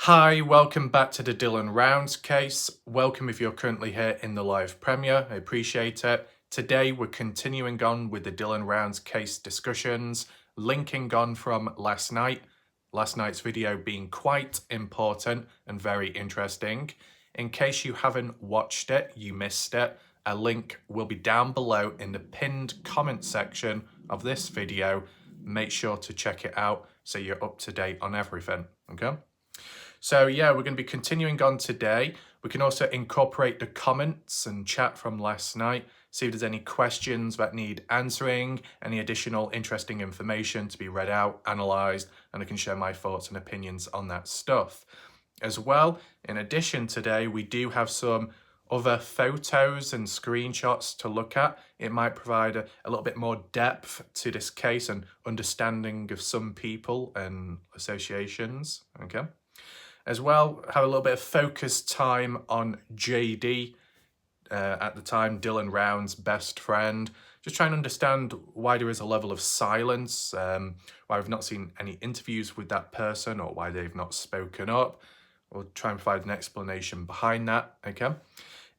Hi, welcome back to the Dylan Rounds case. Welcome if you're currently here in the live premiere. I appreciate it. Today we're continuing on with the Dylan Rounds case discussions, linking on from last night. Last night's video being quite important and very interesting. In case you haven't watched it, you missed it, a link will be down below in the pinned comment section of this video. Make sure to check it out so you're up to date on everything, okay? So yeah, we're going to be continuing on today. We can also incorporate the comments and chat from last night, see if there's any questions that need answering, any additional interesting information to be read out, analysed, and I can share my thoughts and opinions on that stuff. As well, in addition today, we do have some other photos and screenshots to look at. It might provide a little bit more depth to this case and understanding of some people and associations, okay? As well, have a little bit of focus time on JD, at the time, Dylan Round's best friend. Just trying to understand why there is a level of silence, why we've not seen any interviews with that person or why they've not spoken up. We'll try and provide an explanation behind that, okay?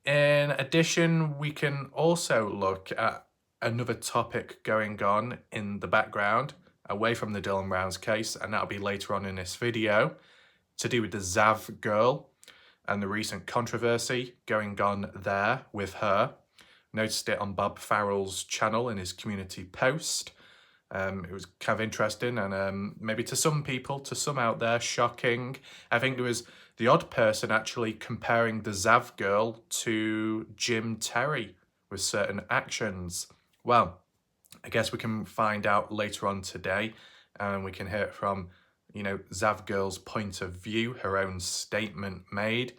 In addition, we can also look at another topic going on in the background, away from the Dylan Rounds case, and that'll be later on in this video, to do with the Zav girl and the recent controversy going on there with her. Noticed it on Bob Farrell's channel in his community post. It was kind of interesting and maybe to some people, to some out there, shocking. I think there was the odd person actually comparing the Zav girl to Jim Terry with certain actions. Well, I guess we can find out later on today and we can hear it from Zav girl's point of view, her own statement made.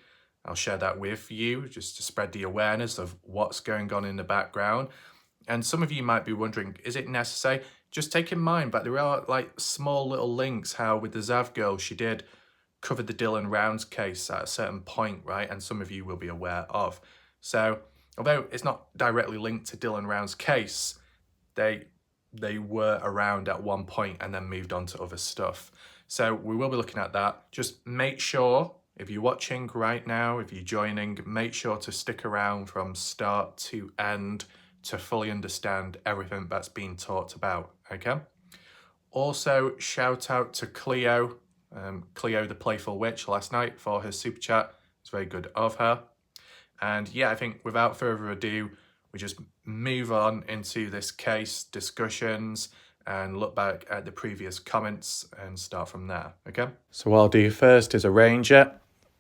I'll share that with you just to spread the awareness of what's going on in the background. And some of you might be wondering, is it necessary? Just take in mind that there are like small little links how with the Zav girl, she did cover the Dylan Rounds case at a certain point, right? And some of you will be aware of. So although it's not directly linked to Dylan Rounds case, they were around at one point and then moved on to other stuff. So we will be looking at that. Just make sure, if you're watching right now, if you're joining, make sure to stick around from start to end to fully understand everything that's being talked about, okay? Also, shout out to Cleo, Cleo the Playful Witch last night for her super chat. It's very good of her. And yeah, I think without further ado, we just move on into this case discussions and look back at the previous comments and start from there, okay? So what I'll do first is arrange it,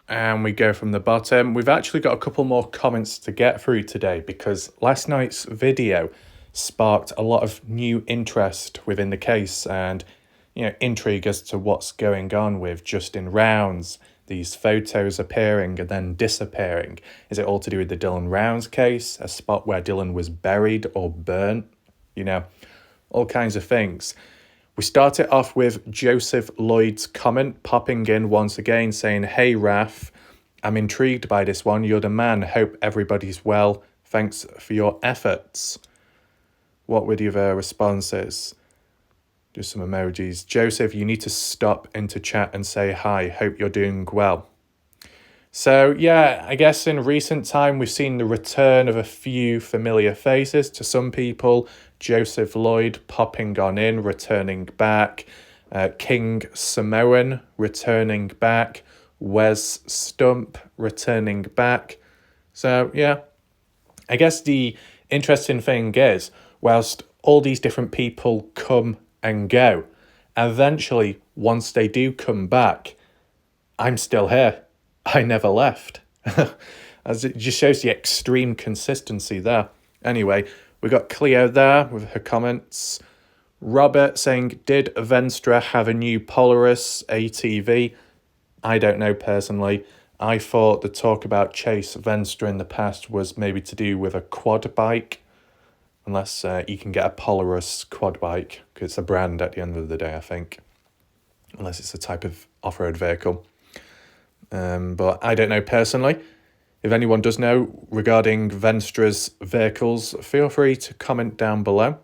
and we go from the bottom. We've actually got a couple more comments to get through today because last night's video sparked a lot of new interest within the case and, intrigue as to what's going on with Justin Rounds, these photos appearing and then disappearing. Is it all to do with the Dylan Rounds case, a spot where Dylan was buried or burnt? All kinds of things. We start it off with Joseph Lloyd's comment popping in once again saying, "Hey Raf, I'm intrigued by this one. You're the man. Hope everybody's well. Thanks for your efforts." What were the other responses? Just some emojis. Joseph, you need to stop into chat and say hi. Hope you're doing well. So yeah, I guess in recent time we've seen the return of a few familiar faces to some people. Joseph Lloyd popping on in, returning back. King Samoan returning back. Wes Stump returning back. So yeah, I guess the interesting thing is, whilst all these different people come and go, eventually, once they do come back, I'm still here. I never left. As it just shows the extreme consistency there. Anyway, we got Cleo there with her comments. Robert saying, did Venstra have a new Polaris ATV? I don't know personally. I thought the talk about Chase Venstra in the past was maybe to do with a quad bike. Unless you can get a Polaris quad bike, because it's a brand at the end of the day, I think. Unless it's a type of off-road vehicle. But I don't know personally. If anyone does know regarding Venstra's vehicles, feel free to comment down below.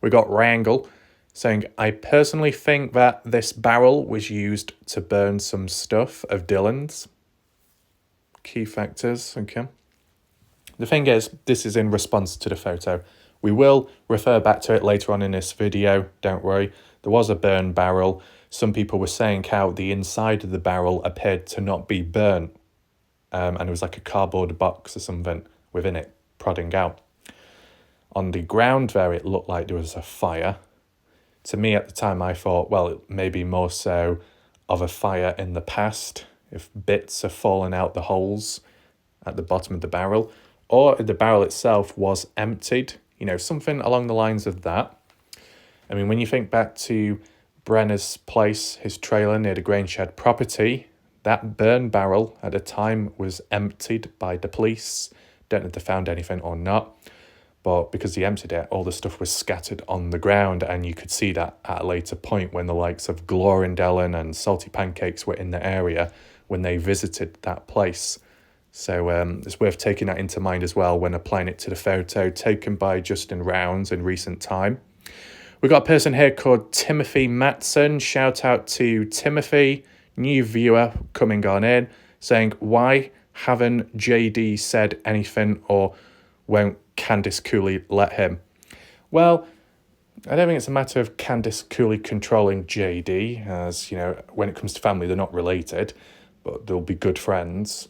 We got Wrangle saying, I personally think that this barrel was used to burn some stuff of Dylan's. Key factors, okay. The thing is, this is in response to the photo. We will refer back to it later on in this video, don't worry. There was a burn barrel. Some people were saying how the inside of the barrel appeared to not be burnt. And it was like a cardboard box or something within it, prodding out. On the ground there, it looked like there was a fire. To me at the time, I thought, well, it may be more so of a fire in the past, if bits have fallen out the holes at the bottom of the barrel, or the barrel itself was emptied, something along the lines of that. I mean, when you think back to Brenner's place, his trailer near the Grangeshed property, that burn barrel at the time was emptied by the police. Don't know if they found anything or not, but because he emptied it, all the stuff was scattered on the ground, and you could see that at a later point when the likes of Glorindellen and Salty Pancakes were in the area when they visited that place. So it's worth taking that into mind as well when applying it to the photo taken by Justin Rounds in recent time. We've got a person here called Timothy Matson. Shout out to Timothy, new viewer coming on in, saying, why haven't JD said anything, or won't Candice Cooley let him? Well, I don't think it's a matter of Candice Cooley controlling JD, as, when it comes to family, they're not related, but they'll be good friends.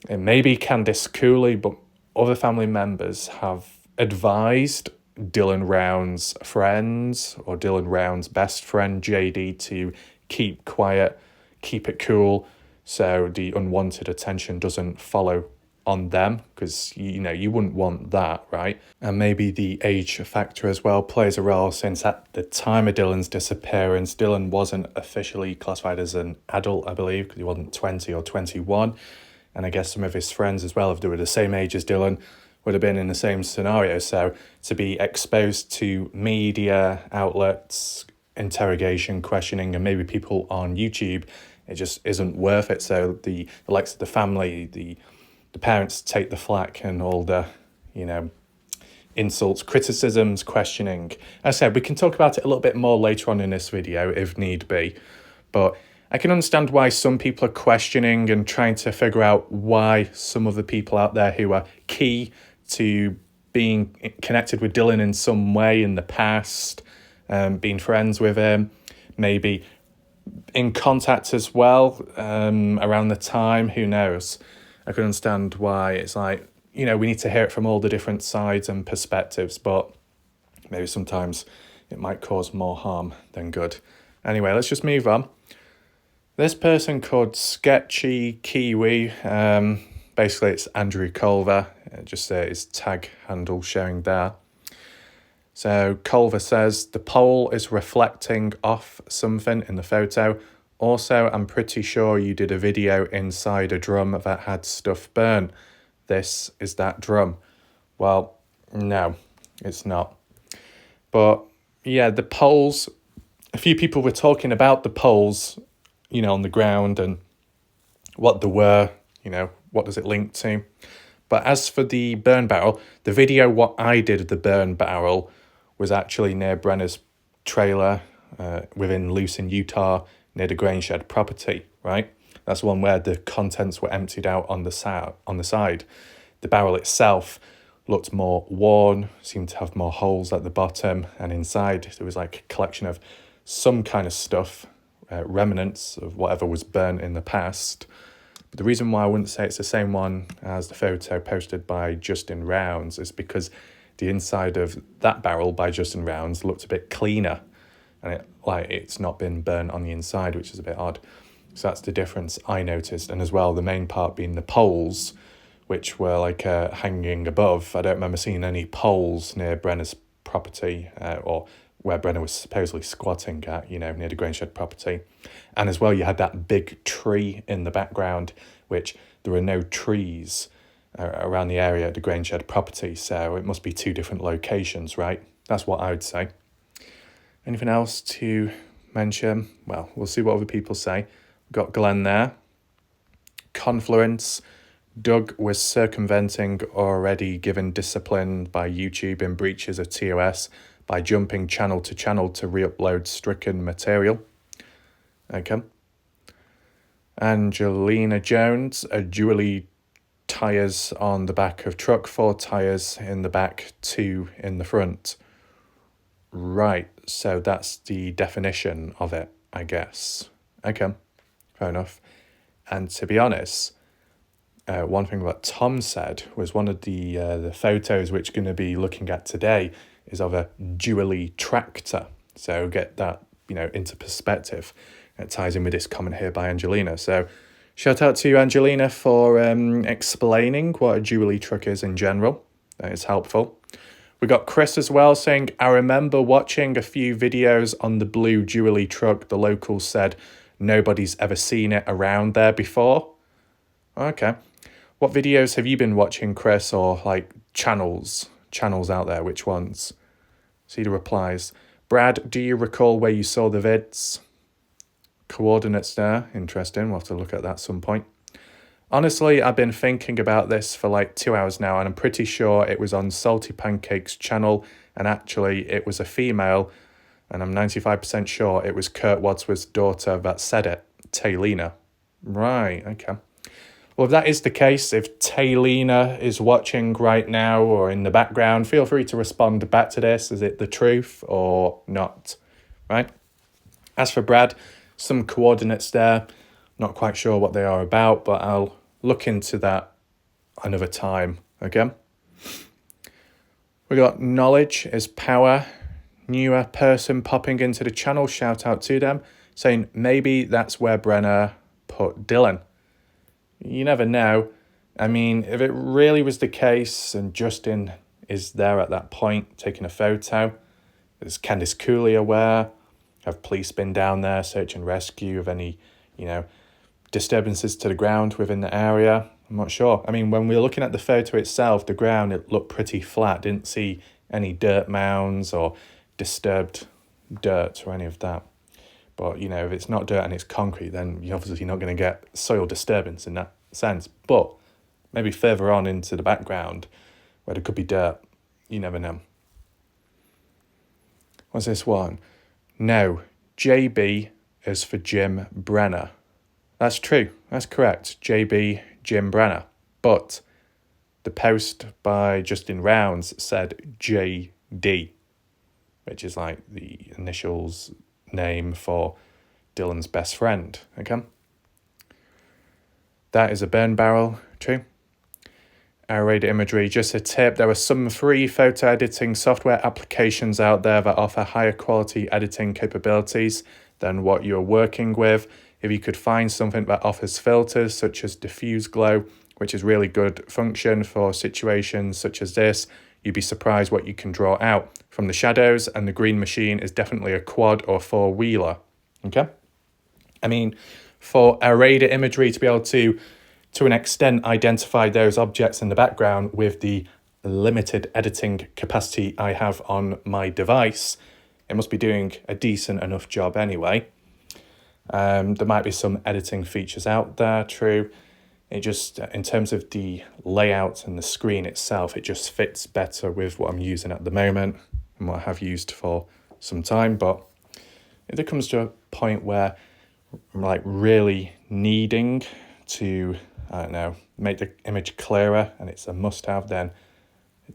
It may be Candice Cooley, but other family members have advised Dylan Round's friends or Dylan Round's best friend JD to keep quiet, keep it cool, so the unwanted attention doesn't follow on them, because you wouldn't want that, right? And maybe the age factor as well plays a role, since at the time of Dylan's disappearance, Dylan wasn't officially classified as an adult, I believe, because he wasn't 20 or 21. And I guess some of his friends as well, if they were the same age as Dylan, would have been in the same scenario. So to be exposed to media outlets, interrogation, questioning, and maybe people on YouTube, it just isn't worth it. So the likes of the family, the parents take the flak and all the, insults, criticisms, questioning. As I said, we can talk about it a little bit more later on in this video if need be. But I can understand why some people are questioning and trying to figure out why some of the people out there who are key to being connected with Dylan in some way in the past, being friends with him, maybe in contact as well around the time, who knows. I can understand why it's like, we need to hear it from all the different sides and perspectives, but maybe sometimes it might cause more harm than good. Anyway, let's just move on. This person called Sketchy Kiwi, basically it's Andrew Culver, just his tag handle showing there. So Culver says, the pole is reflecting off something in the photo. Also, I'm pretty sure you did a video inside a drum that had stuff burn. This is that drum. Well, no, it's not. But yeah, the poles, a few people were talking about the poles, on the ground and what they were, what does it link to. But as for the burn barrel, the video what I did of the burn barrel was actually near Brenner's trailer within Lucin, Utah, near the Grangeshed property, right? That's the one where the contents were emptied out on the side. The barrel itself looked more worn, seemed to have more holes at the bottom, and inside there was like a collection of some kind of stuff, remnants of whatever was burnt in the past. But the reason why I wouldn't say it's the same one as the photo posted by Justin Rounds is because the inside of that barrel by Justin Rounds looked a bit cleaner, and it's not been burnt on the inside, which is a bit odd. So that's the difference I noticed. And as well, the main part being the poles, which were hanging above. I don't remember seeing any poles near Brenner's property or where Brenner was supposedly squatting at, near the Grangeshed property. And as well, you had that big tree in the background, which there were no trees around the area at the Grangeshed property. So it must be two different locations, right? That's what I would say. Anything else to mention? Well, we'll see what other people say. We've got Glenn there. Confluence. Doug was circumventing already given discipline by YouTube in breaches of TOS by jumping channel to channel to re-upload stricken material. Okay. Angelina Jones, dually tyres on the back of truck, 4 tyres in the back, 2 in the front. Right, so that's the definition of it, I guess. Okay, fair enough. And to be honest, one thing that Tom said was one of the photos which we're going to be looking at today is of a dually tractor. So get that, into perspective. It ties in with this comment here by Angelina. So shout out to you, Angelina, for explaining what a dually truck is in general. That is helpful. We got Chris as well saying, I remember watching a few videos on the blue dually truck. The locals said nobody's ever seen it around there before. Okay. What videos have you been watching, Chris, or like channels out there? Which ones? See the replies. Brad, do you recall where you saw the vids? Coordinates there. Interesting. We'll have to look at that at some point. Honestly, I've been thinking about this for like 2 hours now, and I'm pretty sure it was on Salty Pancake's channel, and actually it was a female, and I'm 95% sure it was Kurt Wadsworth's daughter that said it, Taylina. Right, okay. Well, if that is the case, if Taylina is watching right now or in the background, feel free to respond back to this. Is it the truth or not? Right? As for Brad, some coordinates there. Not quite sure what they are about, but I'll look into that another time, okay? We got knowledge is power. Newer person popping into the channel, shout out to them, saying maybe that's where Brenner put Dylan. You never know. I mean, if it really was the case and Justin is there at that point taking a photo, is Candice Cooley aware? Have police been down there search and rescue of any, disturbances to the ground within the area? I'm not sure. I mean, when we were looking at the photo itself, the ground, it looked pretty flat. Didn't see any dirt mounds or disturbed dirt or any of that. But, if it's not dirt and it's concrete, then you're obviously not going to get soil disturbance in that sense. But maybe further on into the background where there could be dirt, you never know. What's this one? No, JB is for Jim Brenner. That's true. That's correct. JB, Jim Brenner. But the post by Justin Rounds said JD, which is like the initials name for Dylan's best friend. Okay. That is a burn barrel. True. Aerated imagery, just a tip. There are some free photo editing software applications out there that offer higher quality editing capabilities than what you're working with. If you could find something that offers filters such as diffuse glow, which is really good function for situations such as this, you'd be surprised what you can draw out from the shadows, and the green machine is definitely a quad or 4-wheeler. Okay? I mean, for aerated imagery to be able to an extent, identify those objects in the background with the limited editing capacity I have on my device, it must be doing a decent enough job anyway. There might be some editing features out there, true. It just, in terms of the layout and the screen itself, it just fits better with what I'm using at the moment and what I have used for some time. But if it comes to a point where I'm like really needing to, make the image clearer and it's a must-have, then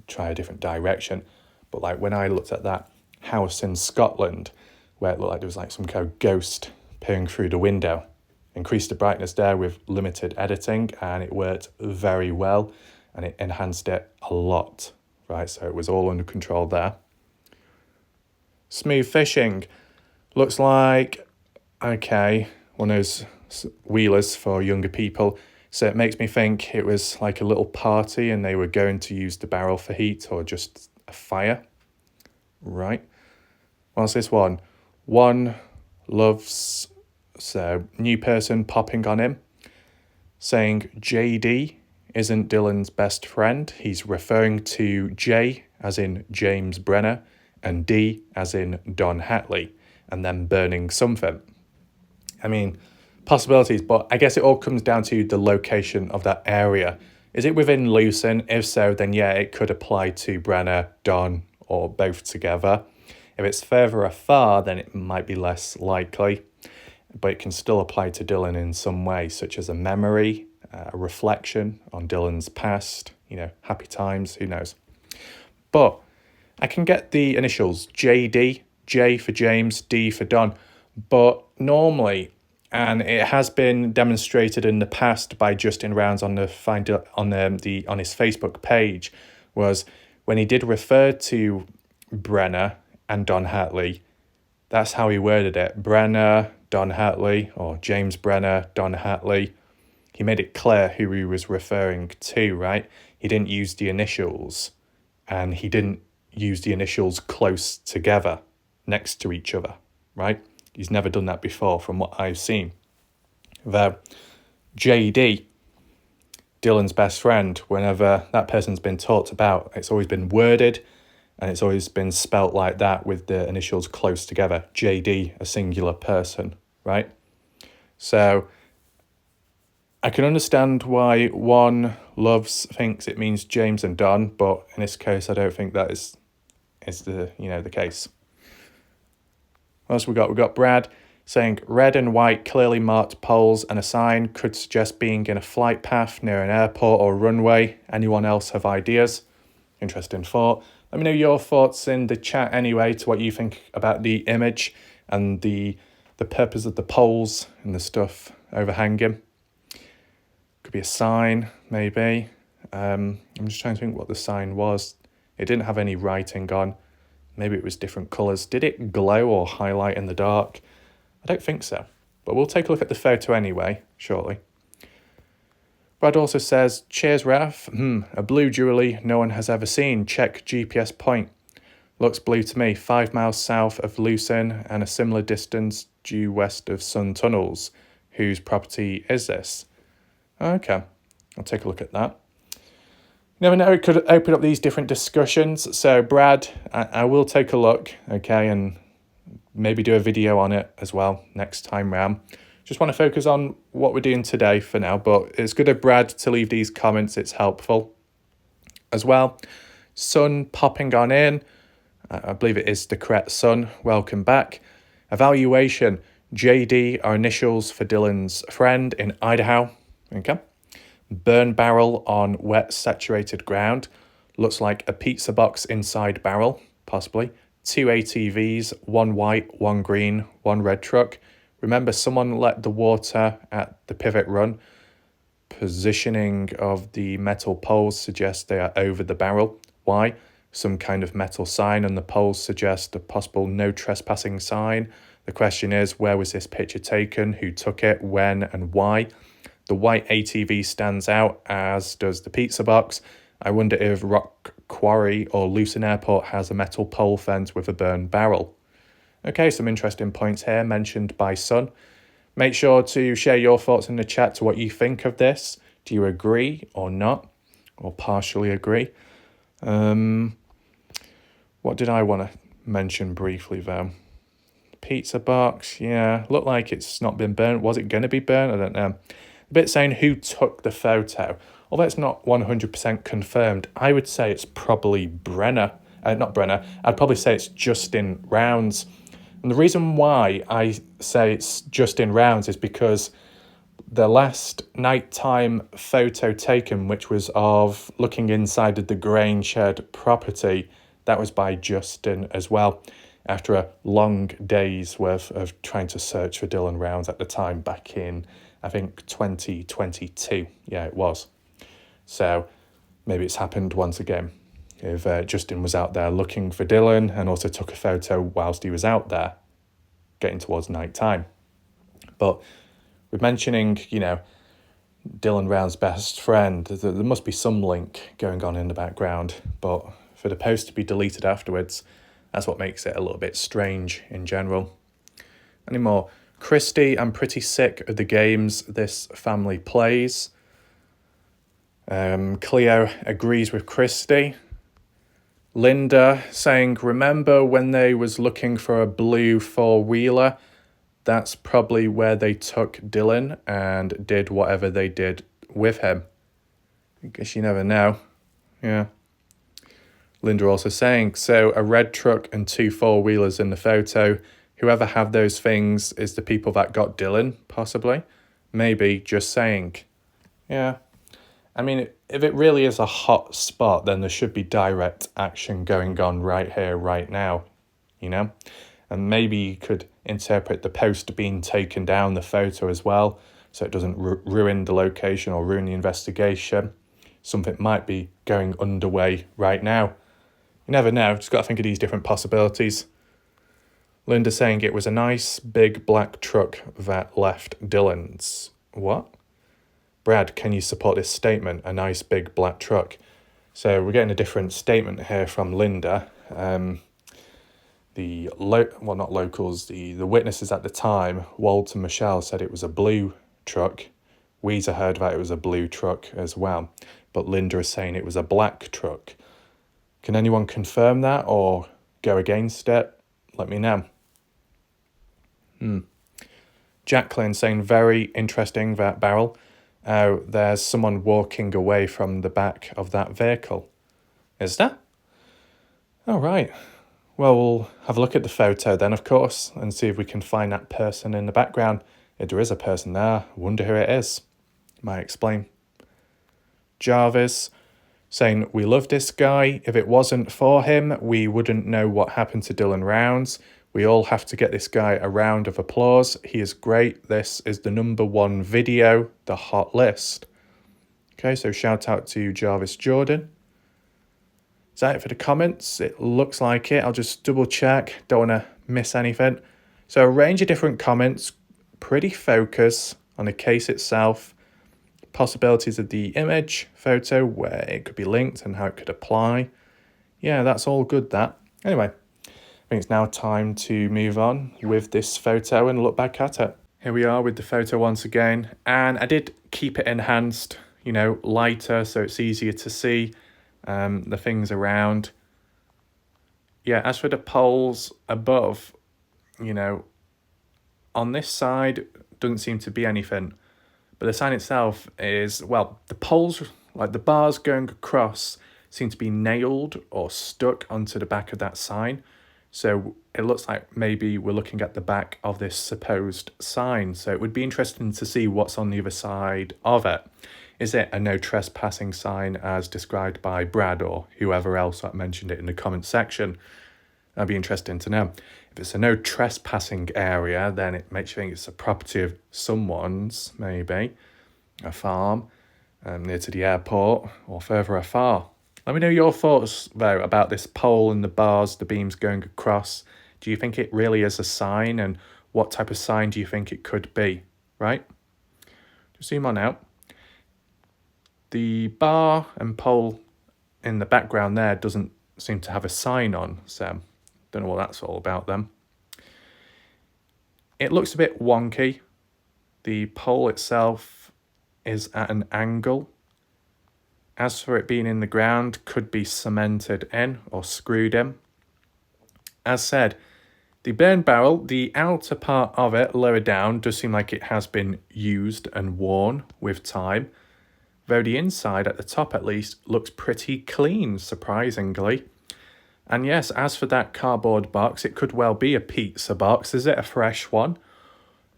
try a different direction. But like when I looked at that house in Scotland, where it looked like there was like some kind of ghost peering through the window, increased the brightness there with limited editing, and it worked very well and it enhanced it a lot, right? So it was all under control there. Smooth fishing looks like, okay, one of those wheelers for younger people. So it makes me think it was like a little party and they were going to use the barrel for heat or just a fire. Right. What's this one? One loves, so new person popping on him, saying JD isn't Dylan's best friend. He's referring to J as in James Brenner and D as in Don Hatley, and then burning something. I mean, possibilities, but I guess it all comes down to the location of that area. Is it within Lucerne? If so, then yeah, it could apply to Brenner, Don, or both together. If it's further afar, then it might be less likely, but it can still apply to Dylan in some way, such as a memory, a reflection on Dylan's past, happy times, who knows. But I can get the initials JD, J for James, D for Don, but normally, and it has been demonstrated in the past by Justin Rounds on his Facebook page, was when he did refer to Brenner and Don Hatley, that's how he worded it. Brenner, Don Hatley, or James Brenner, Don Hatley. He made it clear who he was referring to, right? He didn't use the initials, and he didn't use the initials close together, next to each other, right? He's never done that before from what I've seen. Though JD, Dylan's best friend, whenever that person's been talked about, it's always been worded and it's always been spelt like that with the initials close together. JD, a singular person, right? So I can understand why one thinks it means James and Don, but in this case, I don't think that is the case. What else we got? We got Brad saying red and white clearly marked poles and a sign could suggest being in a flight path near an airport or runway. Anyone else have ideas? Interesting thought. Let me know your thoughts in the chat anyway to what you think about the image and the purpose of the poles and the stuff overhanging. Could be a sign, maybe. I'm just trying to think what the sign was. It didn't have any writing on. Maybe it was different colours. Did it glow or highlight in the dark? I don't think so. But we'll take a look at the photo anyway, shortly. Brad also says, cheers, Raf. A blue jewellery no one has ever seen. Check GPS point. Looks blue to me. 5 miles south of Lucerne and a similar distance due west of Sun Tunnels. Whose property is this? Okay, I'll take a look at that. You never know, it could open up these different discussions. So Brad, I will take a look, okay, and maybe do a video on it as well next time round. Just want to focus on what we're doing today for now, but it's good of Brad to leave these comments. It's helpful as well. Sun popping on in. I believe it is the correct Sun. Welcome back. Evaluation. JD are initials for Dylan's friend in Idaho. Okay. Burn barrel on wet saturated ground. Looks like a pizza box inside barrel, possibly. 2 ATVs, 1 white, 1 green, 1 red truck. Remember, someone let the water at the pivot run. Positioning of the metal poles suggests they are over the barrel. Why? Some kind of metal sign, and the poles suggest a possible no trespassing sign. The question is, where was this picture taken? Who took it? When and why? The white ATV stands out, as does the pizza box. I wonder if Rock Quarry or Lucerne Airport has a metal pole fence with a burned barrel. Okay, some interesting points here mentioned by Sun. Make sure to share your thoughts in the chat to what you think of this. Do you agree or not? Or partially agree? What did I want to mention briefly though? Pizza box, yeah. Looked like it's not been burnt. Was it going to be burnt? I don't know. A bit saying who took the photo. Although it's not 100% confirmed, I would say it's probably Brenner. Not Brenner. I'd probably say it's Justin Rounds. And the reason why I say it's Justin Rounds is because the last nighttime photo taken, which was of looking inside of the grain shed property, that was by Justin as well, after a long day's worth of trying to search for Dylan Rounds at the time back in, I think, 2022. Yeah, it was. So maybe it's happened once again. If Justin was out there looking for Dylan and also took a photo whilst he was out there, getting towards night time. But with mentioning, Dylan Round's best friend, there must be some link going on in the background. But for the post to be deleted afterwards, that's what makes it a little bit strange in general. Anymore, Christy, I'm pretty sick of the games this family plays. Cleo agrees with Christy. Linda saying, remember when they was looking for a blue four-wheeler? That's probably where they took Dylan and did whatever they did with him. I guess you never know. Yeah. Linda also saying, so a red truck and 2 4-wheelers in the photo. Whoever had those things is the people that got Dylan, possibly. Maybe, just saying. Yeah. I mean, if it really is a hot spot, then there should be direct action going on right here, right now, you know? And maybe you could interpret the post being taken down, the photo as well, so it doesn't ruin the location or ruin the investigation. Something might be going underway right now. You never know, just got to think of these different possibilities. Linda saying it was a nice big black truck that left Dylan's. What? Brad, can you support this statement? A nice big black truck. So we're getting a different statement here from Linda. The witnesses at the time, Walt and Michelle, said it was a blue truck. Weezer heard that it was a blue truck as well. But Linda is saying it was a black truck. Can anyone confirm that or go against it? Let me know. Jacqueline saying, very interesting, that barrel. There's someone walking away from the back of that vehicle. Is there? Oh, right. Well, we'll have a look at the photo then, of course, and see if we can find that person in the background. If there is a person there, I wonder who it is. Might explain. Jarvis saying, we love this guy. If it wasn't for him, we wouldn't know what happened to Dylan Rounds. We all have to get this guy a round of applause. He is great. This is the #1 video, the hot list. Okay, so shout out to Jarvis Jordan. Is that it for the comments? It looks like it. I'll just double check. Don't want to miss anything. So a range of different comments. Pretty focus on the case itself. Possibilities of the image, photo, where it could be linked and how it could apply. Yeah, that's all good, that. Anyway, I think it's now time to move on with this photo and look back at it. Here we are with the photo once again. And I did keep it enhanced, lighter, so it's easier to see the things around. Yeah, as for the poles above, on this side, doesn't seem to be anything. But the sign itself is, well, the poles, like the bars going across, seem to be nailed or stuck onto the back of that sign. So it looks like maybe we're looking at the back of this supposed sign. So it would be interesting to see what's on the other side of it. Is it a no trespassing sign as described by Brad or whoever else that mentioned it in the comment section? That'd be interesting to know. If it's a no trespassing area, then it makes you think it's a property of someone's, maybe a farm near to the airport or further afar. Let me know your thoughts, though, about this pole and the bars, the beams going across. Do you think it really is a sign? And what type of sign do you think it could be, right? Just zoom on out. The bar and pole in the background there doesn't seem to have a sign on, so don't know what that's all about then. It looks a bit wonky. The pole itself is at an angle. As for it being in the ground, could be cemented in or screwed in. As said, the burn barrel, the outer part of it, lower down, does seem like it has been used and worn with time. Though the inside, at the top at least, looks pretty clean, surprisingly. And yes, as for that cardboard box, it could well be a pizza box. Is it a fresh one?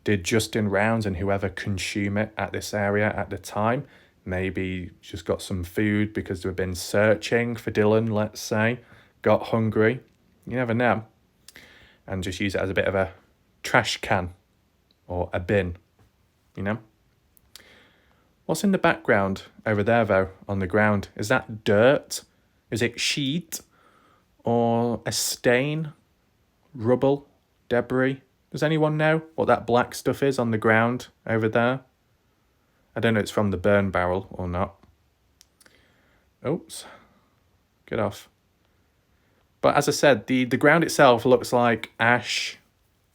Did Justin Rounds and whoever consume it at this area at the time maybe just got some food because they've been searching for Dylan, let's say, got hungry? You never know. And just use it as a bit of a trash can or a bin, What's in the background over there, though, on the ground? Is that dirt? Is it sheet? Or a stain? Rubble? Debris? Does anyone know what that black stuff is on the ground over there? I don't know if it's from the burn barrel or not. Oops. Get off. But as I said, the ground itself looks like ash,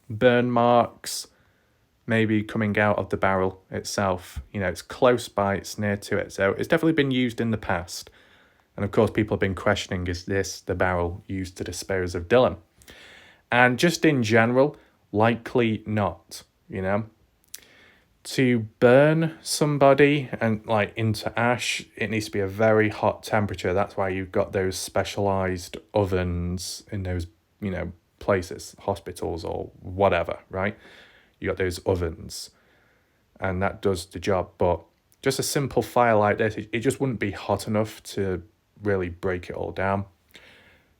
burn marks, maybe coming out of the barrel itself. It's close by, it's near to it. So it's definitely been used in the past. And of course, people have been questioning, is this the barrel used to dispose of Dylan? And just in general, likely not, to burn somebody and like into ash, it needs to be a very hot temperature. That's why you've got those specialized ovens in those, places, hospitals or whatever, right? You got those ovens and that does the job. But just a simple fire like this, it just wouldn't be hot enough to really break it all down.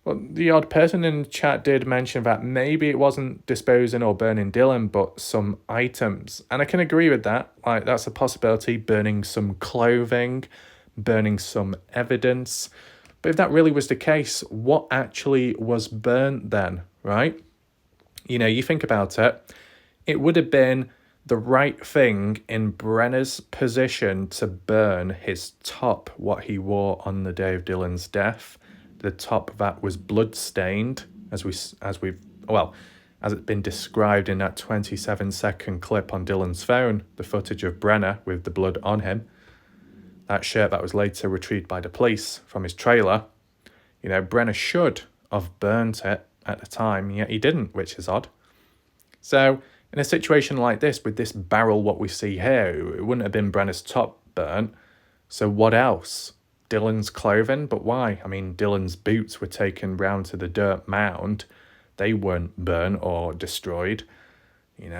Well, the odd person in the chat did mention that maybe it wasn't disposing or burning Dylan, but some items. And I can agree with that. Like, that's a possibility, burning some clothing, burning some evidence. But if that really was the case, what actually was burnt then, right? You think about it, it would have been the right thing in Brenner's position to burn his top, what he wore on the day of Dylan's death. The top that was blood-stained, as it's been described in that 27-second clip on Dylan's phone, the footage of Brenner with the blood on him. That shirt that was later retrieved by the police from his trailer. Brenner should have burnt it at the time, yet he didn't, which is odd. So, in a situation like this, with this barrel, what we see here, it wouldn't have been Brenner's top burnt. So what else? Dylan's clothing, but why? I mean, Dylan's boots were taken round to the dirt mound. They weren't burnt or destroyed,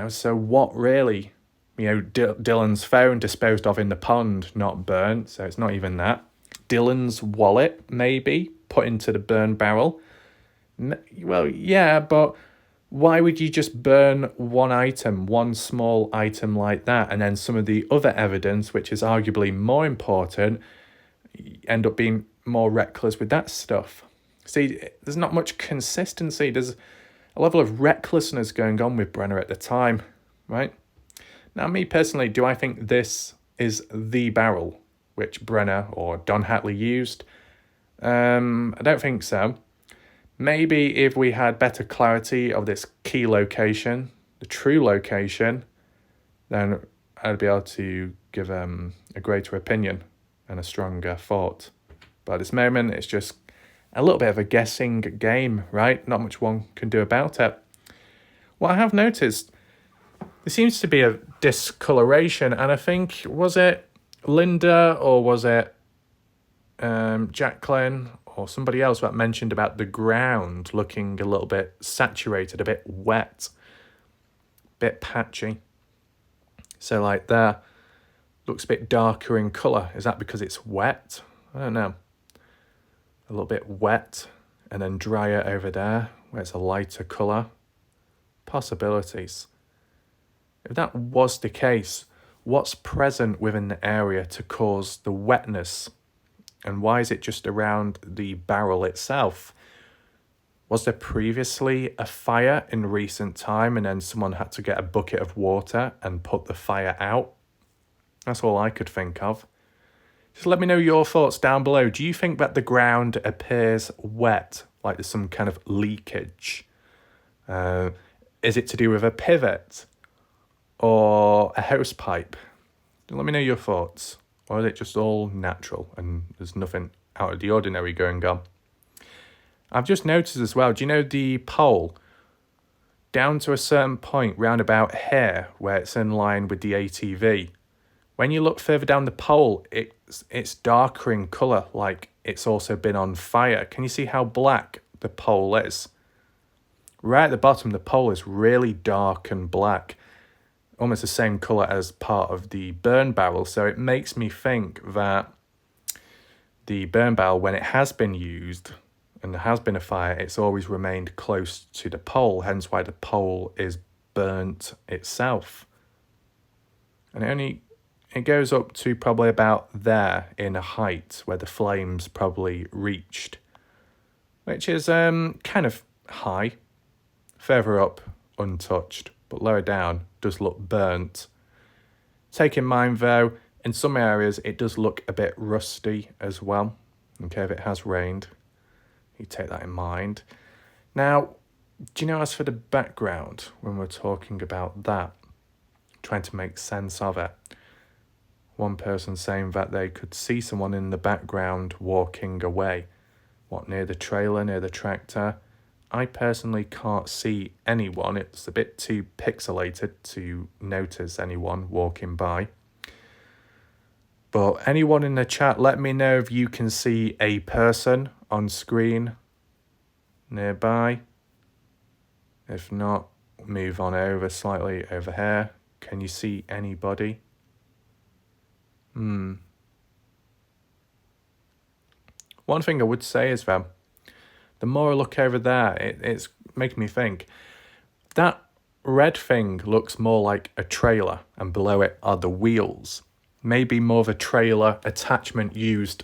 So what really? Dylan's phone disposed of in the pond, not burnt, so it's not even that. Dylan's wallet, maybe, put into the burn barrel. Well, yeah, but why would you just burn one item, one small item like that, and then some of the other evidence, which is arguably more important, end up being more reckless with that stuff? See, there's not much consistency. There's a level of recklessness going on with Brenner at the time, right? Now, me personally, do I think this is the barrel which Brenner or Don Hatley used? I don't think so. Maybe if we had better clarity of this key location, the true location, then I'd be able to give a greater opinion and a stronger thought. But at this moment, it's just a little bit of a guessing game, right? Not much one can do about it. What I have noticed, there seems to be a discoloration, and I think, was it Linda or was it Jacqueline or somebody else that mentioned about the ground looking a little bit saturated, a bit wet, a bit patchy. So like there, looks a bit darker in colour. Is that because it's wet? I don't know. A little bit wet and then drier over there where it's a lighter colour. Possibilities. If that was the case, what's present within the area to cause the wetness? And why is it just around the barrel itself? Was there previously a fire in recent time and then someone had to get a bucket of water and put the fire out? That's all I could think of. Just let me know your thoughts down below. Do you think that the ground appears wet, like there's some kind of leakage? Is it to do with a pivot or a hose pipe? Let me know your thoughts. Or is it just all natural and there's nothing out of the ordinary going on? I've just noticed as well, do you know the pole? Down to a certain point, round about here, where it's in line with the ATV. When you look further down the pole, it's darker in colour, like it's also been on fire. Can you see how black the pole is? Right at the bottom, the pole is really dark and black. Almost the same colour as part of the burn barrel. So it makes me think that the burn barrel, when it has been used and there has been a fire, it's always remained close to the pole, hence why the pole is burnt itself. And it goes up to probably about there in a height where the flames probably reached, which is kind of high. Further up, untouched, but lower down does look burnt. Take in mind though, in some areas it does look a bit rusty as well. Okay, if it has rained, you take that in mind. Now, do you know, as for the background, when we're talking about that, trying to make sense of it, one person saying that they could see someone in the background walking away. What, near the trailer, near the tractor? I personally can't see anyone. It's a bit too pixelated to notice anyone walking by. But anyone in the chat, let me know if you can see a person on screen nearby. If not, move on over slightly over here. Can you see anybody? One thing I would say is that the more I look over there, it's making me think that red thing looks more like a trailer, and below it are the wheels. Maybe more of a trailer attachment used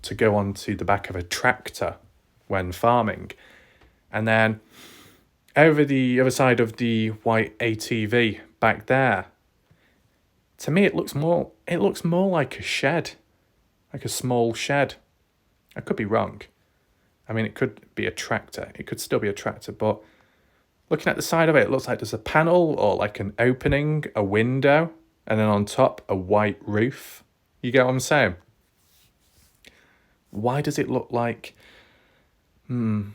to go onto the back of a tractor when farming. And then over the other side of the white ATV back there, to me it looks more like a shed, like a small shed. I could be wrong. I mean, it could be a tractor. It could still be a tractor, but looking at the side of it, it looks like there's a panel or like an opening, a window, and then on top, a white roof. You get what I'm saying? Why does it look like... I mean,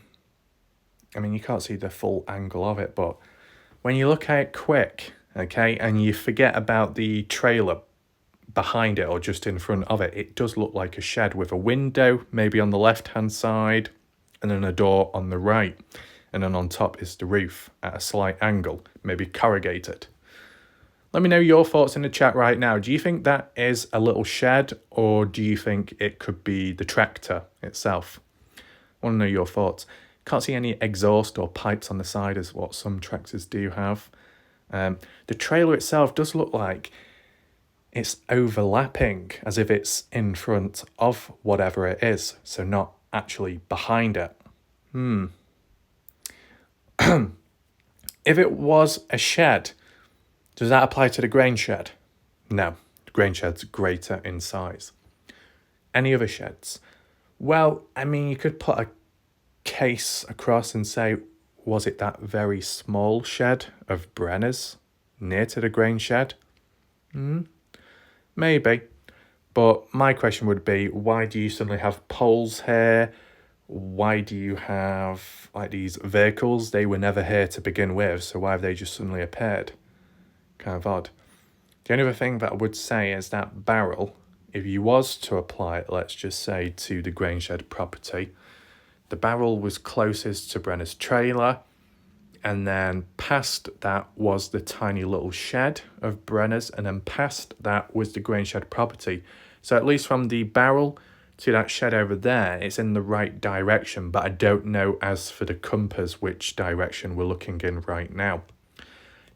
you can't see the full angle of it, but when you look at it quick, okay, and you forget about the trailer behind it or just in front of it, it does look like a shed with a window, maybe on the left-hand side, and then a door on the right. And then on top is the roof at a slight angle, maybe corrugated. Let me know your thoughts in the chat right now. Do you think that is a little shed, or do you think it could be the tractor itself? I want to know your thoughts. Can't see any exhaust or pipes on the side as what some tractors do have. The trailer itself does look like it's overlapping, as if it's in front of whatever it is, so not actually behind it. If it was a shed, does that apply to the grain shed? No, the grain shed's greater in size. Any other sheds? Well, I mean, you could put a case across and say, was it that very small shed of Brenner's near to the grain shed? Maybe. But my question would be, why do you suddenly have poles here? Why do you have like these vehicles? They were never here to begin with, so why have they just suddenly appeared? Kind of odd. The only other thing that I would say is that barrel, if you was to apply it, let's just say, to the grain shed property, the barrel was closest to Brenner's trailer, and then past that was the tiny little shed of Brenner's, and then past that was the grain shed property. So at least from the barrel to that shed over there, it's in the right direction, but I don't know as for the compass which direction we're looking in right now.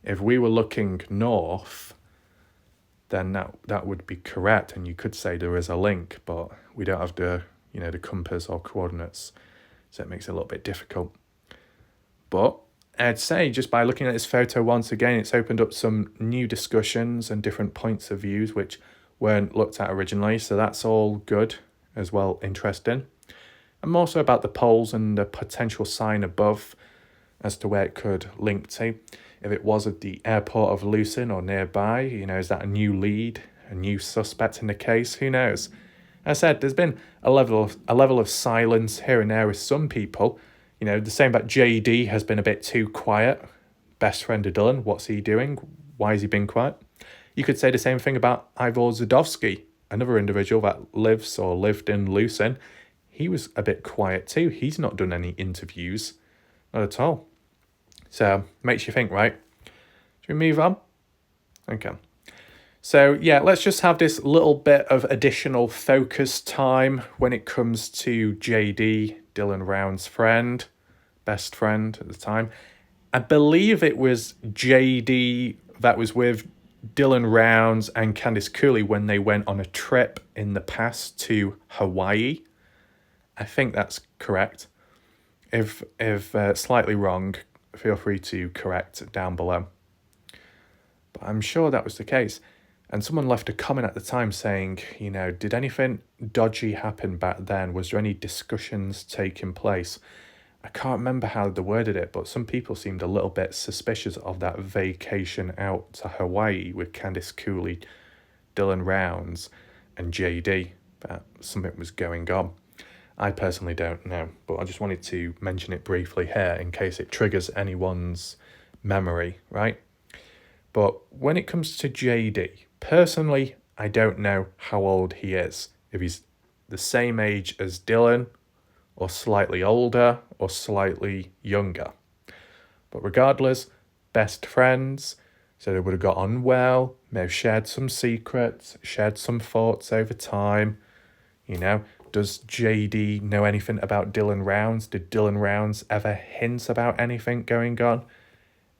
If we were looking north, then that would be correct, and you could say there is a link, but we don't have the compass or coordinates, so it makes it a little bit difficult. But I'd say just by looking at this photo once again, it's opened up some new discussions and different points of views which weren't looked at originally, so that's all good as well, interesting. And also about the poles and the potential sign above as to where it could link to. If it was at the airport of Lucin or nearby, is that a new lead, a new suspect in the case? Who knows? As I said, there's been a level of silence here and there with some people. The same about JD has been a bit too quiet. Best friend of Dylan, what's he doing? Why has he been quiet? You could say the same thing about Ivor Zadovsky, another individual that lives or lived in Lucin. He was a bit quiet too. He's not done any interviews, not at all. So, makes you think, right? Should we move on? Okay. So, yeah, let's just have this little bit of additional focus time when it comes to JD, Dylan Round's friend, best friend at the time. I believe it was JD that was with Dylan Rounds and Candice Cooley when they went on a trip in the past to Hawaii. I think that's correct. If slightly wrong, feel free to correct down below. But I'm sure that was the case. And someone left a comment at the time saying, did anything dodgy happen back then? Was there any discussions taking place? I can't remember how they worded it, but some people seemed a little bit suspicious of that vacation out to Hawaii with Candice Cooley, Dylan Rounds, and JD. That something was going on. I personally don't know, but I just wanted to mention it briefly here in case it triggers anyone's memory, right? But when it comes to JD, personally, I don't know how old he is. If he's the same age as Dylan, or slightly older, or slightly younger. But regardless, best friends, so they would have got on well, may have shared some secrets, shared some thoughts over time. Does JD know anything about Dylan Rounds? Did Dylan Rounds ever hint about anything going on?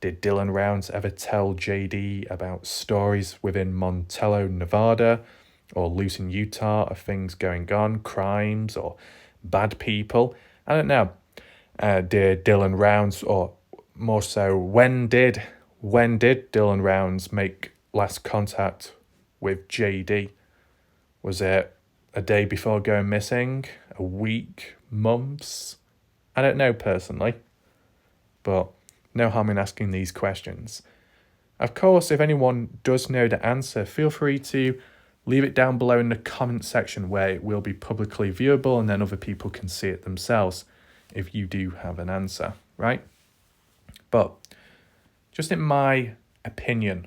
Did Dylan Rounds ever tell JD about stories within Montello, Nevada, or Lucin, Utah of things going on, crimes or bad people? I don't know. Did Dylan Rounds, or more so, when did Dylan Rounds make last contact with JD? Was it a day before going missing? A week? Months? I don't know personally, but no harm in asking these questions. Of course, if anyone does know the answer, feel free to leave it down below in the comment section where it will be publicly viewable and then other people can see it themselves if you do have an answer, right? But just in my opinion,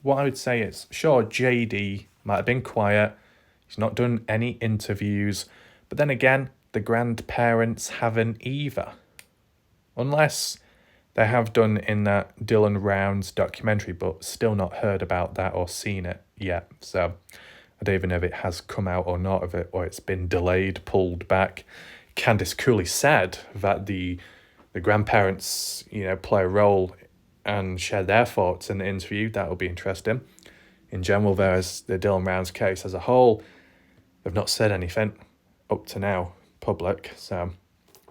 what I would say is, sure, JD might have been quiet. He's not done any interviews. But then again, the grandparents haven't either. Unless they have done in that Dylan Rounds documentary, but still not heard about that or seen it yet. So I don't even know if it has come out or not, of it, or it's been delayed, pulled back. Candice Cooley said that the grandparents, play a role and share their thoughts in the interview. That will be interesting. In general, whereas the Dylan Rounds case as a whole, they've not said anything up to now, public. So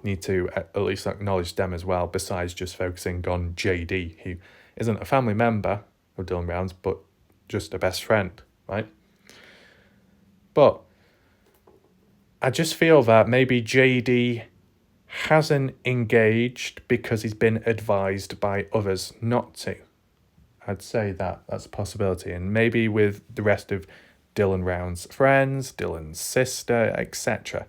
need to at least acknowledge them as well, besides just focusing on JD, who isn't a family member of Dylan Rounds, but just a best friend, right? But I just feel that maybe JD hasn't engaged because he's been advised by others not to. I'd say that's a possibility. And maybe with the rest of Dylan Rounds' friends, Dylan's sister, etc.,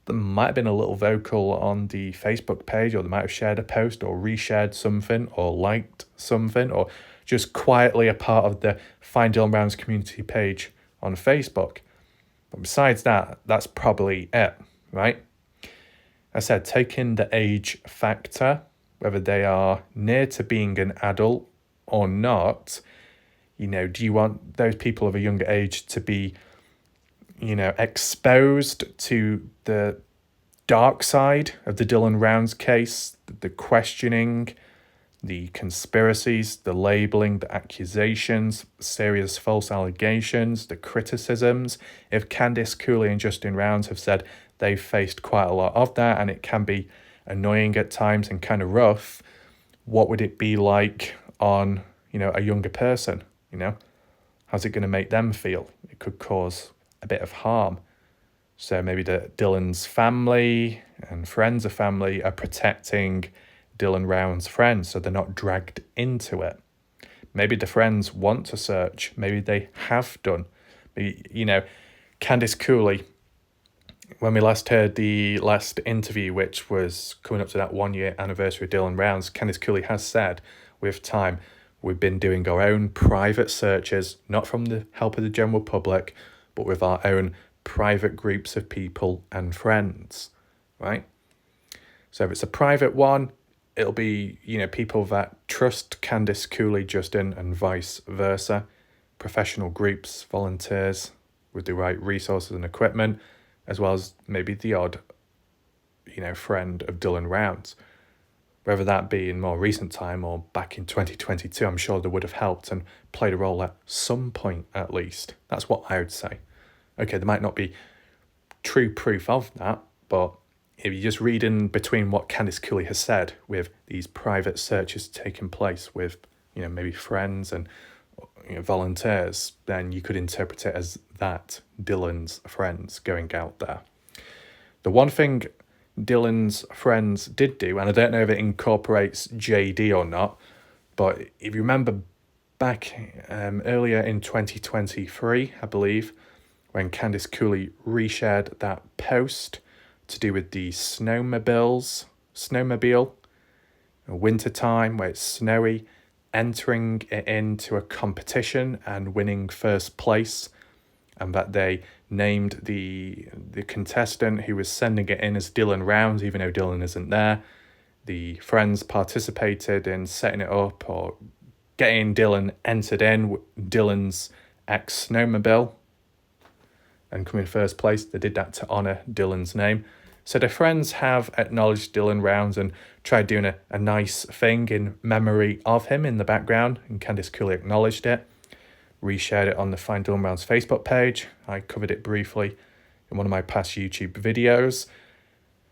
they might have been a little vocal on the Facebook page, or they might have shared a post or reshared something or liked something, or just quietly a part of the Find Dylan Rounds community page on Facebook. But besides that, that's probably it, right? I said, taking the age factor, whether they are near to being an adult or not, do you want those people of a younger age to be, exposed to the dark side of the Dylan Rounds case, the questioning, the conspiracies, the labeling, the accusations, serious false allegations, the criticisms? If Candice Cooley and Justin Rounds have said they've faced quite a lot of that and it can be annoying at times and kind of rough, what would it be like on, a younger person? How's it going to make them feel? It could cause a bit of harm. So maybe Dylan's family and friends of family are protecting Dylan Rounds' friends so they're not dragged into it. Maybe the friends want to search. Maybe they have done. Maybe, Candice Cooley, when we last heard the last interview, which was coming up to that 1 year anniversary of Dylan Rounds, Candice Cooley has said, with time, we've been doing our own private searches, not from the help of the general public, but with our own private groups of people and friends, right? So if it's a private one, it'll be, people that trust Candice Cooley, Justin, and vice versa. Professional groups, volunteers with the right resources and equipment, as well as maybe the odd, friend of Dylan Rounds. Whether that be in more recent time or back in 2022, I'm sure they would have helped and played a role at some point at least. That's what I would say. Okay, there might not be true proof of that, but if you just read in between what Candice Cooley has said with these private searches taking place with, maybe friends and volunteers, then you could interpret it as that Dylan's friends going out there. The one thing Dylan's friends did do, and I don't know if it incorporates JD or not, but if you remember back earlier in 2023, I believe, when Candice Cooley reshared that post to do with the snowmobile, winter time where it's snowy, entering it into a competition and winning first place, and that they named the contestant who was sending it in as Dylan Rounds, even though Dylan isn't there. The friends participated in setting it up or getting Dylan entered in, Dylan's ex-snowmobile, and come in first place. They did that to honour Dylan's name. So the friends have acknowledged Dylan Rounds and tried doing a nice thing in memory of him in the background, and Candice Cooley acknowledged it, reshared it on the Find Dylan Rounds Facebook page. I covered it briefly in one of my past YouTube videos.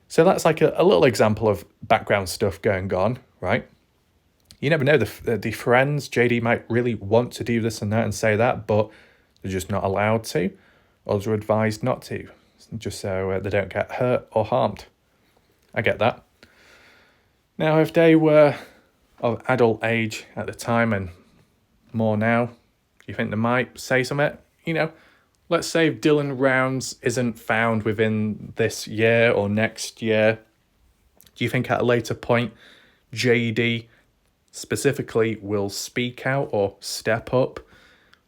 So that's like a little example of background stuff going on, right? You never know, the friends, JD might really want to do this and that and say that, but they're just not allowed to. Others are advised not to, just so they don't get hurt or harmed. I get that. Now, if they were of adult age at the time and more now, do you think they might say something? You know, let's say if Dylan Rounds isn't found within this year or next year, do you think at a later point JD specifically will speak out or step up?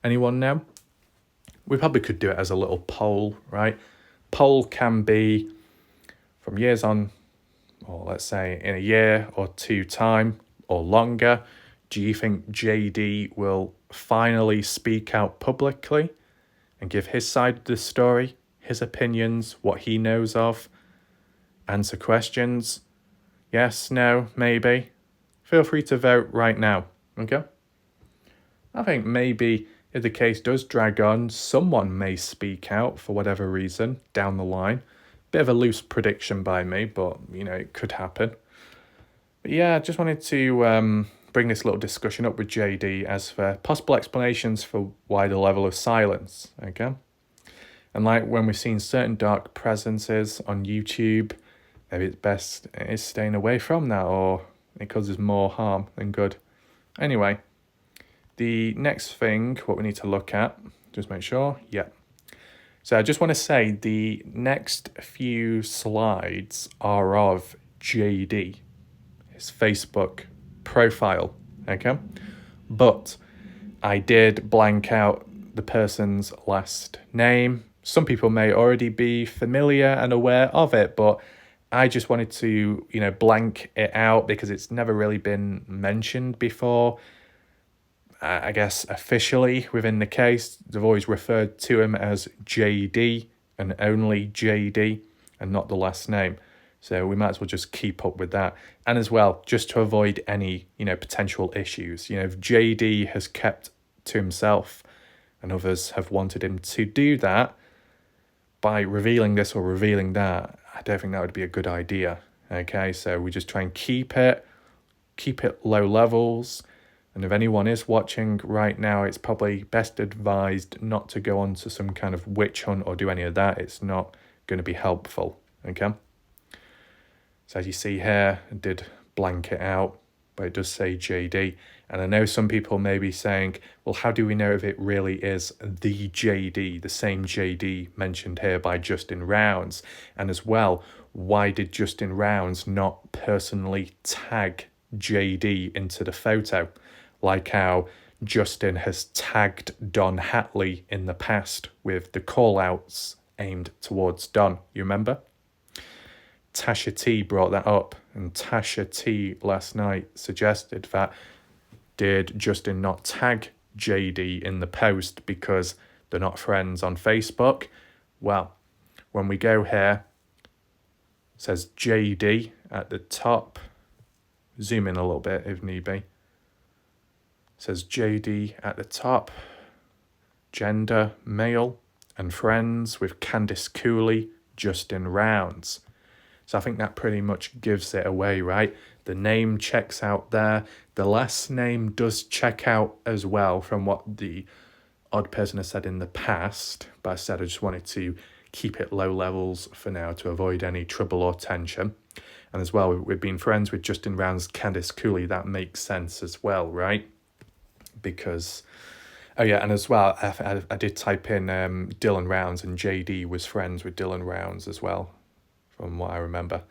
Anyone know? We probably could do it as a little poll, right? Poll can be from years on, or let's say in a year or two time or longer. Do you think JD will finally speak out publicly and give his side of the story, his opinions, what he knows of, answer questions? Yes, no, maybe. Feel free to vote right now, okay? I think maybe if the case does drag on, someone may speak out for whatever reason down the line. Bit of a loose prediction by me, but, you know, it could happen. But yeah, I just wanted to bring this little discussion up with JD as for possible explanations for why the level of silence, okay? And like when we've seen certain dark presences on YouTube, maybe it's best is staying away from that, or it causes more harm than good. Anyway, the next thing, what we need to look at, just make sure, yeah. So I just want to say the next few slides are of JD, his Facebook profile, okay? But I did blank out the person's last name. Some people may already be familiar and aware of it, but I just wanted to, you know, blank it out because it's never really been mentioned before. I guess officially within the case, they've always referred to him as JD and only JD and not the last name. So we might as well just keep up with that. And as well, just to avoid any, you know, potential issues. You know, if JD has kept to himself and others have wanted him to do that, by revealing this or revealing that, I don't think that would be a good idea. Okay, so we just try and keep it low levels. And if anyone is watching right now, it's probably best advised not to go on to some kind of witch hunt or do any of that. It's not going to be helpful, okay? So as you see here, I did blank it out, but it does say JD. And I know some people may be saying, well, how do we know if it really is the JD, the same JD mentioned here by Justin Rounds? And as well, why did Justin Rounds not personally tag JD into the photo? Like how Justin has tagged Don Hatley in the past with the call-outs aimed towards Don. You remember? Tasha T brought that up, and Tasha T last night suggested that did Justin not tag JD in the post because they're not friends on Facebook? Well, when we go here, it says JD at the top. Zoom in a little bit if need be. Says JD at the top, gender, male, and friends with Candice Cooley, Justin Rounds. So I think that pretty much gives it away, right? The name checks out there. The last name does check out as well from what the odd person has said in the past. But I said I just wanted to keep it low levels for now to avoid any trouble or tension. And as well, we've been friends with Justin Rounds, Candice Cooley. That makes sense as well, right? Because, oh yeah, and as well, I did type in Dylan Rounds, and JD was friends with Dylan Rounds as well from what I remember.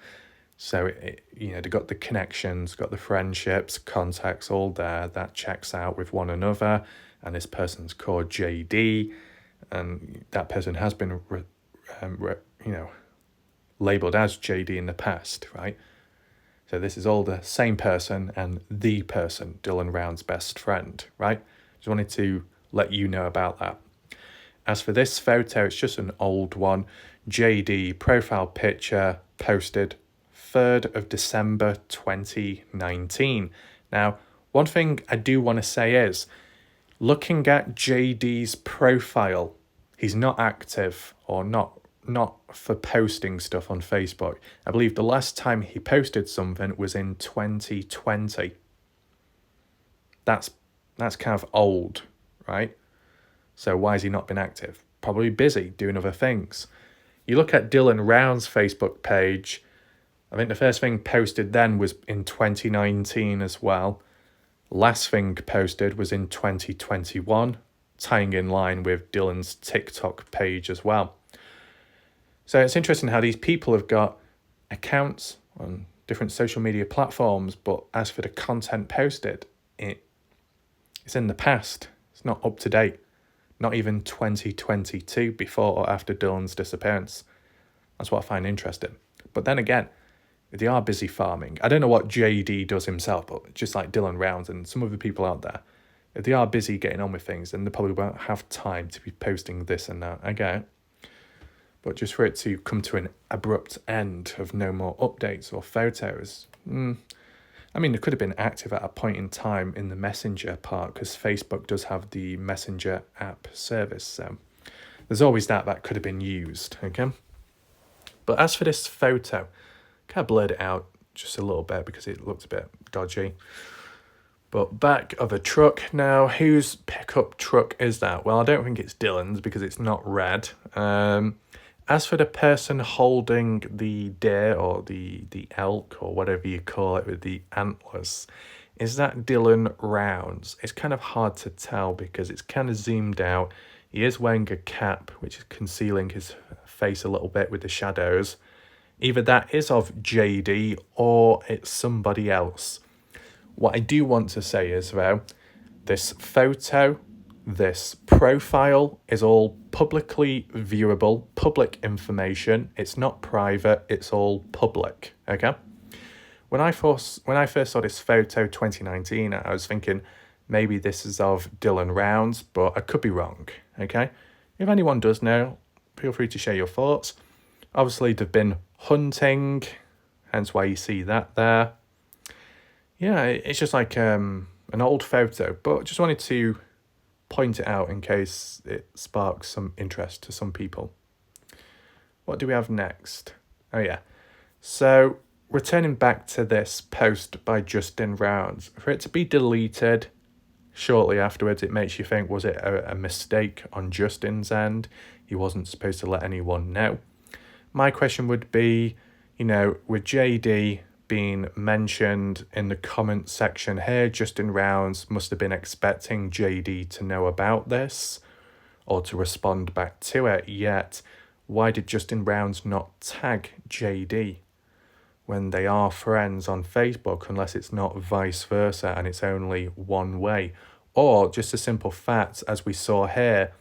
So, they got the connections, got the friendships, contacts all there. That checks out with one another. And this person's called JD. And that person has been, labelled as JD in the past, right? So this is all the same person and the person, Dylan Round's best friend, right? Just wanted to let you know about that. As for this photo, it's just an old one. JD profile picture posted 3rd of December 2019. Now, one thing I do want to say is, looking at JD's profile, he's not active or not for posting stuff on Facebook. I believe the last time he posted something was in 2020. That's kind of old, right? So why has he not been active? Probably busy doing other things. You look at Dylan Round's Facebook page, I think the first thing posted then was in 2019 as well. Last thing posted was in 2021, tying in line with Dylan's TikTok page as well. So it's interesting how these people have got accounts on different social media platforms, but as for the content posted, it's in the past. It's not up to date. Not even 2022, before or after Dylan's disappearance. That's what I find interesting. But then again, they are busy farming. I don't know what JD does himself, but just like Dylan Rounds and some other people out there, if they are busy getting on with things, then they probably won't have time to be posting this and that. I get it. But just for it to come to an abrupt end of no more updates or photos, I mean, it could have been active at a point in time in the Messenger part, because Facebook does have the Messenger app service. So there's always that could have been used, okay? But as for this photo, kind of blurred it out just a little bit because it looked a bit dodgy. But back of a truck. Now, whose pickup truck is that? Well, I don't think it's Dylan's because it's not red. As for the person holding the deer or the elk or whatever you call it with the antlers, is that Dylan Rounds? It's kind of hard to tell because it's kind of zoomed out. He is wearing a cap, which is concealing his face a little bit with the shadows. Either that is of JD or it's somebody else. What I do want to say is, though, this photo, this profile is all publicly viewable, public information. It's not private, it's all public, okay? When I first saw this photo, 2019, I was thinking maybe this is of Dylan Rounds, but I could be wrong, okay? If anyone does know, feel free to share your thoughts. Obviously, they've been hunting, hence why you see that there. Yeah, it's just like an old photo, but just wanted to point it out in case it sparks some interest to some people. What do we have next? Oh yeah, so returning back to this post by Justin Rounds, for it to be deleted shortly afterwards, it makes you think, was it a mistake on Justin's end? He wasn't supposed to let anyone know. My question would be, with JD being mentioned in the comment section here, Justin Rounds must have been expecting JD to know about this or to respond back to it, yet why did Justin Rounds not tag JD when they are friends on Facebook, unless it's not vice versa and it's only one way? Or just a simple fact, as we saw here,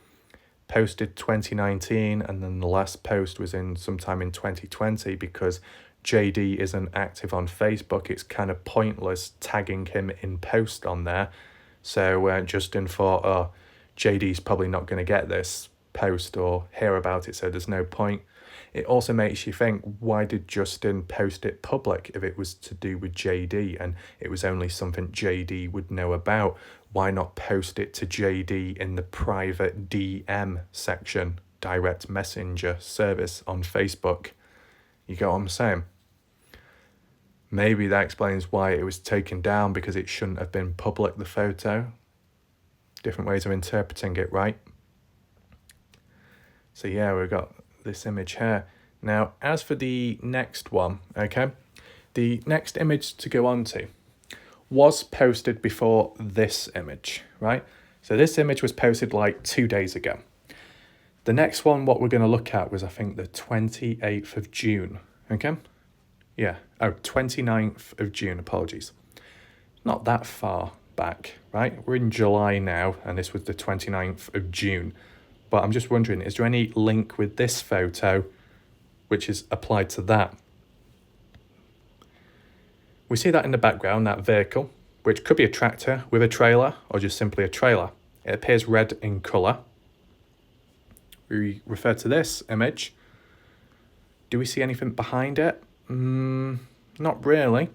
posted 2019 and then the last post was in sometime in 2020 because JD isn't active on Facebook. It's kind of pointless tagging him in post on there. So Justin thought, JD's probably not going to get this post or hear about it, so there's no point. It also makes you think, why did Justin post it public if it was to do with JD and it was only something JD would know about? Why not post it to JD in the private DM section, direct messenger service on Facebook? You get what I'm saying? Maybe that explains why it was taken down, because it shouldn't have been public, the photo. Different ways of interpreting it, right? So yeah, we've got this image here. Now, as for the next one, okay, the next image to go on to was posted before this image, right? So this image was posted like 2 days ago. The next one, what we're going to look at was, I think, the 28th of June, Okay. Yeah. Oh, 29th of June. Apologies. Not that far back, right? We're in July now, and this was the 29th of June. But I'm just wondering, is there any link with this photo which is applied to that? We see that in the background, that vehicle, which could be a tractor with a trailer or just simply a trailer. It appears red in colour. We refer to this image. Do we see anything behind it? Not really.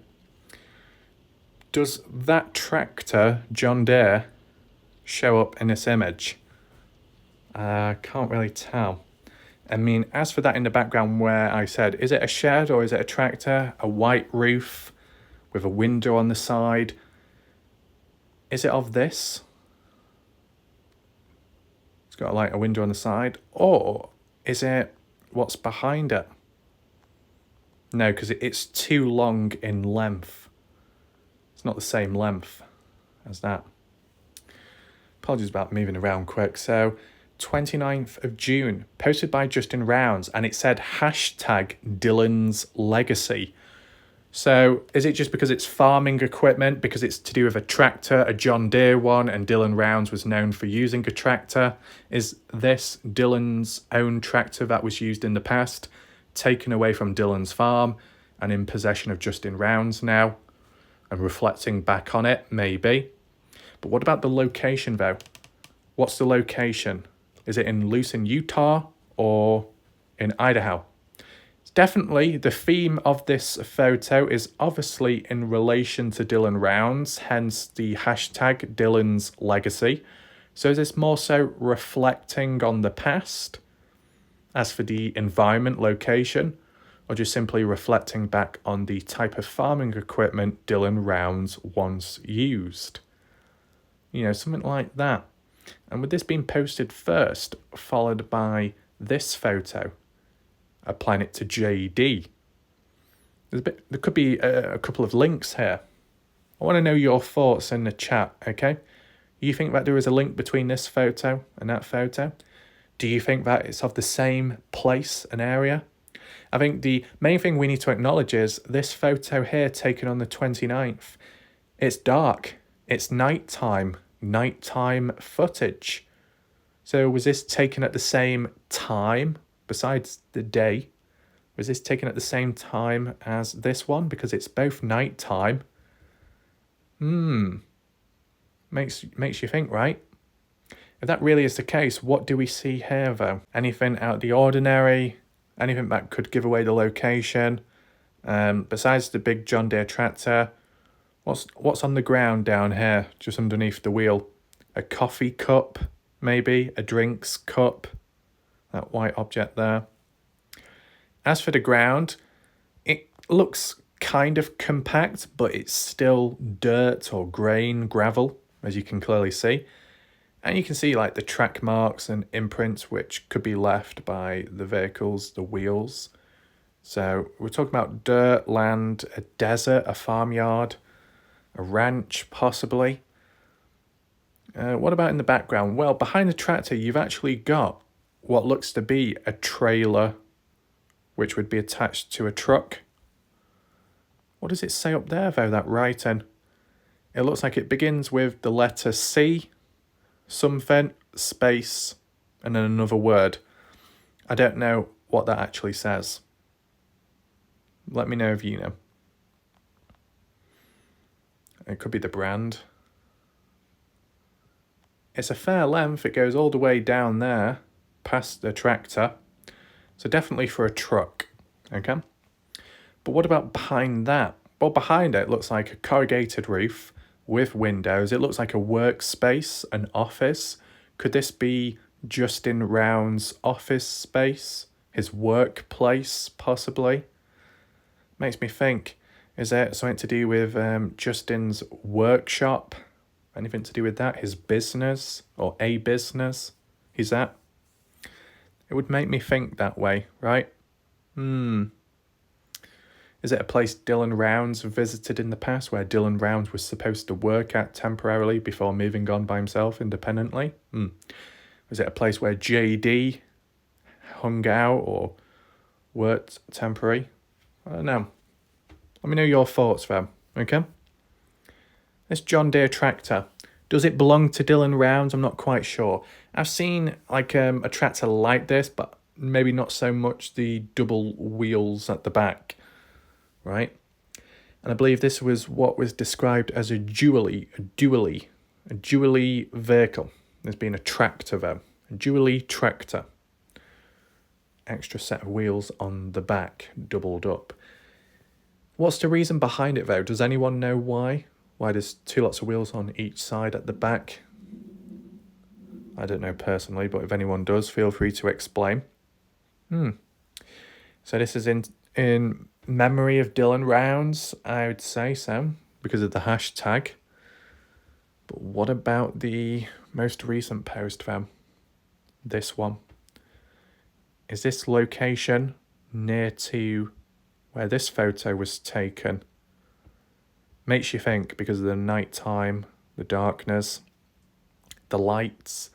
Does that tractor, John Deere, show up in this image? Can't really tell. I mean, as for that in the background where I said, is it a shed or is it a tractor? A white roof with a window on the side. Is it of this? It's got like a window on the side. Or is it what's behind it? No, because it's too long in length. It's not the same length as that. Apologies about moving around quick. So 29th of June, posted by Justin Rounds, and it said hashtag Dylan's Legacy. So is it just because it's farming equipment, because it's to do with a tractor, a John Deere one, and Dylan Rounds was known for using a tractor? Is this Dylan's own tractor that was used in the past, taken away from Dylan's farm and in possession of Justin Rounds now, and reflecting back on it? Maybe. But what about the location though? What's the location? Is it in Lucin, Utah, or in Idaho? Definitely, the theme of this photo is obviously in relation to Dylan Rounds, hence the hashtag Dylan's Legacy. So is this more so reflecting on the past, as for the environment, location, or just simply reflecting back on the type of farming equipment Dylan Rounds once used? You know, something like that. And with this being posted first, followed by this photo, applying it to JD, there could be a couple of links here. I want to know your thoughts in the chat, okay? You think that there is a link between this photo and that photo? Do you think that it's of the same place and area? I think the main thing we need to acknowledge is this photo here taken on the 29th. It's dark. It's nighttime footage. So was this taken at the same time, besides the day? Was this taken at the same time as this one? Because it's both nighttime. Makes you think, right? If that really is the case, what do we see here though? Anything out of the ordinary? Anything that could give away the location? Besides the big John Deere tractor, what's on the ground down here, just underneath the wheel? A coffee cup, maybe? A drinks cup? That white object there. As for the ground, it looks kind of compact, but it's still dirt or gravel, as you can clearly see. And you can see like the track marks and imprints which could be left by the vehicles, the wheels. So we're talking about dirt, land, a desert, a farmyard, a ranch possibly. What about in the background? Well, behind the tractor you've actually got what looks to be a trailer which would be attached to a truck. What does it say up there though, that writing? It looks like it begins with the letter C, something, space, and then another word. I don't know what that actually says. Let me know if you know. It could be the brand. It's a fair length. It goes all the way down there, past the tractor. So definitely for a truck, okay? But what about behind that? Well, behind it looks like a corrugated roof with windows. It looks like a workspace, an office. Could this be Justin Rounds' office space? His workplace, possibly? Makes me think, is there something to do with Justin's workshop? Anything to do with that? His business or a business he's at? It would make me think that way, right? Is it a place Dylan Rounds visited in the past where Dylan Rounds was supposed to work at temporarily before moving on by himself independently? Was it a place where JD hung out or worked temporary? I don't know. Let me know your thoughts, fam. Okay? This John Deere tractor. Does it belong to Dylan Rounds? I'm not quite sure. I've seen like a tractor like this, but maybe not so much the double wheels at the back, right? And I believe this was what was described as a dually vehicle. There's been a tractor though, a dually tractor. Extra set of wheels on the back, doubled up. What's the reason behind it though? Does anyone know why? Why there's two lots of wheels on each side at the back? I don't know personally, but if anyone does, feel free to explain. So this is in memory of Dylan Rounds, I would say so, because of the hashtag. But what about the most recent post, fam? This one. Is this location near to where this photo was taken? Makes you think because of the nighttime, the darkness, the lights.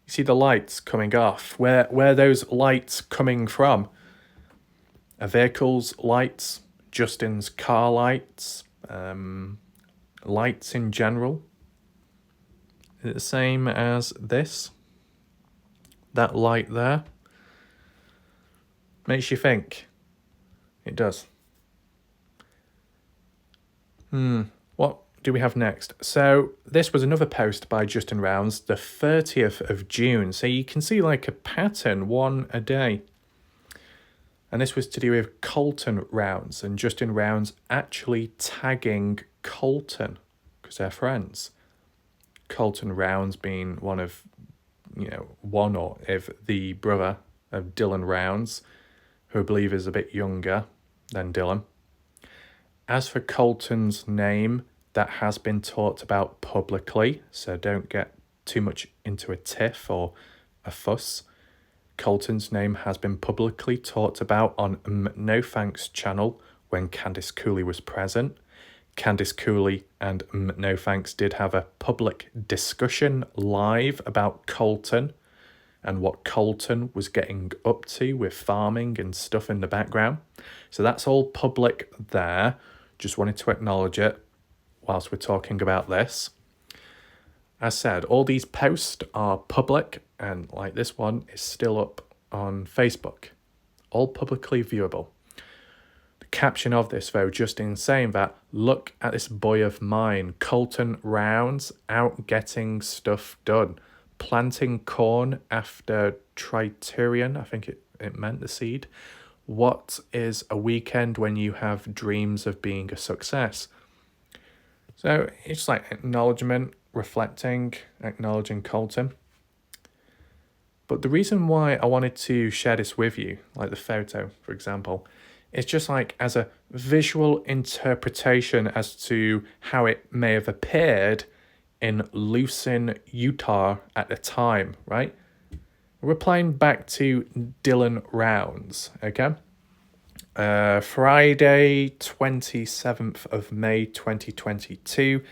You see the lights coming off. Where are those lights coming from? A vehicle's lights, Justin's car lights, lights in general. Is it the same as this? That light there? Makes you think. It does. What do we have next? So this was another post by Justin Rounds, the 30th of June. So you can see like a pattern, one a day. And this was to do with Colton Rounds and Justin Rounds actually tagging Colton because they're friends. Colton Rounds being one of the brother of Dylan Rounds, who I believe is a bit younger than Dylan. As for Colton's name, that has been talked about publicly, so don't get too much into a tiff or a fuss. Colton's name has been publicly talked about on No Thanks channel when Candice Cooley was present. Candice Cooley and No Thanks did have a public discussion live about Colton and what Colton was getting up to with farming and stuff in the background. So that's all public there. Just wanted to acknowledge it whilst we're talking about this. As said, all these posts are public, and like this one is still up on Facebook. All publicly viewable. The caption of this though, just in saying that, look at this boy of mine, Colton Rounds, out getting stuff done. Planting corn after Triterian, I think it meant the seed. What is a weekend when you have dreams of being a success? So it's like acknowledgement, reflecting, acknowledging Colton. But the reason why I wanted to share this with you, like the photo, for example, is just like as a visual interpretation as to how it may have appeared in Lucin, Utah at the time, right? We're playing back to Dylan Rounds, okay? Friday, 27th of May, 2022,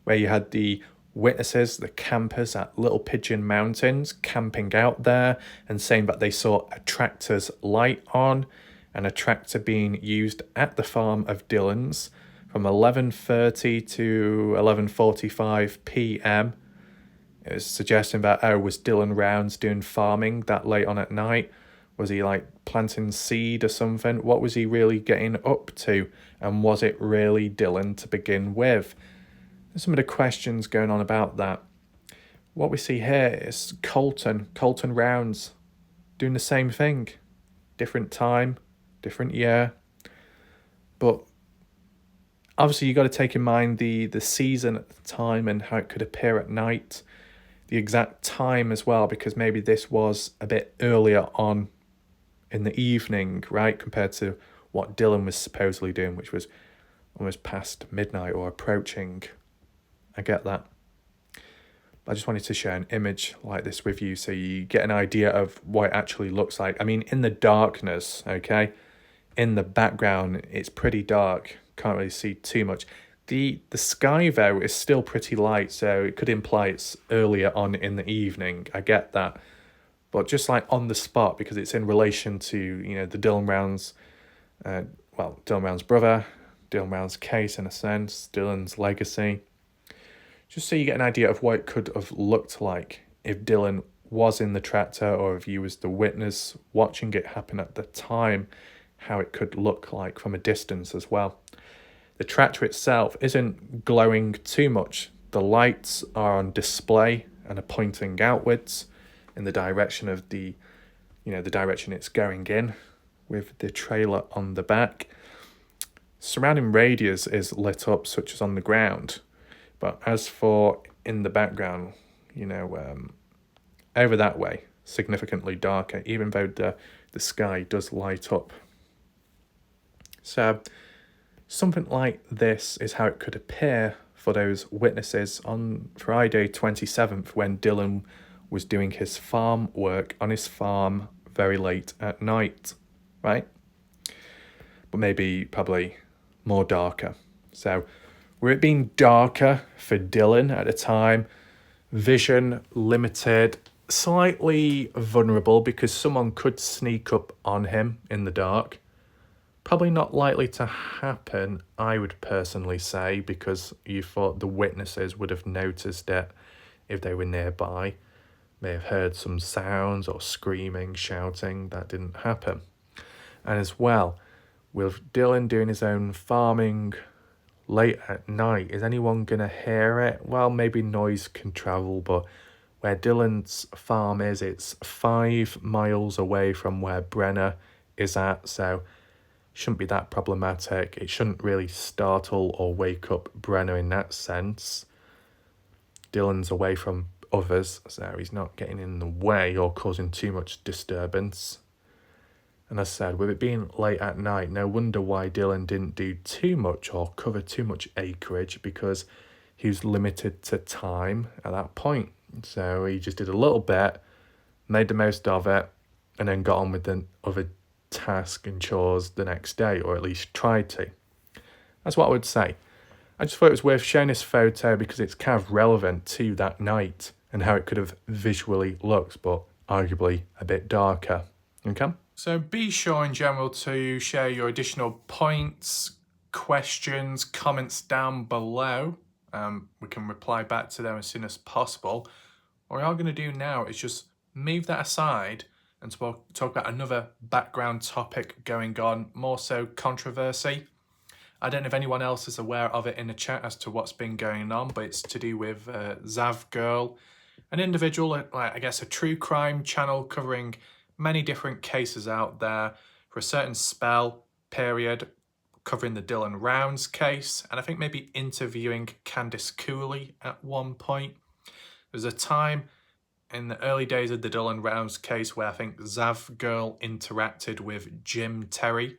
where you had the witnesses, the campers at Little Pigeon Mountains, camping out there and saying that they saw a tractor's light on and a tractor being used at the farm of Dylan's from 11:30 to 11:45 p.m. It was suggesting that, was Dylan Rounds doing farming that late on at night? Was he like planting seed or something? What was he really getting up to? And was it really Dylan to begin with? There's some of the questions going on about that. What we see here is Colton Rounds doing the same thing. Different time, different year. But obviously you got to take in mind the season at the time and how it could appear at night. The exact time as well, because maybe this was a bit earlier on in the evening, right, compared to what Dylan was supposedly doing, which was almost past midnight or approaching. I get that. I just wanted to share an image like this with you so you get an idea of what it actually looks like. I mean, in the darkness, okay, in the background, it's pretty dark. Can't really see too much. The sky, though, is still pretty light, so it could imply it's earlier on in the evening. I get that. But just like on the spot, because it's in relation to, the Dylan Rounds, well, Dylan Brown's brother, Dylan Brown's case in a sense, Dylan's legacy, just so you get an idea of what it could have looked like if Dylan was in the tractor or if you was the witness watching it happen at the time, how it could look like from a distance as well. The tractor itself isn't glowing too much. The lights are on display and are pointing outwards in the direction of the direction it's going in, with the trailer on the back. Surrounding radius is lit up, such as on the ground. But as for in the background, over that way, significantly darker, even though the sky does light up. So something like this is how it could appear for those witnesses on Friday 27th, when Dylan was doing his farm work on his farm very late at night, right? But probably more darker. So with it being darker for Dylan at the time, vision limited, slightly vulnerable because someone could sneak up on him in the dark. Probably not likely to happen, I would personally say, because you thought the witnesses would have noticed it if they were nearby. May have heard some sounds or screaming, shouting. That didn't happen. And as well, with Dylan doing his own farming late at night, is anyone going to hear it? Well, maybe noise can travel, but where Dylan's farm is, it's 5 miles away from where Brenner is at, so shouldn't be that problematic. It shouldn't really startle or wake up Brenner in that sense. Dylan's away from others, so he's not getting in the way or causing too much disturbance. And as I said, with it being late at night, no wonder why Dylan didn't do too much or cover too much acreage, because he was limited to time at that point. So he just did a little bit, made the most of it, and then got on with the other task and chores the next day, or at least tried to. That's what I would say. I just thought it was worth showing this photo because it's kind of relevant to that night and how it could have visually looked, but arguably a bit darker. Okay? So be sure in general to share your additional points, questions, comments down below. We can reply back to them as soon as possible. What we are going to do now is just move that aside and talk about another background topic going on, more so controversy. I don't know if anyone else is aware of it in the chat as to what's been going on, but it's to do with Zav Girl, an individual, like I guess a true crime channel covering many different cases out there for a certain period, covering the Dylan Rounds case, and I think maybe interviewing Candice Cooley at one point. There's a time in the early days of the Dylan Rounds case where I think Zav Girl interacted with Jim Terry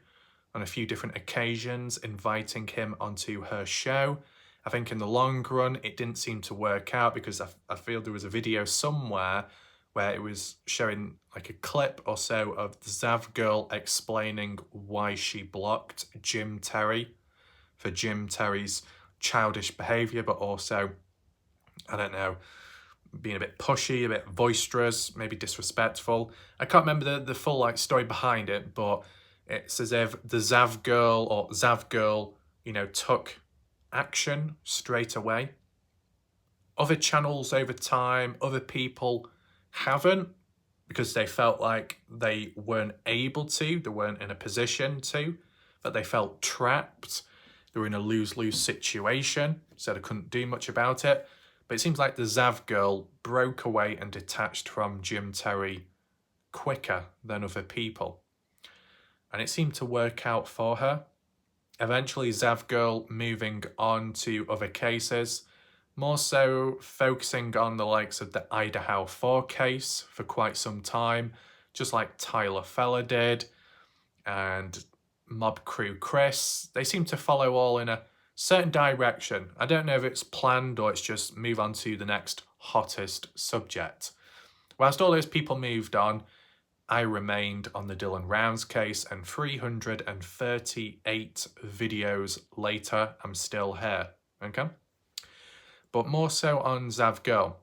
on a few different occasions, inviting him onto her show. I think in the long run, it didn't seem to work out because I feel there was a video somewhere where it was showing like a clip or so of Zav Girl explaining why she blocked Jim Terry for Jim Terry's childish behaviour, but also, I don't know, being a bit pushy, a bit boisterous, maybe disrespectful. I can't remember the full story behind it, but it's as if the Zav Girl took action straight away. Other channels over time, other people haven't, because they felt like they weren't able to, they weren't in a position to, that they felt trapped, they were in a lose-lose situation, so they couldn't do much about it. But it seems like the Zav Girl broke away and detached from Jim Terry quicker than other people. And it seemed to work out for her. Eventually, Zav Girl moving on to other cases, more so focusing on the likes of the Idaho 4 case for quite some time, just like Tyler Feller did, and Mob Crew Chris. They seem to follow all in a certain direction. I don't know if it's planned or it's just move on to the next hottest subject. Whilst all those people moved on, I remained on the Dylan Rounds case, and 338 videos later, I'm still here, okay? But more so on Zav Girl.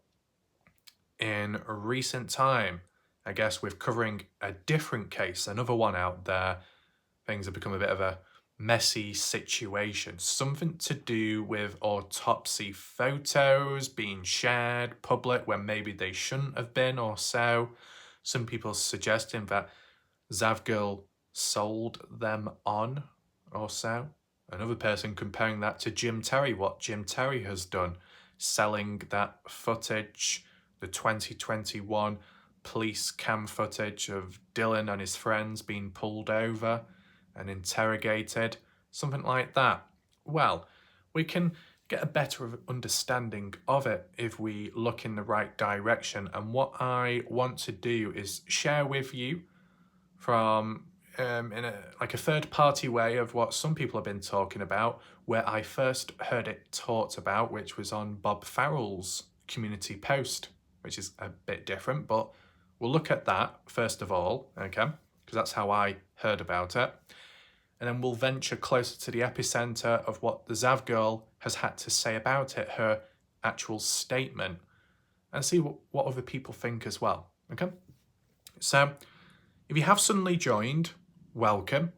In recent time, I guess with covering a different case, another one out there, things have become a bit of a messy situation. Something to do with autopsy photos being shared public when maybe they shouldn't have been or so. Some people suggesting that Zavgirl sold them on or so. Another person comparing that to Jim Terry, what Jim Terry has done, selling that footage, the 2021 police cam footage of Dylan and his friends being pulled over and interrogated, something like that. Well, we can get a better understanding of it if we look in the right direction. And what I want to do is share with you from in a third party way of what some people have been talking about, where I first heard it talked about, which was on Bob Farrell's community post, which is a bit different, but we'll look at that first of all, okay, because that's how I heard about it. And then we'll venture closer to the epicenter of what the Zavgirl has had to say about it, her actual statement, and see what other people think as well, okay? So, if you have suddenly joined, welcome.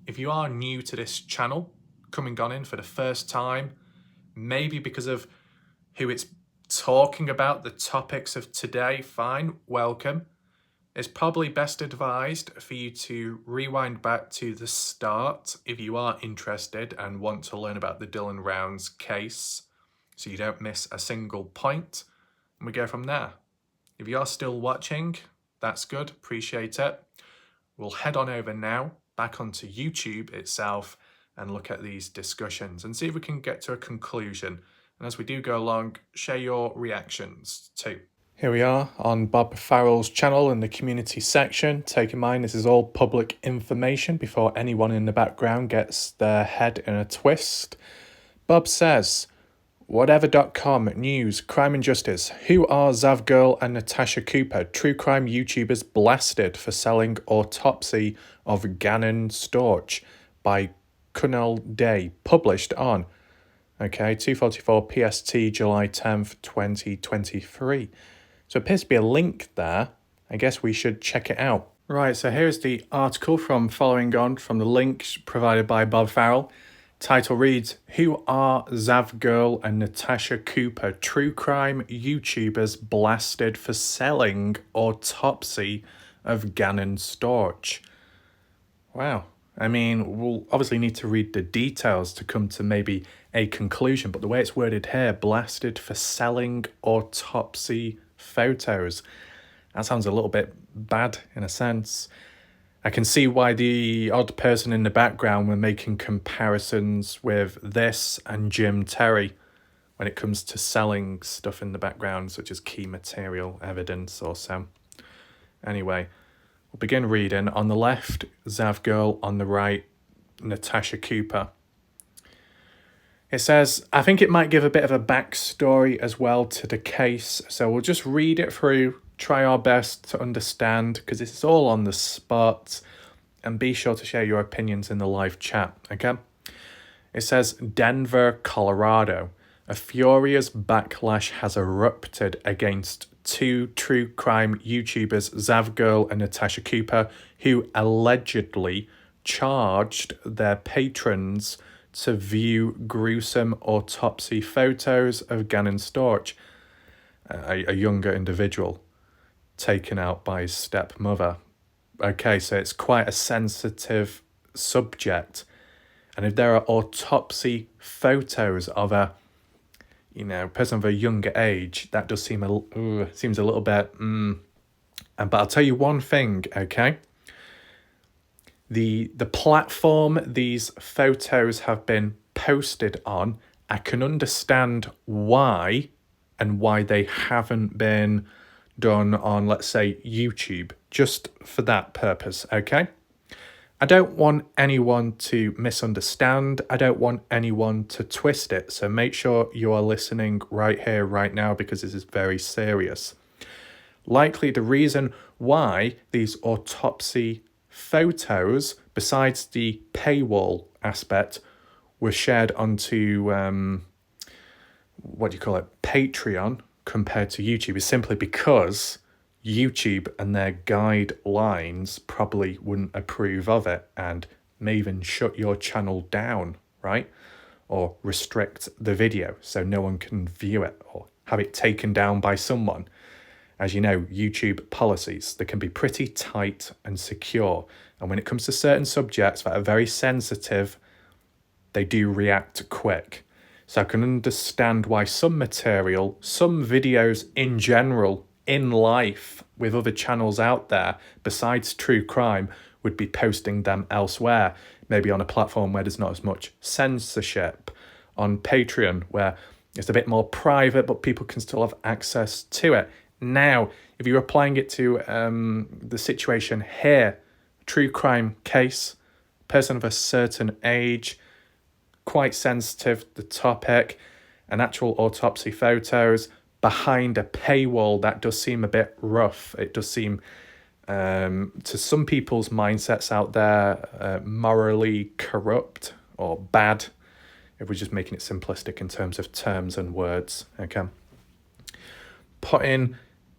If you are new to this channel, coming on in for the first time, maybe because of who it's talking about, the topics of today, fine, welcome. It's probably best advised for you to rewind back to the start if you are interested and want to learn about the Dylan Rounds case, so you don't miss a single point, and we go from there. If you are still watching, that's good, appreciate it. We'll head on over now, back onto YouTube itself, and look at these discussions and see if we can get to a conclusion. And as we do go along, share your reactions too. Here we are on Bob Farrell's channel in the community section. Take in mind, this is all public information before anyone in the background gets their head in a twist. Bob says, whatever.com news, crime and justice. Who are Zavgirl and Natasha Cooper, true crime YouTubers blasted for selling Autopsy of Gannon Stauch by Kunnel Day, published on 2:44 PST, July 10th, 2023. So it appears to be a link there. I guess we should check it out. Right, so here's the article from following on from the links provided by Bob Farrell. Title reads, Who are Zavgirl and Natasha Cooper, true crime YouTubers blasted for selling Autopsy of Gannon Stauch? Wow. I mean, we'll obviously need to read the details to come to maybe a conclusion, but the way it's worded here, blasted for selling autopsy photos, that sounds a little bit bad in a sense. I can see why the odd person in the background were making comparisons with this and Jim Terry when it comes to selling stuff in the background, such as key material evidence or so. Anyway, we'll begin reading. On the left, Zavgirl. On the right, Natasha Cooper. It says, I think it might give a bit of a backstory as well to the case, so we'll just read it through, try our best to understand, because this is all on the spot, and be sure to share your opinions in the live chat, okay? It says, Denver, Colorado. A furious backlash has erupted against two true crime YouTubers, Zavgirl and Natasha Cooper, who allegedly charged their patrons to view gruesome autopsy photos of Gannon Stauch, a younger individual taken out by his stepmother. Okay, so it's quite a sensitive subject. And if there are autopsy photos of a person of a younger age, that does seem seems a little bit. But I'll tell you one thing, okay? The platform these photos have been posted on, I can understand why and why they haven't been done on, let's say, YouTube, just for that purpose, okay? I don't want anyone to misunderstand. I don't want anyone to twist it. So make sure you are listening right here, right now, because this is very serious. Likely the reason why these autopsy photos, besides the paywall aspect, were shared onto, Patreon compared to YouTube, is simply because YouTube and their guidelines probably wouldn't approve of it, and may even shut your channel down, right? Or restrict the video so no one can view it, or have it taken down by someone. As you know, YouTube policies, they can be pretty tight and secure. And when it comes to certain subjects that are very sensitive, they do react quick. So I can understand why some material, some videos in general, in life, with other channels out there, besides true crime, would be posting them elsewhere. Maybe on a platform where there's not as much censorship. On Patreon, where it's a bit more private, but people can still have access to it. Now, if you're applying it to the situation here, true crime case, person of a certain age, quite sensitive, the topic, and actual autopsy photos behind a paywall, that does seem a bit rough. It does seem, to some people's mindsets out there, morally corrupt or bad, if we're just making it simplistic in terms of terms and words, okay? Putting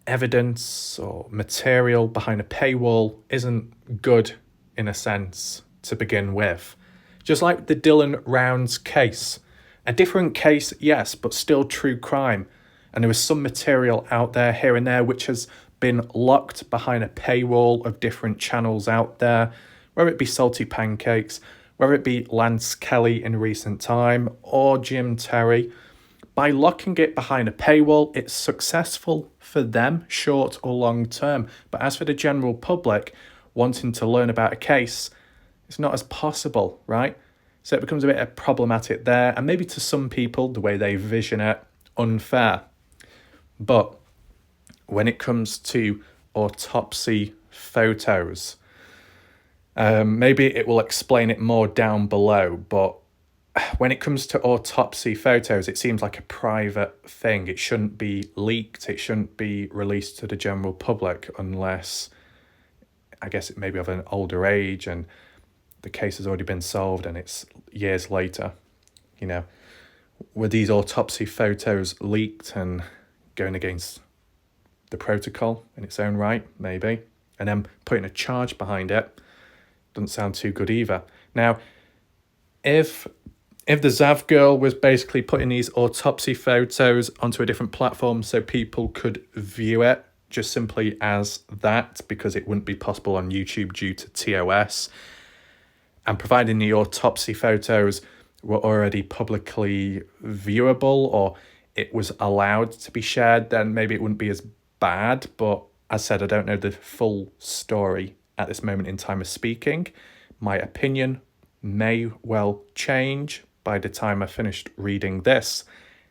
evidence or material behind a paywall isn't good in a sense to begin with. Just like the Dylan Rounds case. A different case, yes, but still true crime. And there was some material out there here and there which has been locked behind a paywall of different channels out there, whether it be Salty Pancakes, whether it be Lance Kelly in recent time, or Jim Terry. By locking it behind a paywall, it's successful for them, short or long term. But as for the general public wanting to learn about a case, it's not as possible, right? So it becomes a bit problematic there, and maybe to some people, the way they vision it, unfair. But when it comes to autopsy photos, maybe it will explain it more down below, but when it comes to autopsy photos, it seems like a private thing. It shouldn't be leaked. It shouldn't be released to the general public unless, I guess, it may be of an older age and the case has already been solved and it's years later. You know, were these autopsy photos leaked and going against the protocol in its own right? Maybe. And then putting a charge behind it doesn't sound too good either. Now, if the Zav girl was basically putting these autopsy photos onto a different platform so people could view it just simply as that, because it wouldn't be possible on YouTube due to TOS, and providing the autopsy photos were already publicly viewable, or it was allowed to be shared, then maybe it wouldn't be as bad. But as I said, I don't know the full story at this moment in time of speaking. My opinion may well change by the time I finished reading this.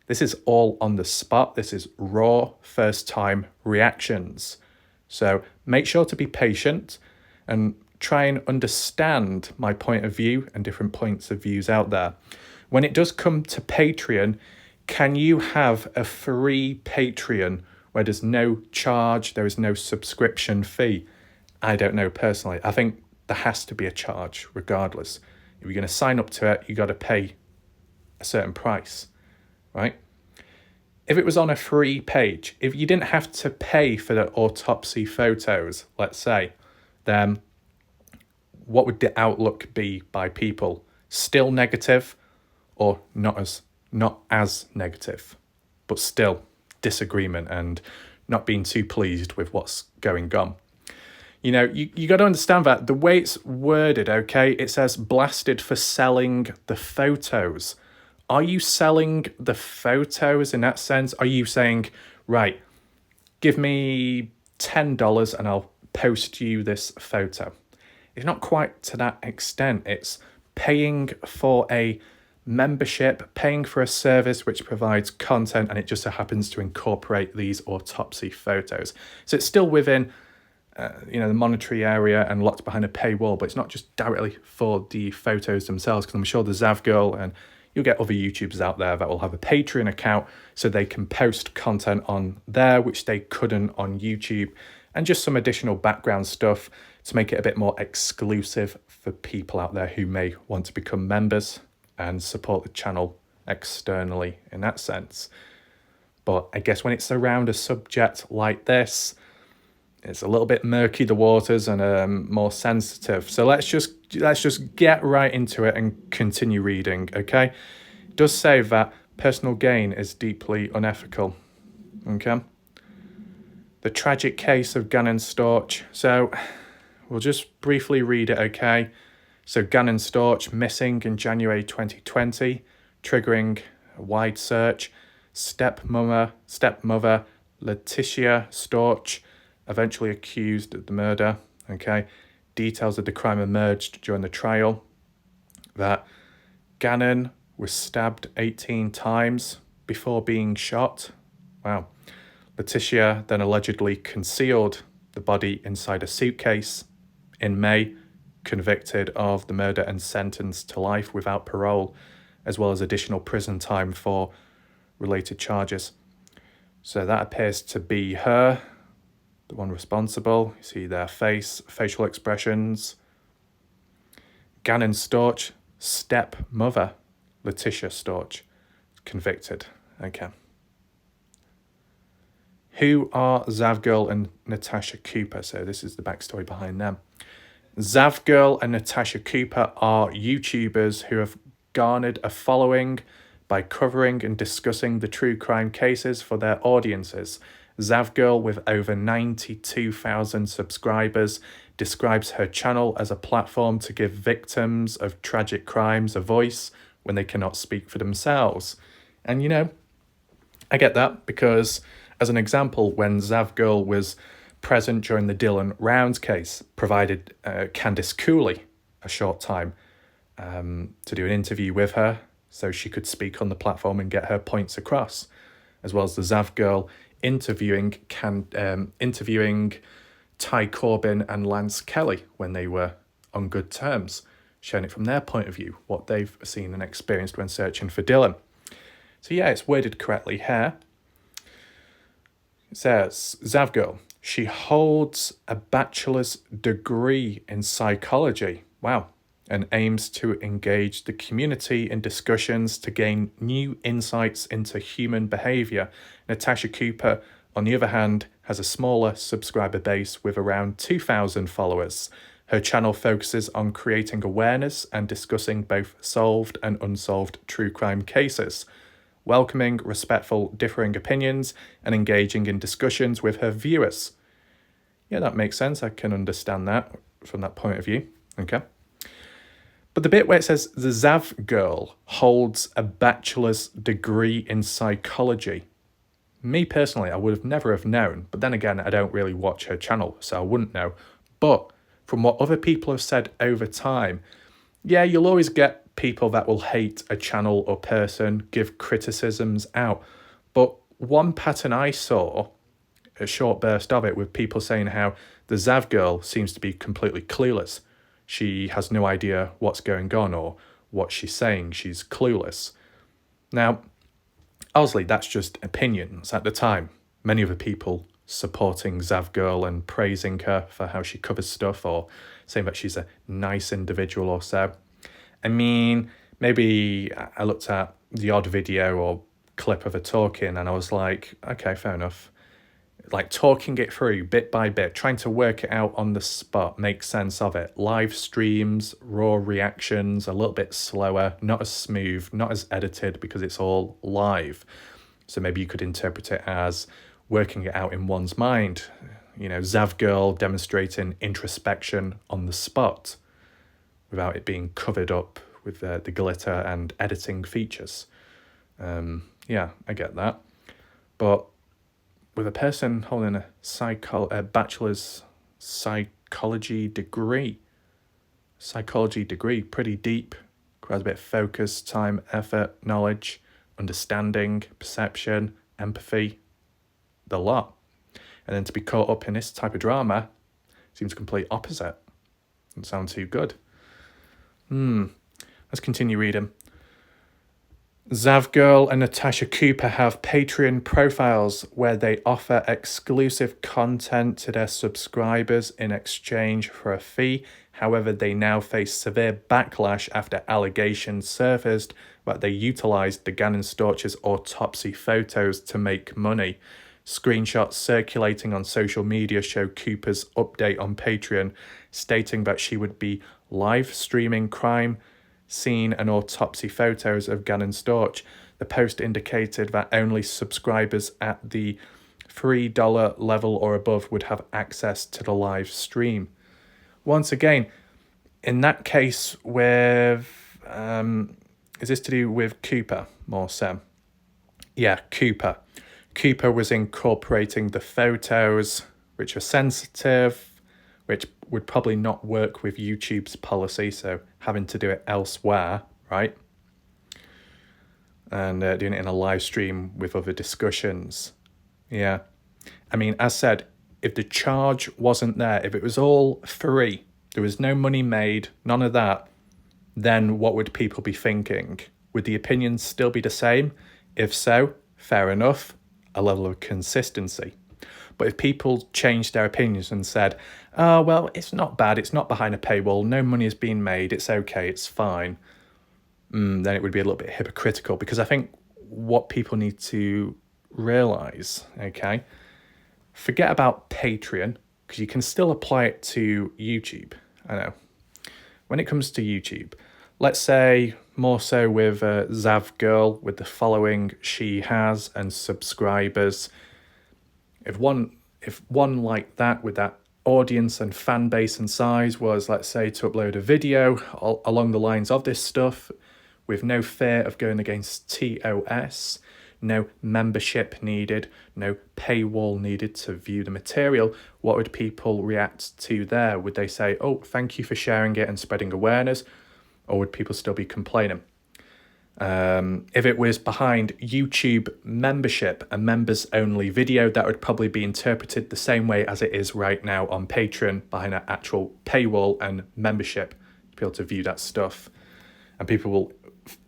This is all on the spot. This is raw first time reactions. So make sure to be patient and try and understand my point of view and different points of views out there. When it does come to Patreon, can you have a free Patreon where there's no charge, there is no subscription fee? I don't know personally. I think there has to be a charge regardless. If you're going to sign up to it, you got to pay a certain price, right? If it was on a free page, if you didn't have to pay for the autopsy photos, let's say, then what would the outlook be by people? Still negative, or not as negative, but still disagreement and not being too pleased with what's going on? You know, you got to understand that the way it's worded, okay, it says blasted for selling the photos. Are you selling the photos in that sense? Are you saying, right, give me $10 and I'll post you this photo? It's not quite to that extent. It's paying for a membership, paying for a service which provides content, and it just so happens to incorporate these autopsy photos. So it's still within the monetary area and locked behind a paywall, but it's not just directly for the photos themselves, because I'm sure the Zav girl, and you'll get other YouTubers out there that will have a Patreon account so they can post content on there which they couldn't on YouTube, and just some additional background stuff to make it a bit more exclusive for people out there who may want to become members and support the channel externally in that sense. But I guess when it's around a subject like this, it's a little bit murky, the waters, and more sensitive. So let's just get right into it and continue reading, okay? It does say that personal gain is deeply unethical, okay? The tragic case of Gannon Stauch. So we'll just briefly read it, okay? So Gannon Stauch missing in January 2020, triggering a wide search. Stepmother Natasha Stauch, eventually accused of the murder, okay? Details of the crime emerged during the trial. That Gannon was stabbed 18 times before being shot. Wow. Natasha then allegedly concealed the body inside a suitcase. In May, convicted of the murder and sentenced to life without parole, as well as additional prison time for related charges. So that appears to be her, the one responsible. You see their facial expressions. Gannon Stauch, stepmother, Natasha Stauch, convicted. Okay. Who are Zavgirl and Natasha Cooper? So this is the backstory behind them. Zavgirl and Natasha Cooper are YouTubers who have garnered a following by covering and discussing the true crime cases for their audiences. Zavgirl, with over 92,000 subscribers, describes her channel as a platform to give victims of tragic crimes a voice when they cannot speak for themselves. And you know, I get that because, as an example, when Zavgirl was present during the Dylan Rounds case, provided Candice Cooley a short time to do an interview with her so she could speak on the platform and get her points across, as well as the Zavgirl interviewing Ty Corbin and Lance Kelly when they were on good terms, showing it from their point of view, what they've seen and experienced when searching for Dylan. So yeah, it's worded correctly here. It says, Zavgirl, she holds a bachelor's degree in psychology. Wow. And aims to engage the community in discussions to gain new insights into human behaviour. Natasha Cooper, on the other hand, has a smaller subscriber base with around 2,000 followers. Her channel focuses on creating awareness and discussing both solved and unsolved true crime cases, welcoming respectful differing opinions and engaging in discussions with her viewers. Yeah, that makes sense. I can understand that from that point of view. Okay. But the bit where it says the Zavgirl holds a bachelor's degree in psychology, me personally, I would have never have known. But then again, I don't really watch her channel, so I wouldn't know. But from what other people have said over time, yeah, you'll always get people that will hate a channel or person, give criticisms out. But one pattern I saw, a short burst of it, with people saying how the Zavgirl seems to be completely clueless. She has no idea what's going on or what she's saying. She's clueless. Now, obviously, that's just opinions at the time. Many other people supporting Zavgirl and praising her for how she covers stuff or saying that she's a nice individual or so. I mean, maybe I looked at the odd video or clip of her talking and I was like, okay, fair enough. Like talking it through bit by bit, trying to work it out on the spot, make sense of it. Live streams, raw reactions, a little bit slower, not as smooth, not as edited because it's all live. So maybe you could interpret it as working it out in one's mind. You know, Zavgirl demonstrating introspection on the spot without it being covered up with the glitter and editing features. Yeah, I get that. But with a person holding a bachelor's psychology degree, pretty deep, requires a bit of focus, time, effort, knowledge, understanding, perception, empathy, the lot. And then to be caught up in this type of drama seems complete opposite. Doesn't sound too good. Let's continue reading. Zavgirl and Natasha Cooper have Patreon profiles where they offer exclusive content to their subscribers in exchange for a fee. However, they now face severe backlash after allegations surfaced that they utilised the Gannon Stauch's autopsy photos to make money. Screenshots circulating on social media show Cooper's update on Patreon, stating that she would be live streaming crime scene and autopsy photos of Gannon Stauch. The post indicated that only subscribers at the $3 level or above would have access to the live stream. Once again, in that case with... is this to do with Cooper more so? Yeah, Cooper. Cooper was incorporating the photos, which are sensitive, which would probably not work with YouTube's policy, so having to do it elsewhere, right? And doing it in a live stream with other discussions. Yeah. I mean, as said, if the charge wasn't there, if it was all free, there was no money made, none of that, then what would people be thinking? Would the opinions still be the same? If so, fair enough, a level of consistency. But if people changed their opinions and said, oh, well, it's not bad, it's not behind a paywall, no money is being made, it's okay, it's fine, then it would be a little bit hypocritical, because I think what people need to realise, okay, forget about Patreon, because you can still apply it to YouTube. I know. When it comes to YouTube, let's say more so with Zav Girl, with the following she has and subscribers. If one like that, with that audience and fan base and size, was, let's say, to upload a video along the lines of this stuff, with no fear of going against TOS, no membership needed, no paywall needed to view the material, what would people react to there? Would they say, oh, thank you for sharing it and spreading awareness? Or would people still be complaining? If it was behind YouTube membership, a members only video, that would probably be interpreted the same way as it is right now on Patreon, behind an actual paywall and membership to be able to view that stuff. And people will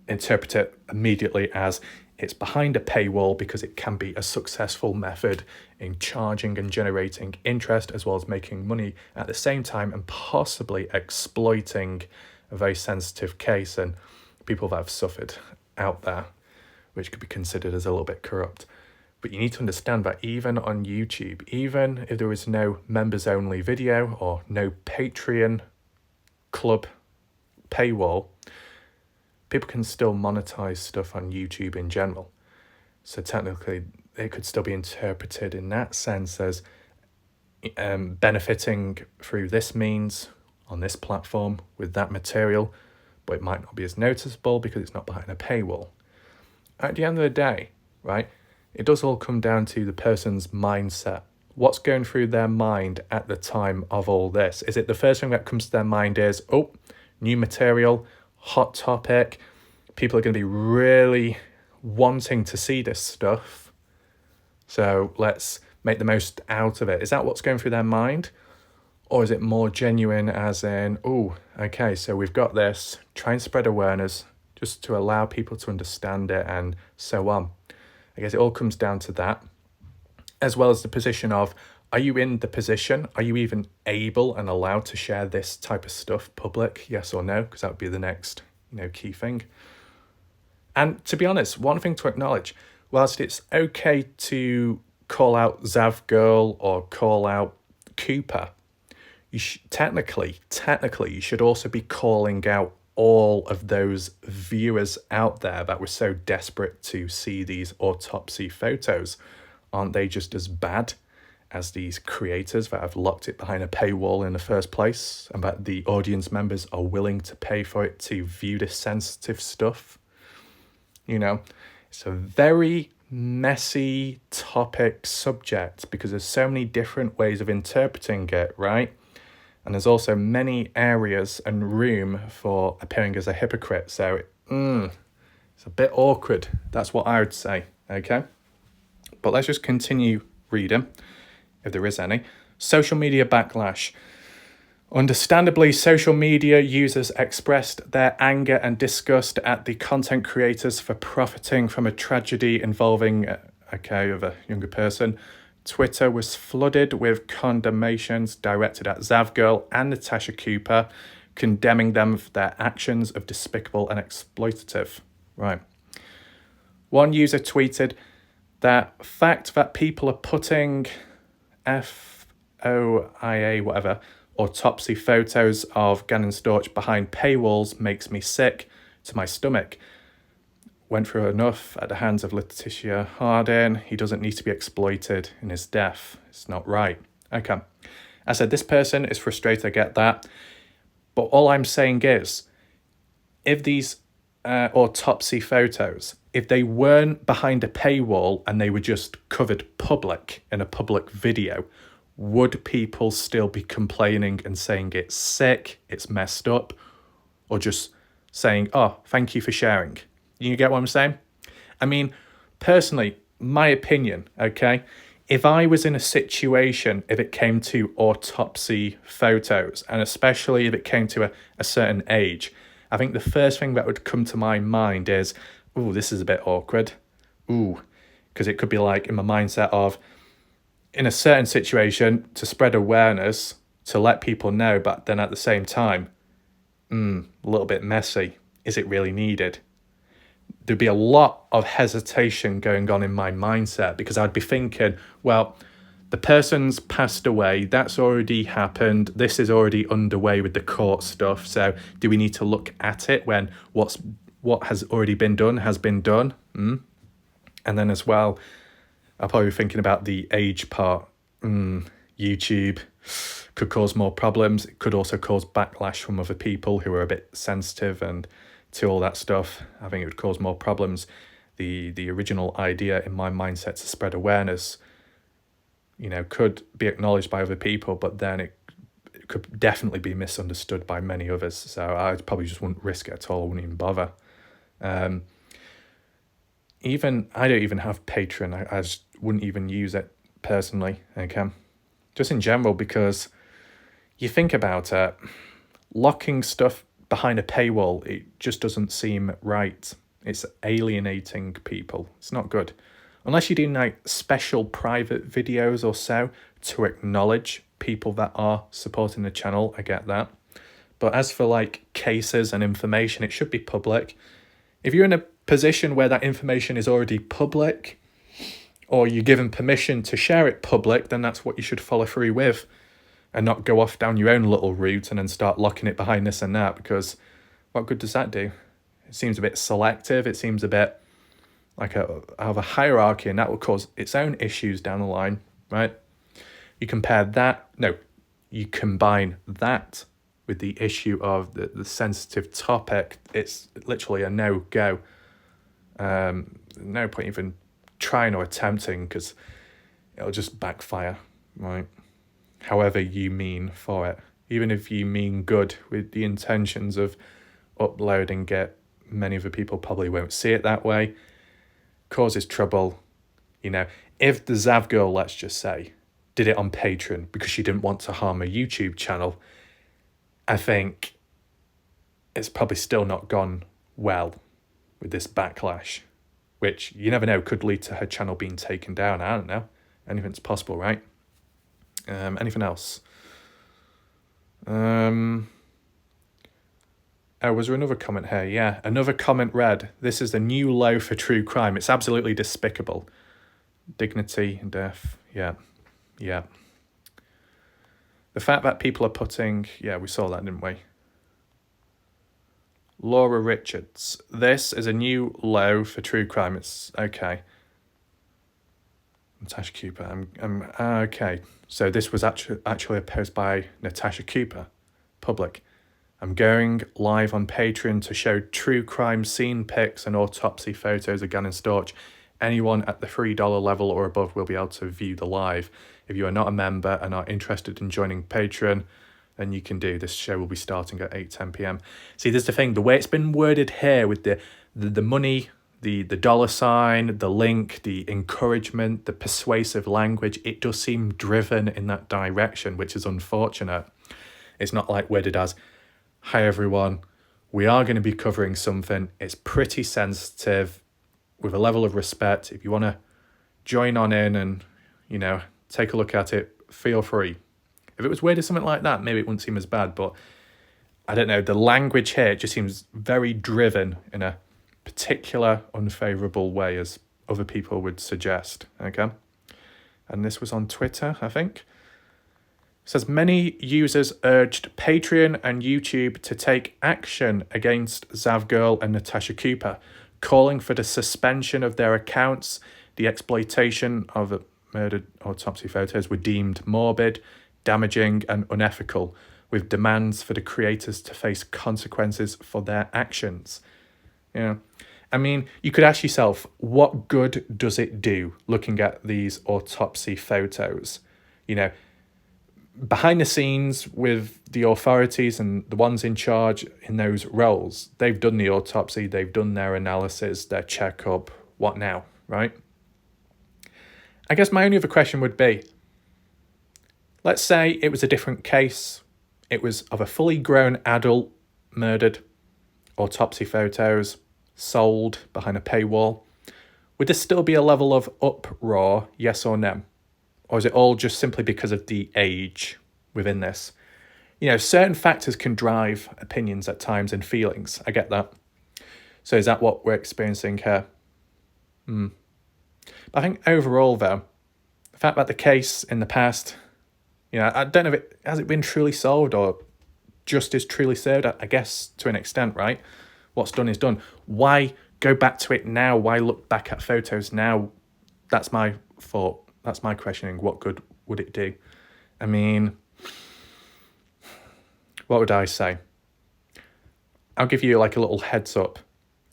interpret it immediately as it's behind a paywall because it can be a successful method in charging and generating interest, as well as making money at the same time, and possibly exploiting a very sensitive case and people that have suffered out there, which could be considered as a little bit corrupt. But you need to understand that even on YouTube, even if there is no members only video or no Patreon club paywall, people can still monetize stuff on YouTube in general. So technically, it could still be interpreted in that sense as benefiting through this means on this platform with that material, but it might not be as noticeable because it's not behind a paywall. At the end of the day, right, it does all come down to the person's mindset. What's going through their mind at the time of all this? Is it the first thing that comes to their mind is, oh, new material, hot topic, people are going to be really wanting to see this stuff, so let's make the most out of it? Is that what's going through their mind? Or is it more genuine as in, oh, okay, so we've got this, try and spread awareness just to allow people to understand it and so on. I guess it all comes down to that, as well as the position of, are you in the position? Are you even able and allowed to share this type of stuff public? Yes or no? Because that would be the next, key thing. And to be honest, one thing to acknowledge, whilst it's okay to call out Zav Girl or call out Cooper, you technically, you should also be calling out all of those viewers out there that were so desperate to see these autopsy photos. Aren't they just as bad as these creators that have locked it behind a paywall in the first place, and that the audience members are willing to pay for it to view this sensitive stuff? It's a very messy topic subject because there's so many different ways of interpreting it, right? And there's also many areas and room for appearing as a hypocrite. So it's a bit awkward. That's what I would say, okay? But let's just continue reading, if there is any. Social media backlash. Understandably, social media users expressed their anger and disgust at the content creators for profiting from a tragedy involving, of a younger person. Twitter was flooded with condemnations directed at Zav Girl and Natasha Cooper, condemning them for their actions of despicable and exploitative. Right. One user tweeted, That fact that people are putting FOIA, whatever, autopsy photos of Gannon Stauch behind paywalls makes me sick to my stomach. Went through enough at the hands of Natasha. He doesn't need to be exploited in his death. It's not right. Okay. I said, this person is frustrated, I get that. But all I'm saying is, if these autopsy photos, if they weren't behind a paywall and they were just covered public in a public video, would people still be complaining and saying it's sick, it's messed up, or just saying, oh, thank you for sharing? You get what I'm saying? I mean, personally, my opinion, okay, if I was in a situation, if it came to autopsy photos, and especially if it came to a certain age, I think the first thing that would come to my mind is, ooh, this is a bit awkward. Ooh, because it could be like in my mindset of, in a certain situation, to spread awareness, to let people know, but then at the same time, a little bit messy. Is it really needed? There'd be a lot of hesitation going on in my mindset, because I'd be thinking, well, the person's passed away, that's already happened, this is already underway with the court stuff, so do we need to look at it when what has already been done has been done? And then as well, I'll probably be thinking about the age part. YouTube could cause more problems. It could also cause backlash from other people who are a bit sensitive and to all that stuff. I think it would cause more problems. The original idea in my mindset to spread awareness, could be acknowledged by other people, but then it could definitely be misunderstood by many others. So I probably just wouldn't risk it at all. I wouldn't even bother. I don't even have Patreon. I just wouldn't even use it personally. Okay, just in general, because you think about it, locking stuff behind a paywall, it just doesn't seem right. It's alienating people. It's not good. Unless you're doing like special private videos or so to acknowledge people that are supporting the channel, I get that. But as for like cases and information, it should be public. If you're in a position where that information is already public, or you're given permission to share it public, then that's what you should follow through with, and not go off down your own little route and then start locking it behind this and that, because what good does that do? It seems a bit selective. It seems a bit like a hierarchy, and that will cause its own issues down the line, right? You combine that with the issue of the sensitive topic. It's literally a no-go. No point even trying or attempting, because it'll just backfire, right? However you mean for it. Even if you mean good with the intentions of uploading it, many of the people probably won't see it that way. Causes trouble. If the Zav girl, let's just say, did it on Patreon because she didn't want to harm a YouTube channel, I think it's probably still not gone well with this backlash, which you never know, could lead to her channel being taken down. I don't know. Anything's possible, right? Anything else? Was there another comment here? Yeah, another comment read, this is the new low for true crime. It's absolutely despicable. Dignity and death. Yeah. The fact that people are putting... Yeah, we saw that, didn't we? Laura Richards. This is a new low for true crime. It's... Okay. Natasha Cooper. Okay. So this was actually a post by Natasha Cooper. Public. I'm going live on Patreon to show true crime scene pics and autopsy photos of Gannon Stauch. Anyone at the $3 level or above will be able to view the live. If you are not a member and are interested in joining Patreon, then you can do. This show will be starting at 8:10 p.m. See, there's the thing. The way it's been worded here with the money, the dollar sign, the link, the encouragement, the persuasive language, it does seem driven in that direction, which is unfortunate. It's not like worded as, hi everyone, we are going to be covering something. It's pretty sensitive, with a level of respect. If you want to join on in and, take a look at it, feel free. If it was worded something like that, maybe it wouldn't seem as bad, but I don't know. The language here just seems very driven in a particular unfavourable way, as other people would suggest, okay? And this was on Twitter, I think. It says, many users urged Patreon and YouTube to take action against Zavgirl and Natasha Cooper, calling for the suspension of their accounts. The exploitation of murdered autopsy photos were deemed morbid, damaging, and unethical, with demands for the creators to face consequences for their actions. Yeah. I mean, you could ask yourself, what good does it do looking at these autopsy photos? You know, behind the scenes with the authorities and the ones in charge in those roles, they've done the autopsy, they've done their analysis, their checkup, what now, right? I guess my only other question would be, let's say it was a different case. It was of a fully grown adult murdered, autopsy photos sold behind a paywall. Would there still be a level of uproar, yes or no? Or is it all just simply because of the age within this? You know, certain factors can drive opinions at times and feelings. I get that. So is that what we're experiencing here? But I think overall, though, the fact that the case in the past, you know, I don't know if it has it been truly solved or justice truly served. I guess to an extent, right? What's done is done. Why go back to it now? Why look back at photos now? That's my thought. That's my questioning. What good would it do? I mean, what would I say? I'll give you like a little heads up.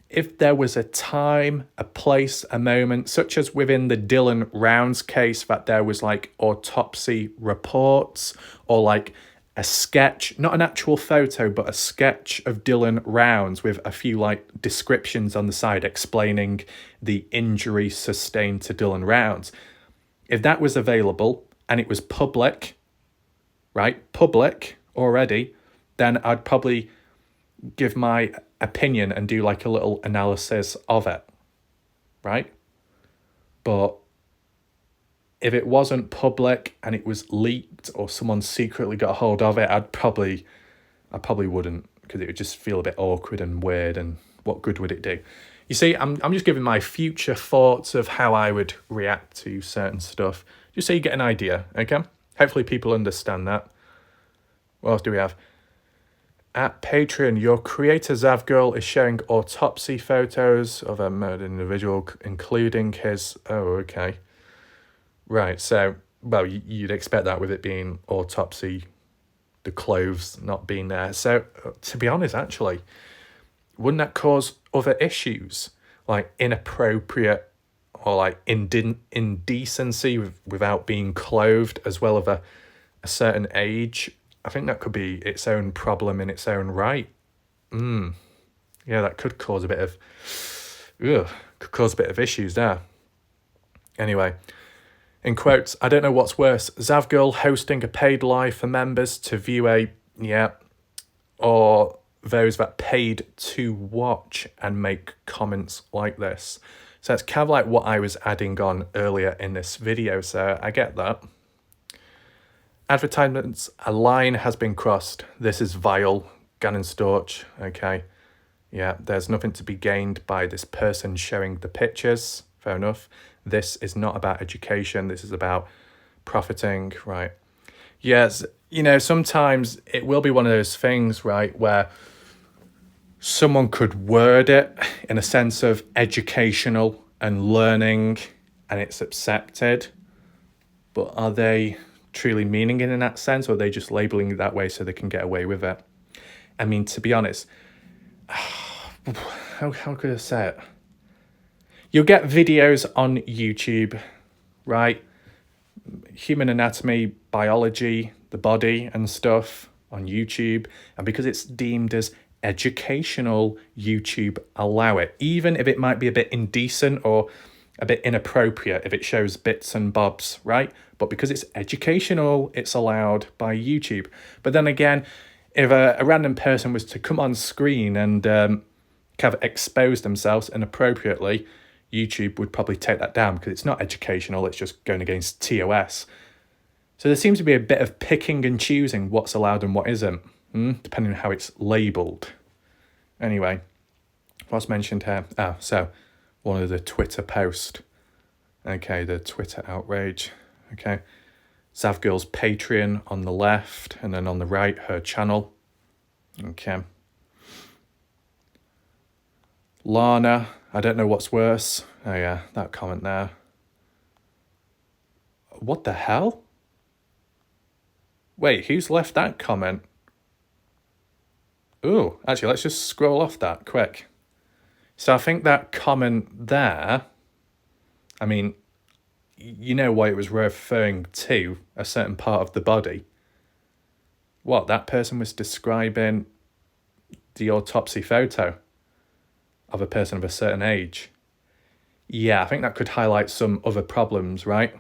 If there was a time, a place, a moment, such as within the Dylan Rounds case, that there was like autopsy reports or like a sketch, not an actual photo, but a sketch of Dylan Rounds with a few like descriptions on the side explaining the injury sustained to Dylan Rounds. If that was available and it was public, right, public already, then I'd probably give my opinion and do like a little analysis of it, right? But if it wasn't public and it was leaked or someone secretly got a hold of it, I probably wouldn't, because it would just feel a bit awkward and weird, and what good would it do? You see, I'm just giving my future thoughts of how I would react to certain stuff, just so you get an idea, okay? Hopefully people understand that. What else do we have? At Patreon, your creator Zavgirl is sharing autopsy photos of a murdered individual, including his... Oh, okay. Right, so, well, you'd expect that with it being autopsy, the clothes not being there. So, to be honest, actually, wouldn't that cause other issues, like inappropriate or like indecency without being clothed, as well as a certain age? I think that could be its own problem in its own right. Yeah, that could cause a bit of... issues there. Anyway, in quotes, I don't know what's worse, Zavgirl hosting a paid live for members to view or those that paid to watch and make comments like this. So it's kind of like what I was adding on earlier in this video, so I get that. Advertisements, a line has been crossed. This is vile. Gannon Stauch, okay. Yeah, there's nothing to be gained by this person showing the pictures. Fair enough. This is not about education. This is about profiting, right? Yes, you know, sometimes it will be one of those things, right, where someone could word it in a sense of educational and learning, and it's accepted. But are they truly meaning it in that sense, or are they just labeling it that way so they can get away with it? I mean, to be honest, how could I say it? You'll get videos on YouTube, right? Human anatomy, biology, the body and stuff on YouTube. And because it's deemed as educational, YouTube allow it, even if it might be a bit indecent or a bit inappropriate if it shows bits and bobs, right? But because it's educational, it's allowed by YouTube. But then again, if a random person was to come on screen and kind of expose themselves inappropriately, YouTube would probably take that down because it's not educational, it's just going against TOS. So there seems to be a bit of picking and choosing what's allowed and what isn't, depending on how it's labelled. Anyway, what's mentioned here? So one of the Twitter posts. Okay, the Twitter outrage. Okay. Zavgirl's Patreon on the left, and then on the right, her channel. Okay. Lana, I don't know what's worse. Oh yeah, that comment there. What the hell? Wait, who's left that comment? Ooh, actually, let's just scroll off that quick. So I think that comment there, I mean, you know what it was referring to, a certain part of the body. What, that person was describing the autopsy photo of a person of a certain age. Yeah, I think that could highlight some other problems, right?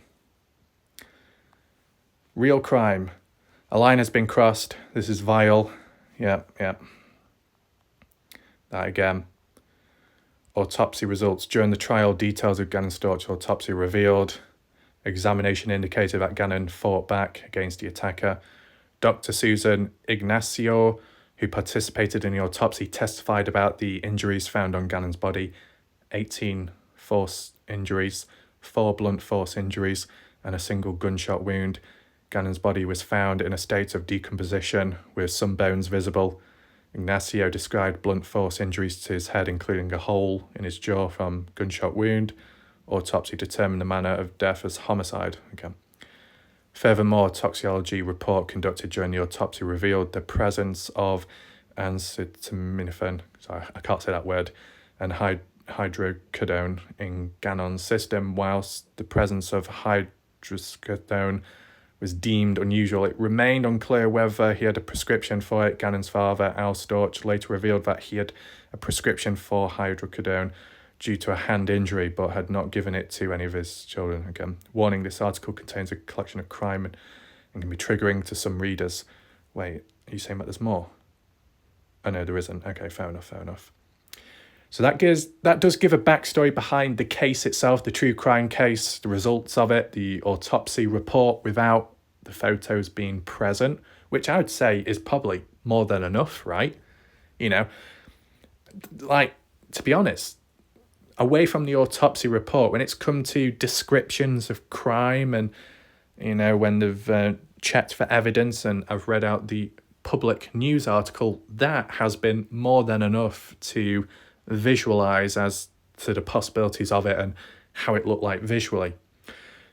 Real crime. A line has been crossed. This is vile. Yeah. That again. Autopsy results. During the trial, details of Gannon Stauch's autopsy revealed. Examination indicated that Gannon fought back against the attacker. Dr. Susan Ignacio, who participated in the autopsy, testified about the injuries found on Gannon's body. 18 force injuries, 4 blunt force injuries, and a single gunshot wound. Gannon's body was found in a state of decomposition with some bones visible. Ignacio described blunt force injuries to his head, including a hole in his jaw from gunshot wound. Autopsy determined the manner of death as homicide. Okay. Furthermore, toxicology report conducted during the autopsy revealed the presence of acetaminophen, sorry, I can't say that word, and hydrocodone in Gannon's system, whilst the presence of hydrocodone was deemed unusual. It remained unclear whether he had a prescription for it. Gannon's father, Al Stauch, later revealed that he had a prescription for hydrocodone due to a hand injury, but had not given it to any of his children. Again, warning, this article contains a collection of crime and can be triggering to some readers. Wait, are you saying that there's more? Oh no, there isn't. Okay, fair enough. So that does give a backstory behind the case itself, the true crime case, the results of it, the autopsy report without the photos being present, which I would say is probably more than enough, right? You know, like, to be honest, away from the autopsy report, when it's come to descriptions of crime and, you know, when they've checked for evidence and I've read out the public news article, that has been more than enough to visualize as to the possibilities of it and how it looked like visually.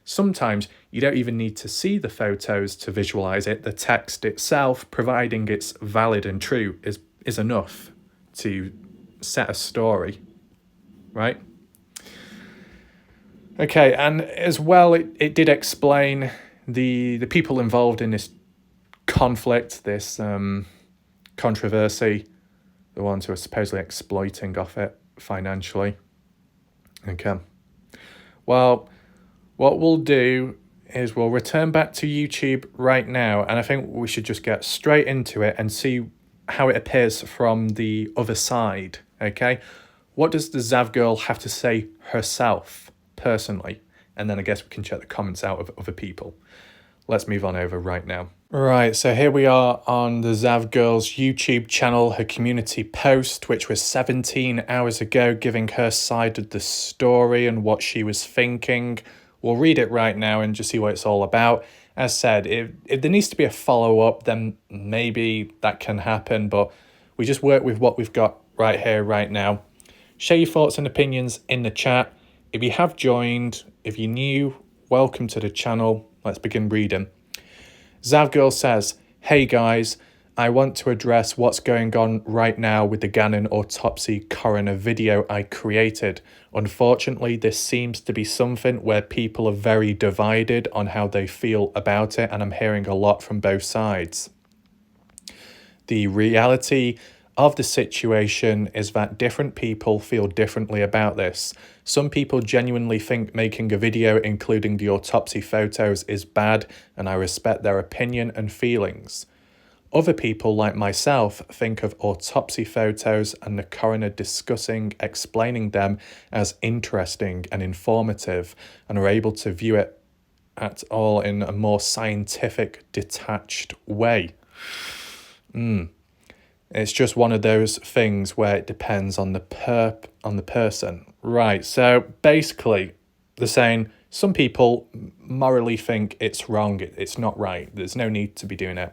Sometimes you don't even need to see the photos to visualize it. The text itself, providing it's valid and true, is enough to set a story, right? Okay, and as well, it did explain the people involved in this conflict, this controversy, the ones who are supposedly exploiting off it financially. Okay. Well, what we'll do is we'll return back to YouTube right now, and I think we should just get straight into it and see how it appears from the other side, okay? What does the Zav girl have to say herself, personally? And then I guess we can check the comments out of other people. Let's move on over right now. Right, so here we are on the Zav girl's YouTube channel, her community post, which was 17 hours ago, giving her side of the story and what she was thinking. We'll read it right now and just see what it's all about. As said, if there needs to be a follow-up, then maybe that can happen, but we just work with what we've got right here, right now. Share your thoughts and opinions in the chat. If you have joined, if you're new, welcome to the channel. Let's begin reading. Zavgirl says, "Hey guys, I want to address what's going on right now with the Gannon autopsy coroner video I created. Unfortunately, this seems to be something where people are very divided on how they feel about it, and I'm hearing a lot from both sides. The reality of the situation is that different people feel differently about this. Some people genuinely think making a video including the autopsy photos is bad, and I respect their opinion and feelings. Other people, like myself, think of autopsy photos and the coroner explaining them as interesting and informative, and are able to view it at all in a more scientific, detached way." It's just one of those things where it depends on the person. Right, so basically they're saying some people morally think it's wrong, it's not right, there's no need to be doing it.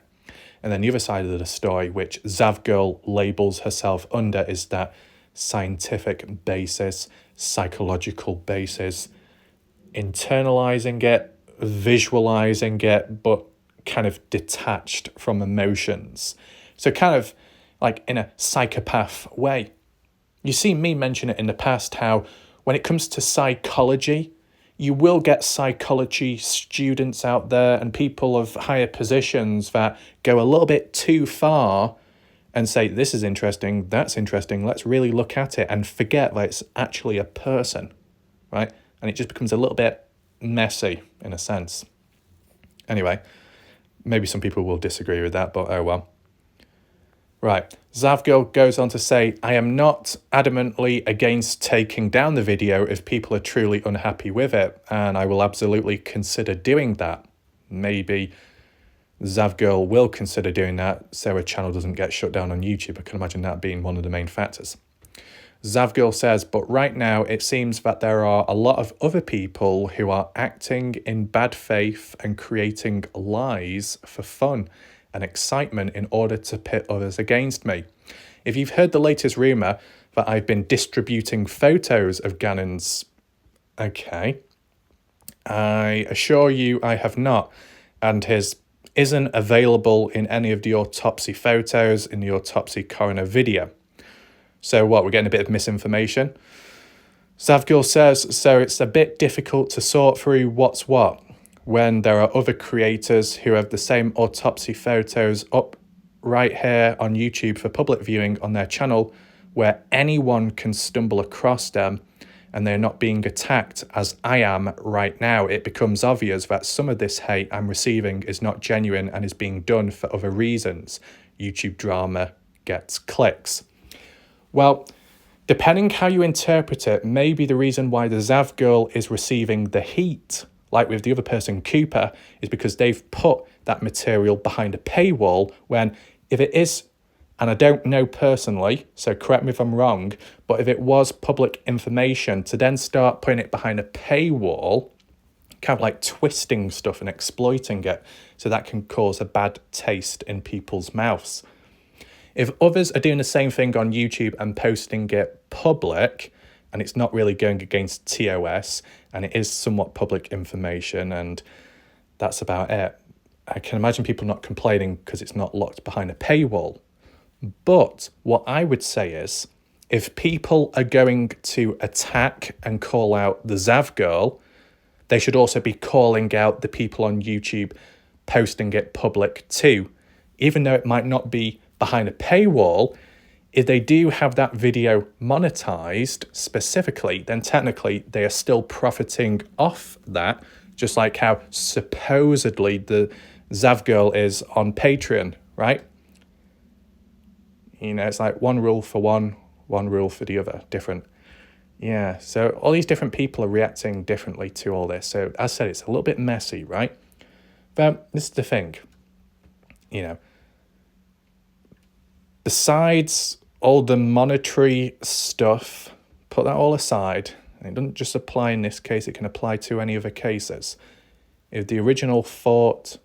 And then the other side of the story, which Zavgirl labels herself under, is that scientific basis, psychological basis, internalizing it, visualizing it, but kind of detached from emotions. So kind of like in a psychopath way. You see me mention it in the past how when it comes to psychology, you will get psychology students out there and people of higher positions that go a little bit too far and say, this is interesting, that's interesting, let's really look at it, and forget that it's actually a person, right? And it just becomes a little bit messy in a sense. Anyway, maybe some people will disagree with that, but oh well. Right, Zavgirl goes on to say, I am not adamantly against taking down the video if people are truly unhappy with it, and I will absolutely consider doing that. Maybe Zavgirl will consider doing that so her channel doesn't get shut down on YouTube. I can imagine that being one of the main factors. Zavgirl says, but right now it seems that there are a lot of other people who are acting in bad faith and creating lies for fun and excitement in order to pit others against me. If you've heard the latest rumour that I've been distributing photos of Gannon's... Okay. I assure you I have not, and his isn't available in any of the autopsy photos in the autopsy coroner video. So what, we're getting a bit of misinformation? Zavgirl says, so it's a bit difficult to sort through what's what when there are other creators who have the same autopsy photos up right here on YouTube for public viewing on their channel, where anyone can stumble across them and they're not being attacked as I am right now. It becomes obvious that some of this hate I'm receiving is not genuine and is being done for other reasons. YouTube drama gets clicks. Well, depending how you interpret it, maybe the reason why the Zavgirl is receiving the heat, like with the other person, Cooper, is because they've put that material behind a paywall when, if it is, and I don't know personally, so correct me if I'm wrong, but if it was public information, to then start putting it behind a paywall, kind of like twisting stuff and exploiting it, so that can cause a bad taste in people's mouths. If others are doing the same thing on YouTube and posting it public, and it's not really going against TOS, and it is somewhat public information, and that's about it, I can imagine people not complaining because it's not locked behind a paywall. But what I would say is, if people are going to attack and call out the Zavgirl, they should also be calling out the people on YouTube posting it public too. Even though it might not be behind a paywall, if they do have that video monetized specifically, then technically they are still profiting off that, just like how supposedly the Zavgirl is on Patreon, right? You know, it's like one rule for one rule for the other, different. Yeah, so all these different people are reacting differently to all this. So as I said, it's a little bit messy, right? But this is the thing, you know, besides all the monetary stuff, put that all aside. It doesn't just apply in this case, it can apply to any other cases. If the original thought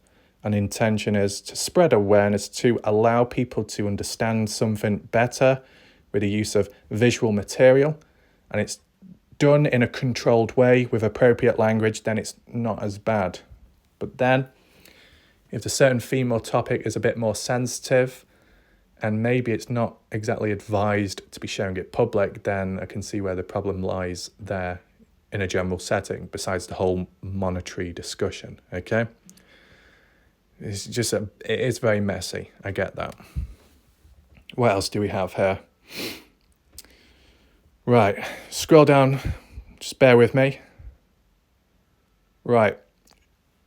and intention is to spread awareness, to allow people to understand something better with the use of visual material, and it's done in a controlled way with appropriate language, then it's not as bad. But then, if the certain theme or topic is a bit more sensitive, and maybe it's not exactly advised to be showing it public, then I can see where the problem lies there in a general setting, besides the whole monetary discussion, okay? It's just, it is very messy, I get that. What else do we have here? Right, scroll down, just bear with me. Right,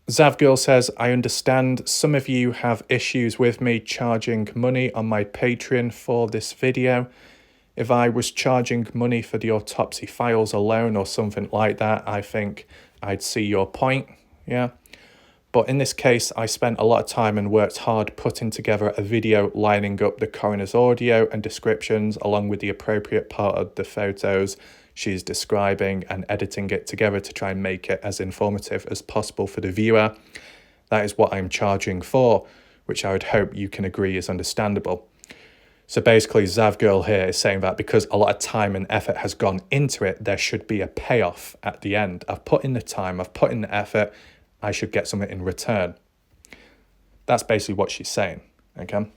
Zavgirl says, I understand some of you have issues with me charging money on my Patreon for this video. If I was charging money for the autopsy files alone or something like that, I think I'd see your point, yeah? But in this case, I spent a lot of time and worked hard putting together a video lining up the coroner's audio and descriptions along with the appropriate part of the photos she's describing and editing it together to try and make it as informative as possible for the viewer. That is what I'm charging for, which I would hope you can agree is understandable. So basically, Zavgirl here is saying that because a lot of time and effort has gone into it, there should be a payoff at the end. I've put in the time, I've put in the effort, I should get something in return. That's basically what she's saying, okay?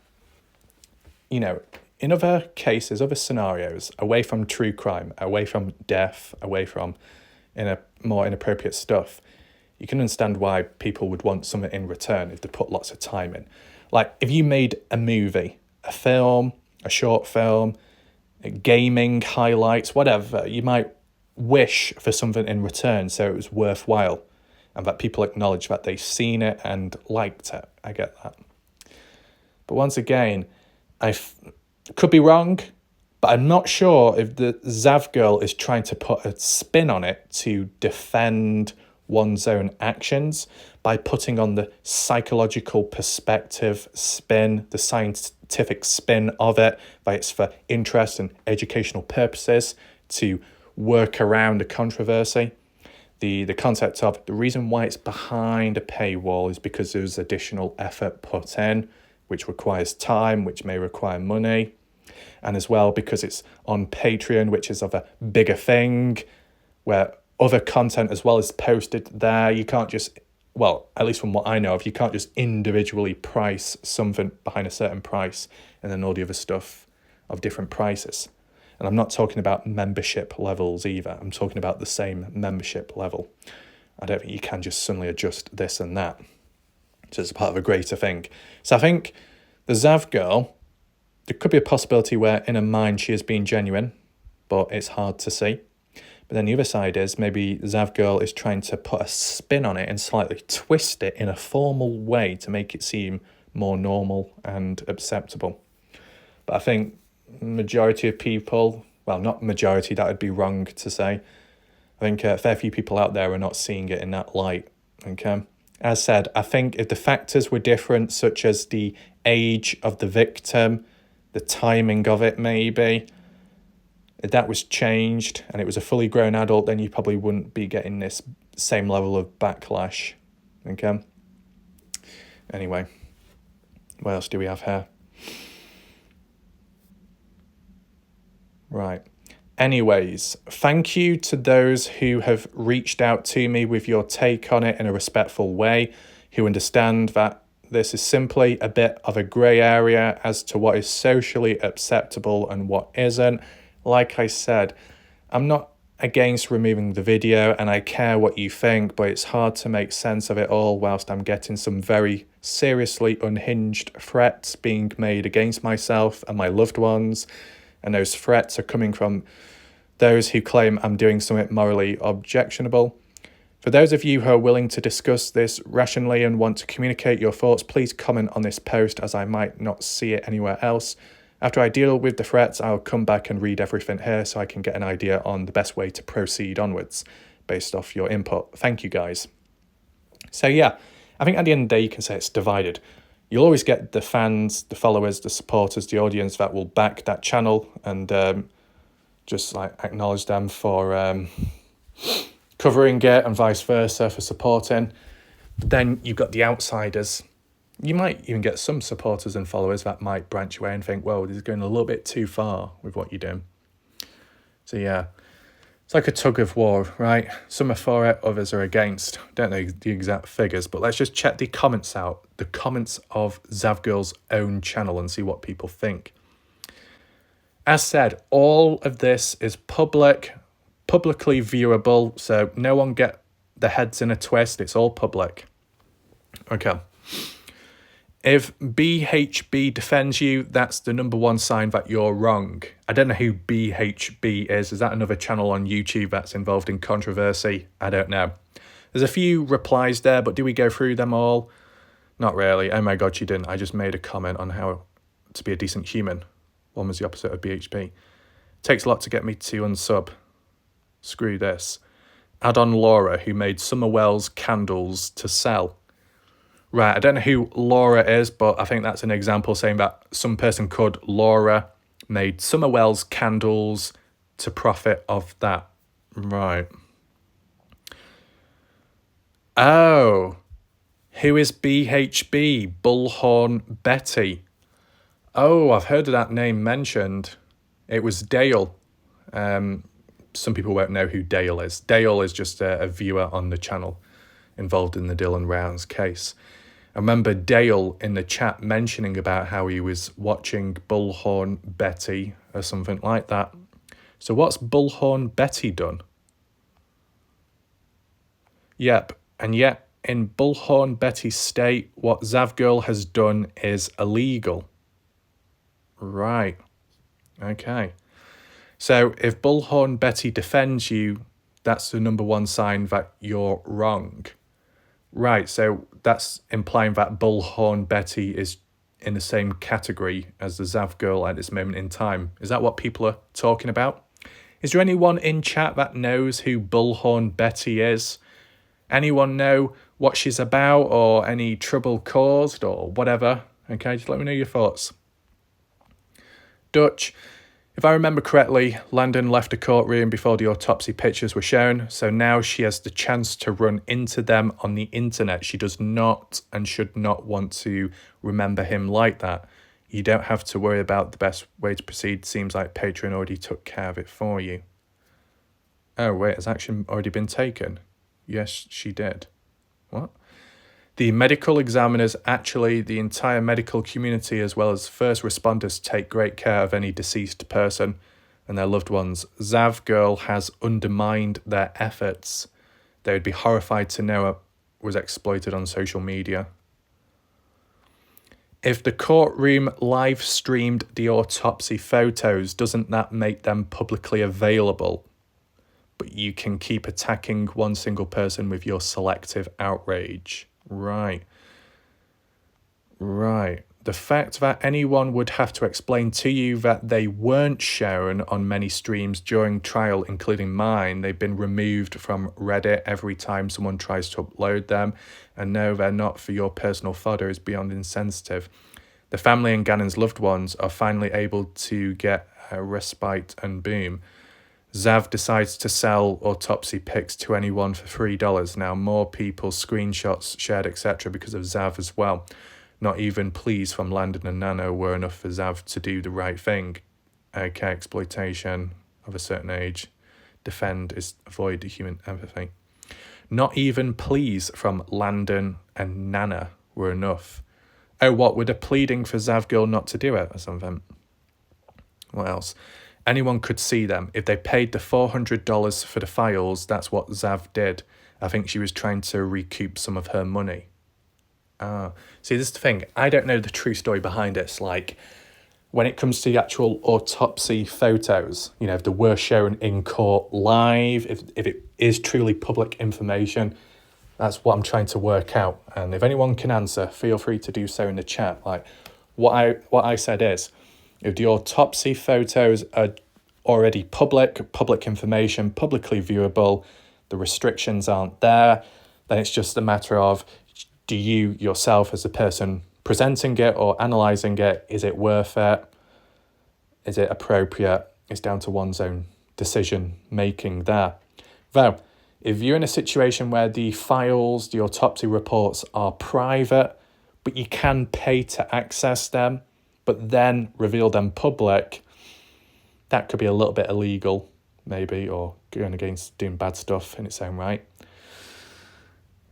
You know, in other cases, other scenarios, away from true crime, away from death, away from more inappropriate stuff, you can understand why people would want something in return if they put lots of time in. Like, if you made a movie, a film, a short film, gaming highlights, whatever, you might wish for something in return so it was worthwhile and that people acknowledge that they've seen it and liked it. I get that. But once again, I could be wrong, but I'm not sure if the Zavgirl is trying to put a spin on it to defend one's own actions by putting on the psychological perspective spin, the scientific spin of it, that it's for interest and educational purposes to work around the controversy. The concept of the reason why it's behind a paywall is because there's additional effort put in, which requires time, which may require money, and as well because it's on Patreon, which is of a bigger thing, where other content as well is posted there. You can't just, well, at least from what I know of, you can't just individually price something behind a certain price and then all the other stuff of different prices. And I'm not talking about membership levels either. I'm talking about the same membership level. I don't think you can just suddenly adjust this and that. So it's a part of a greater thing. So I think the Zavgirl, there could be a possibility where in her mind she is being genuine, but it's hard to see. But then the other side is maybe Zavgirl is trying to put a spin on it and slightly twist it in a formal way to make it seem more normal and acceptable. But I think majority of people, well, not majority, that would be wrong to say. I think a fair few people out there are not seeing it in that light, okay? As said, I think if the factors were different, such as the age of the victim, the timing of it maybe, if that was changed and it was a fully grown adult, then you probably wouldn't be getting this same level of backlash, okay? Anyway, what else do we have here? Right. Anyways, thank you to those who have reached out to me with your take on it in a respectful way, who understand that this is simply a bit of a grey area as to what is socially acceptable and what isn't. Like I said, I'm not against removing the video and I care what you think, but it's hard to make sense of it all whilst I'm getting some very seriously unhinged threats being made against myself and my loved ones. And those threats are coming from those who claim I'm doing something morally objectionable. For those of you who are willing to discuss this rationally and want to communicate your thoughts, please comment on this post as I might not see it anywhere else. After I deal with the threats, I'll come back and read everything here so I can get an idea on the best way to proceed onwards based off your input. Thank you guys. So yeah, I think at the end of the day you can say it's divided. You'll always get the fans, the followers, the supporters, the audience that will back that channel and just like acknowledge them for covering it and vice versa for supporting. But then you've got the outsiders. You might even get some supporters and followers that might branch away and think, whoa, this is going a little bit too far with what you're doing. So yeah, it's like a tug of war, right? Some are for it, others are against. Don't know the exact figures, but let's just check the comments out. The comments of Zavgirl's own channel and see what people think. As said, all of this is publicly viewable, so no one get their heads in a twist. It's all public. Okay. If BHB defends you, that's the number one sign that you're wrong. I don't know who BHB is. Is that another channel on YouTube that's involved in controversy? I don't know. There's a few replies there, but do we go through them all? Not really. Oh my God, she didn't. I just made a comment on how to be a decent human. One was the opposite of BHB. Takes a lot to get me to unsub. Screw this. Add on Laura, who made Summer Wells candles to sell. Right, I don't know who Laura is, but I think that's an example saying that some person called Laura made Summer Wells candles to profit of that. Right. Oh, who is BHB? Bullhorn Betty. Oh, I've heard of that name mentioned. It was Dale. Some people won't know who Dale is. Dale is just a viewer on the channel involved in the Dylan Rounds case. I remember Dale in the chat mentioning about how he was watching Bullhorn Betty or something like that. So what's Bullhorn Betty done? Yep, and yet in Bullhorn Betty's state, what Zavgirl has done is illegal. Right. Okay. So if Bullhorn Betty defends you, that's the number one sign that you're wrong. Right, so that's implying that Bullhorn Betty is in the same category as the Zav girl at this moment in time. Is that what people are talking about? Is there anyone in chat that knows who Bullhorn Betty is? Anyone know what she's about or any trouble caused or whatever? Okay, just let me know your thoughts. Dutch. If I remember correctly, Landon left the courtroom before the autopsy pictures were shown, so now she has the chance to run into them on the internet. She does not and should not want to remember him like that. You don't have to worry about the best way to proceed. Seems like Patreon already took care of it for you. Oh, wait, has action already been taken? Yes, she did. What? The medical examiners, actually the entire medical community as well as first responders, take great care of any deceased person and their loved ones. Zav girl has undermined their efforts. They would be horrified to know it was exploited on social media. If the courtroom live streamed the autopsy photos, doesn't that make them publicly available? But you can keep attacking one single person with your selective outrage. Right. The fact that anyone would have to explain to you that they weren't shown on many streams during trial, including mine, they've been removed from Reddit every time someone tries to upload them, and no, they're not for your personal fodder is beyond insensitive. The family and Gannon's loved ones are finally able to get a respite, and boom. Zav decides to sell autopsy pics to anyone for $3. Now more people, screenshots shared, etc. because of Zav as well. Not even pleas from Landon and Nano were enough for Zav to do the right thing. Okay, exploitation of a certain age. Defend is avoid human empathy. Not even pleas from Landon and Nana were enough. Oh, what, were they pleading for Zav girl not to do it or something? What else? Anyone could see them. If they paid the $400 for the files, that's what Zav did. I think she was trying to recoup some of her money. See, this is the thing. I don't know the true story behind it. It's like, when it comes to the actual autopsy photos, you know, if they were shown in court live, if it is truly public information, that's what I'm trying to work out. And if anyone can answer, feel free to do so in the chat. Like, what I said is, if the autopsy photos are already public information, publicly viewable, the restrictions aren't there, then it's just a matter of, do you yourself as a person presenting it or analysing it, is it worth it? Is it appropriate? It's down to one's own decision making there. Though, if you're in a situation where the files, the autopsy reports are private, but you can pay to access them, but then reveal them public, that could be a little bit illegal, maybe, or going against doing bad stuff in its own right.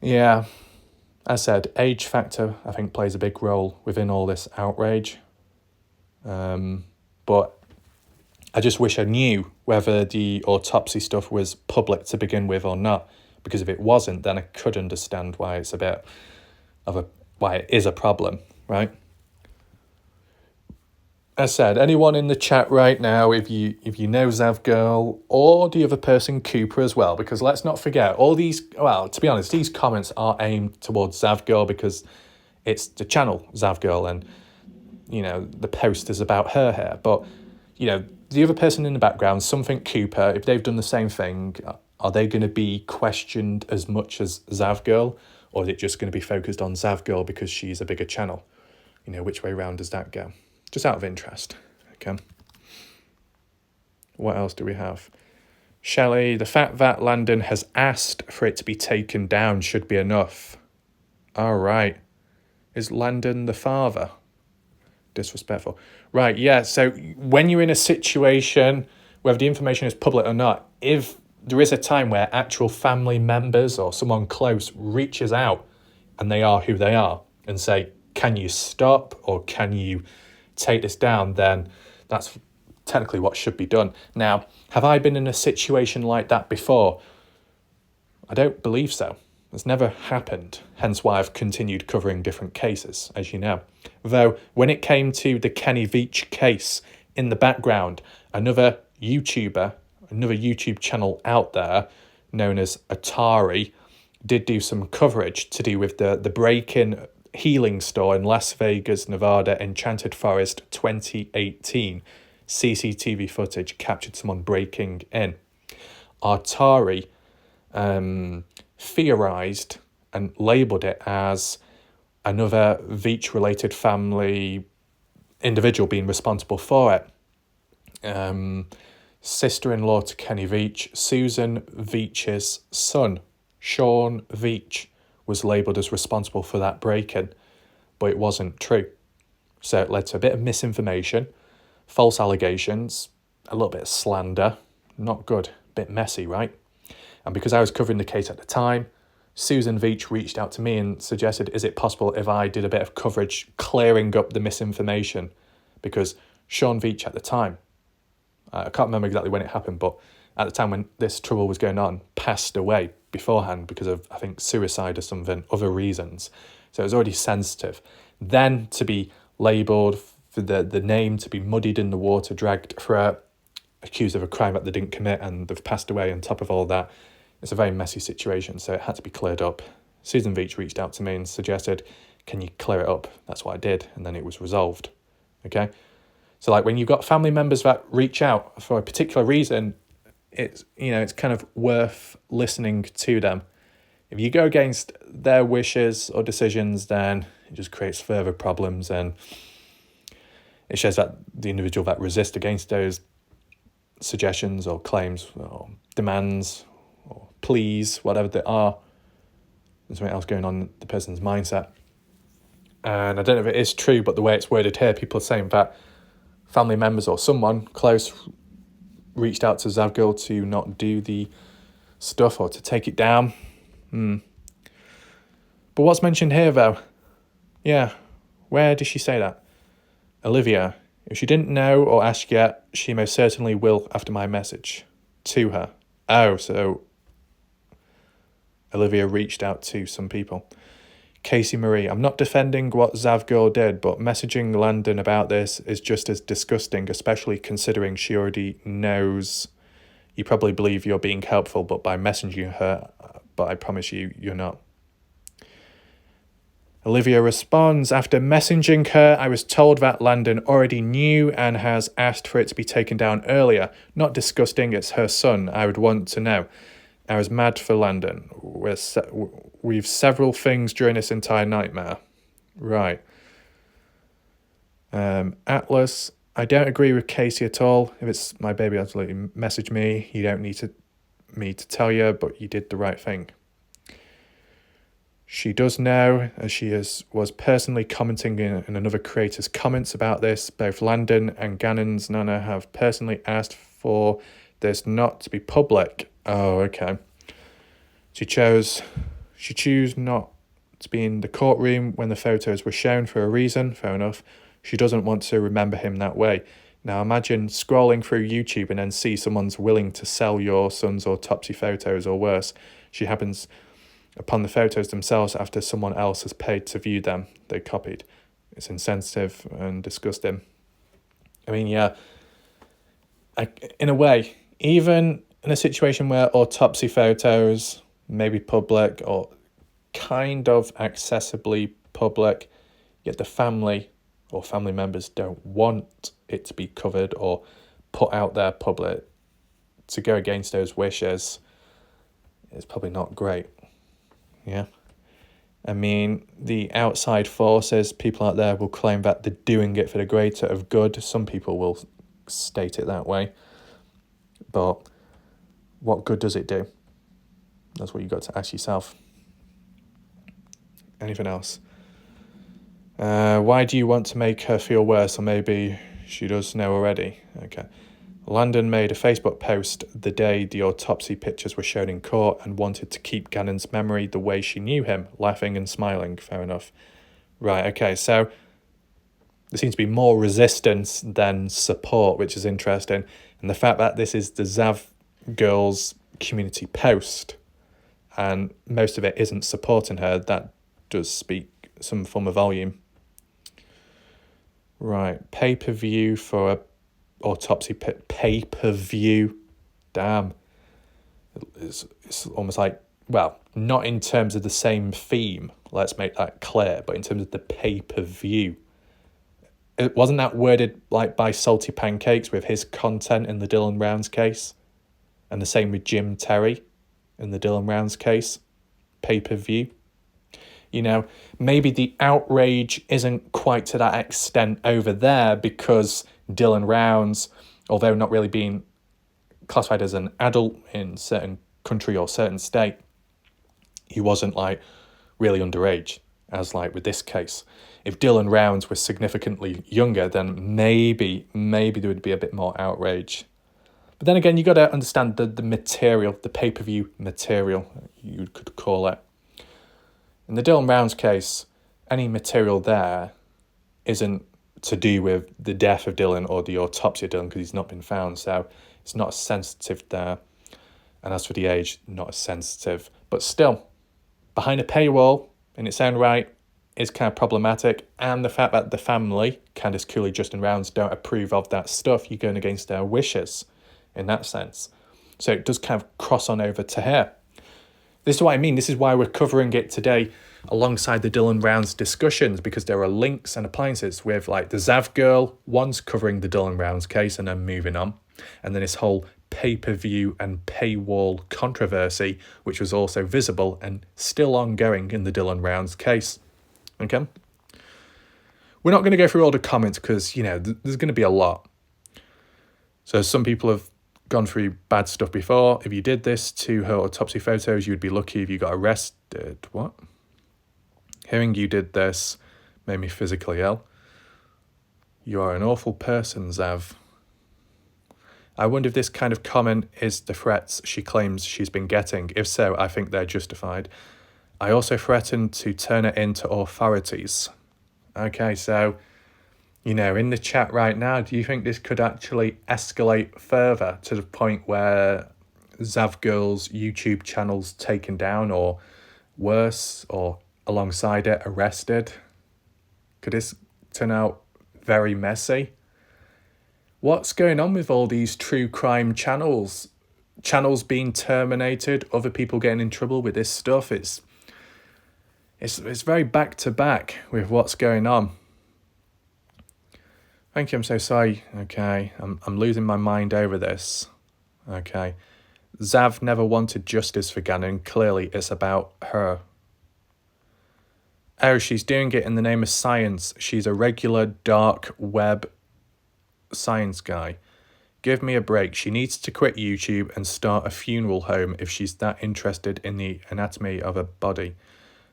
Yeah, as I said, age factor, I think, plays a big role within all this outrage. But I just wish I knew whether the autopsy stuff was public to begin with or not, because if it wasn't, then I could understand why it's why it is a problem, right? As I said, anyone in the chat right now, if you know Zav Girl or the other person, Cooper as well, because let's not forget, all these, well, to be honest, these comments are aimed towards Zav Girl because it's the channel Zav Girl and, you know, the post is about her hair. But, you know, the other person in the background, something Cooper, if they've done the same thing, are they going to be questioned as much as Zav Girl? Or is it just going to be focused on Zavgirl because she's a bigger channel? You know, which way round does that go? Just out of interest. Okay. What else do we have? Shelley, the fact that Landon has asked for it to be taken down should be enough. All right. Is Landon the father? Disrespectful. Right, yeah. So when you're in a situation, whether the information is public or not, if there is a time where actual family members or someone close reaches out and they are who they are and say, can you stop or can you take this down, then that's technically what should be done. Now, have I been in a situation like that before? I don't believe so. It's never happened, hence why I've continued covering different cases, as you know. Though, when it came to the Kenny Veach case, in the background, another YouTuber, another YouTube channel out there, known as Atari, did do some coverage to do with the break-in healing store in Las Vegas, Nevada, Enchanted Forest 2018. CCTV footage captured someone breaking in. Atari theorized and labelled it as another Veach-related family individual being responsible for it. Sister-in-law to Kenny Veach, Susan Veach's son, Sean Veach, was labelled as responsible for that break-in, but it wasn't true. So it led to a bit of misinformation, false allegations, a little bit of slander. Not good, a bit messy, right? And because I was covering the case at the time, Susan Veach reached out to me and suggested, is it possible if I did a bit of coverage clearing up the misinformation? Because Sean Veach at the time, I can't remember exactly when it happened, but at the time when this trouble was going on, passed away beforehand because of, I think, suicide or something, other reasons. So it was already sensitive. Then to be labelled, for the name to be muddied in the water, dragged throughout, accused of a crime that they didn't commit and they've passed away on top of all that, it's a very messy situation, so it had to be cleared up. Susan Veach reached out to me and suggested, can you clear it up? That's what I did, and then it was resolved. Okay? So like when you've got family members that reach out for a particular reason, it's kind of worth listening to them. If you go against their wishes or decisions, then it just creates further problems, and it shows that the individual that resists against those suggestions or claims or demands or pleas, whatever they are, there's something else going on in the person's mindset. And I don't know if it is true, but the way it's worded here, people are saying that family members or someone close reached out to Zavgirl to not do the stuff or to take it down. But what's mentioned here, though? Yeah, where did she say that? Olivia, if she didn't know or ask yet, she most certainly will after my message to her. Oh, so Olivia reached out to some people. Casey Marie, I'm not defending what Zavgirl did, but messaging Landon about this is just as disgusting, especially considering she already knows. You probably believe you're being helpful, but by messaging her, but I promise you, you're not. Olivia responds, after messaging her, I was told that Landon already knew and has asked for it to be taken down earlier. Not disgusting, it's her son. I would want to know. I was mad for Landon. We've several things during this entire nightmare. Right. Atlas, I don't agree with Casey at all. If it's my baby, absolutely message me. You don't need me to tell you, but you did the right thing. She does know, as she was personally commenting in another creator's comments about this. Both Landon and Gannon's Nana have personally asked for this not to be public. Oh, okay. She chose not to be in the courtroom when the photos were shown for a reason. Fair enough. She doesn't want to remember him that way. Now imagine scrolling through YouTube and then see someone's willing to sell your son's autopsy photos, or worse, she happens upon the photos themselves after someone else has paid to view them. They copied. It's insensitive and disgusting. I mean, yeah, in a way, even in a situation where autopsy photos may be public or kind of accessibly public, yet the family or family members don't want it to be covered or put out there public, to go against those wishes is probably not great. Yeah. I mean, the outside forces, people out there will claim that they're doing it for the greater of good. Some people will state it that way. But what good does it do? That's what you've got to ask yourself. Anything else? Why do you want to make her feel worse? Or maybe she does know already. Okay. Landon made a Facebook post the day the autopsy pictures were shown in court and wanted to keep Gannon's memory the way she knew him, laughing and smiling. Fair enough. Right, okay, so there seems to be more resistance than support, which is interesting. And the fact that this is the Zav girls community post and most of it isn't supporting her, that does speak some form of volume. Right, pay-per-view for a autopsy pay-per-view. Damn. It's almost like, well, not in terms of the same theme, let's make that clear, but in terms of the pay-per-view. Wasn't that worded like by Salty Pancakes with his content in the Dylan Rounds case? And the same with Jim Terry in the Dylan Rounds case? Pay-per-view. You know, maybe the outrage isn't quite to that extent over there because Dylan Rounds, although not really being classified as an adult in certain country or certain state, he wasn't like really underage, as like with this case. If Dylan Rounds was significantly younger, then maybe there would be a bit more outrage. But then again, you got to understand the material, the pay-per-view material, you could call it. In the Dylan Rounds case, any material there isn't to do with the death of Dylan or the autopsy of Dylan because he's not been found, so it's not as sensitive there. And as for the age, not as sensitive. But still, behind a paywall, in its own right, is kind of problematic. And the fact that the family, Candice Cooley, Justin Rounds, don't approve of that stuff, you're going against their wishes in that sense. So it does kind of cross on over to her. This is what I mean. This is why we're covering it today alongside the Dylan Rounds discussions, because there are links and appliances with like the Zav girl ones covering the Dylan Rounds case and then moving on. And then this whole pay-per-view and paywall controversy, which was also visible and still ongoing in the Dylan Rounds case. Okay? We're not going to go through all the comments because, you know, there's going to be a lot. So some people have gone through bad stuff before. If you did this to her autopsy photos, you'd be lucky if you got arrested. What? Hearing you did this made me physically ill. You are an awful person, Zav. I wonder if this kind of comment is the threats she claims she's been getting. If so, I think they're justified. I also threatened to turn it into authorities. Okay, so, you know, in the chat right now, do you think this could actually escalate further to the point where Zav Girl's YouTube channel's taken down, or worse, or alongside it, arrested? Could this turn out very messy? What's going on with all these true crime channels? Channels being terminated, other people getting in trouble with this stuff. It's very back to back with what's going on. Thank you, I'm so sorry. Okay, I'm losing my mind over this. Okay. Zav never wanted justice for Gannon. Clearly, it's about her. Oh, she's doing it in the name of science. She's a regular dark web science guy. Give me a break. She needs to quit YouTube and start a funeral home if she's that interested in the anatomy of a body.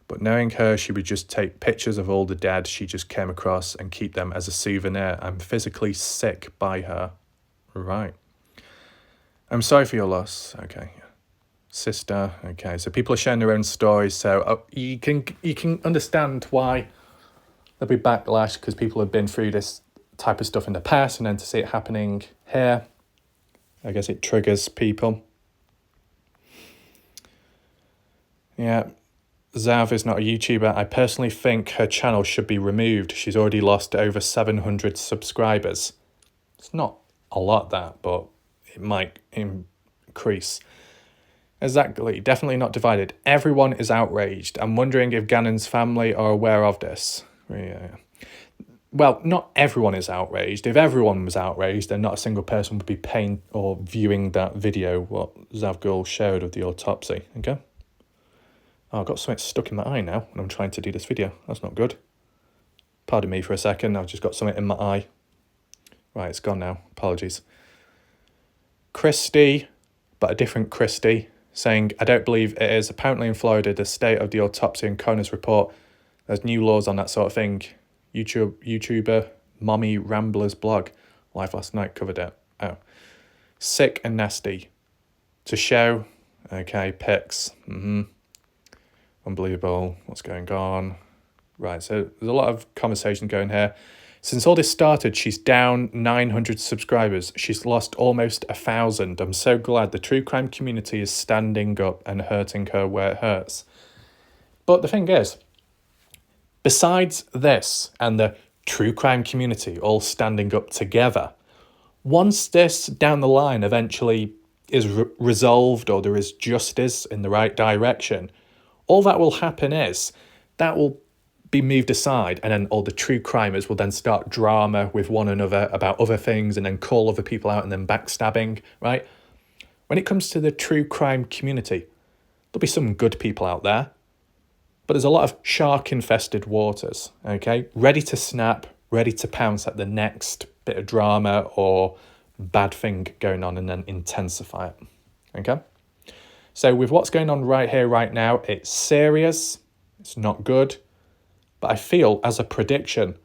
But knowing her, she would just take pictures of all the dead she just came across and keep them as a souvenir. I'm physically sick by her. Right. I'm sorry for your loss. Okay. Sister. Okay. So people are sharing their own stories. So you can understand why there'll be backlash, because people have been through this type of stuff in the past, and then to see it happening here, I guess it triggers people. Yeah. Zav is not a YouTuber. I personally think her channel should be removed. She's already lost over 700 subscribers. It's not a lot, that, but it might increase. Exactly. Definitely not divided. Everyone is outraged. I'm wondering if Gannon's family are aware of this. Yeah. Well, not everyone is outraged. If everyone was outraged, then not a single person would be paying or viewing that video, what Zav Girl showed of the autopsy. Okay? Oh, I've got something stuck in my eye now when I'm trying to do this video. That's not good. Pardon me for a second. I've just got something in my eye. Right, it's gone now. Apologies. Christie, but a different Christie, saying, I don't believe it is. Apparently in Florida, the state of the autopsy and coroner's report, there's new laws on that sort of thing. YouTuber Mommy Rambler's blog, live last night, covered it. Oh. Sick and nasty. To show, okay, pics. Unbelievable. What's going on? Right, so there's a lot of conversation going here. Since all this started, she's down 900 subscribers. She's lost almost 1,000. I'm so glad the true crime community is standing up and hurting her where it hurts. But the thing is, besides this and the true crime community all standing up together, once this down the line eventually is resolved or there is justice in the right direction, all that will happen is that will be moved aside, and then all the true crimers will then start drama with one another about other things and then call other people out and then backstabbing, right? When it comes to the true crime community, there'll be some good people out there, but there's a lot of shark-infested waters, okay? Ready to snap, ready to pounce at the next bit of drama or bad thing going on and then intensify it, okay? So with what's going on right here, right now, it's serious, it's not good. But I feel, as a prediction,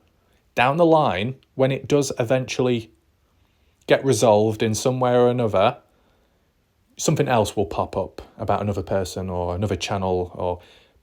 down the line, when it does eventually get resolved in some way or another, something else will pop up about another person or another channel, or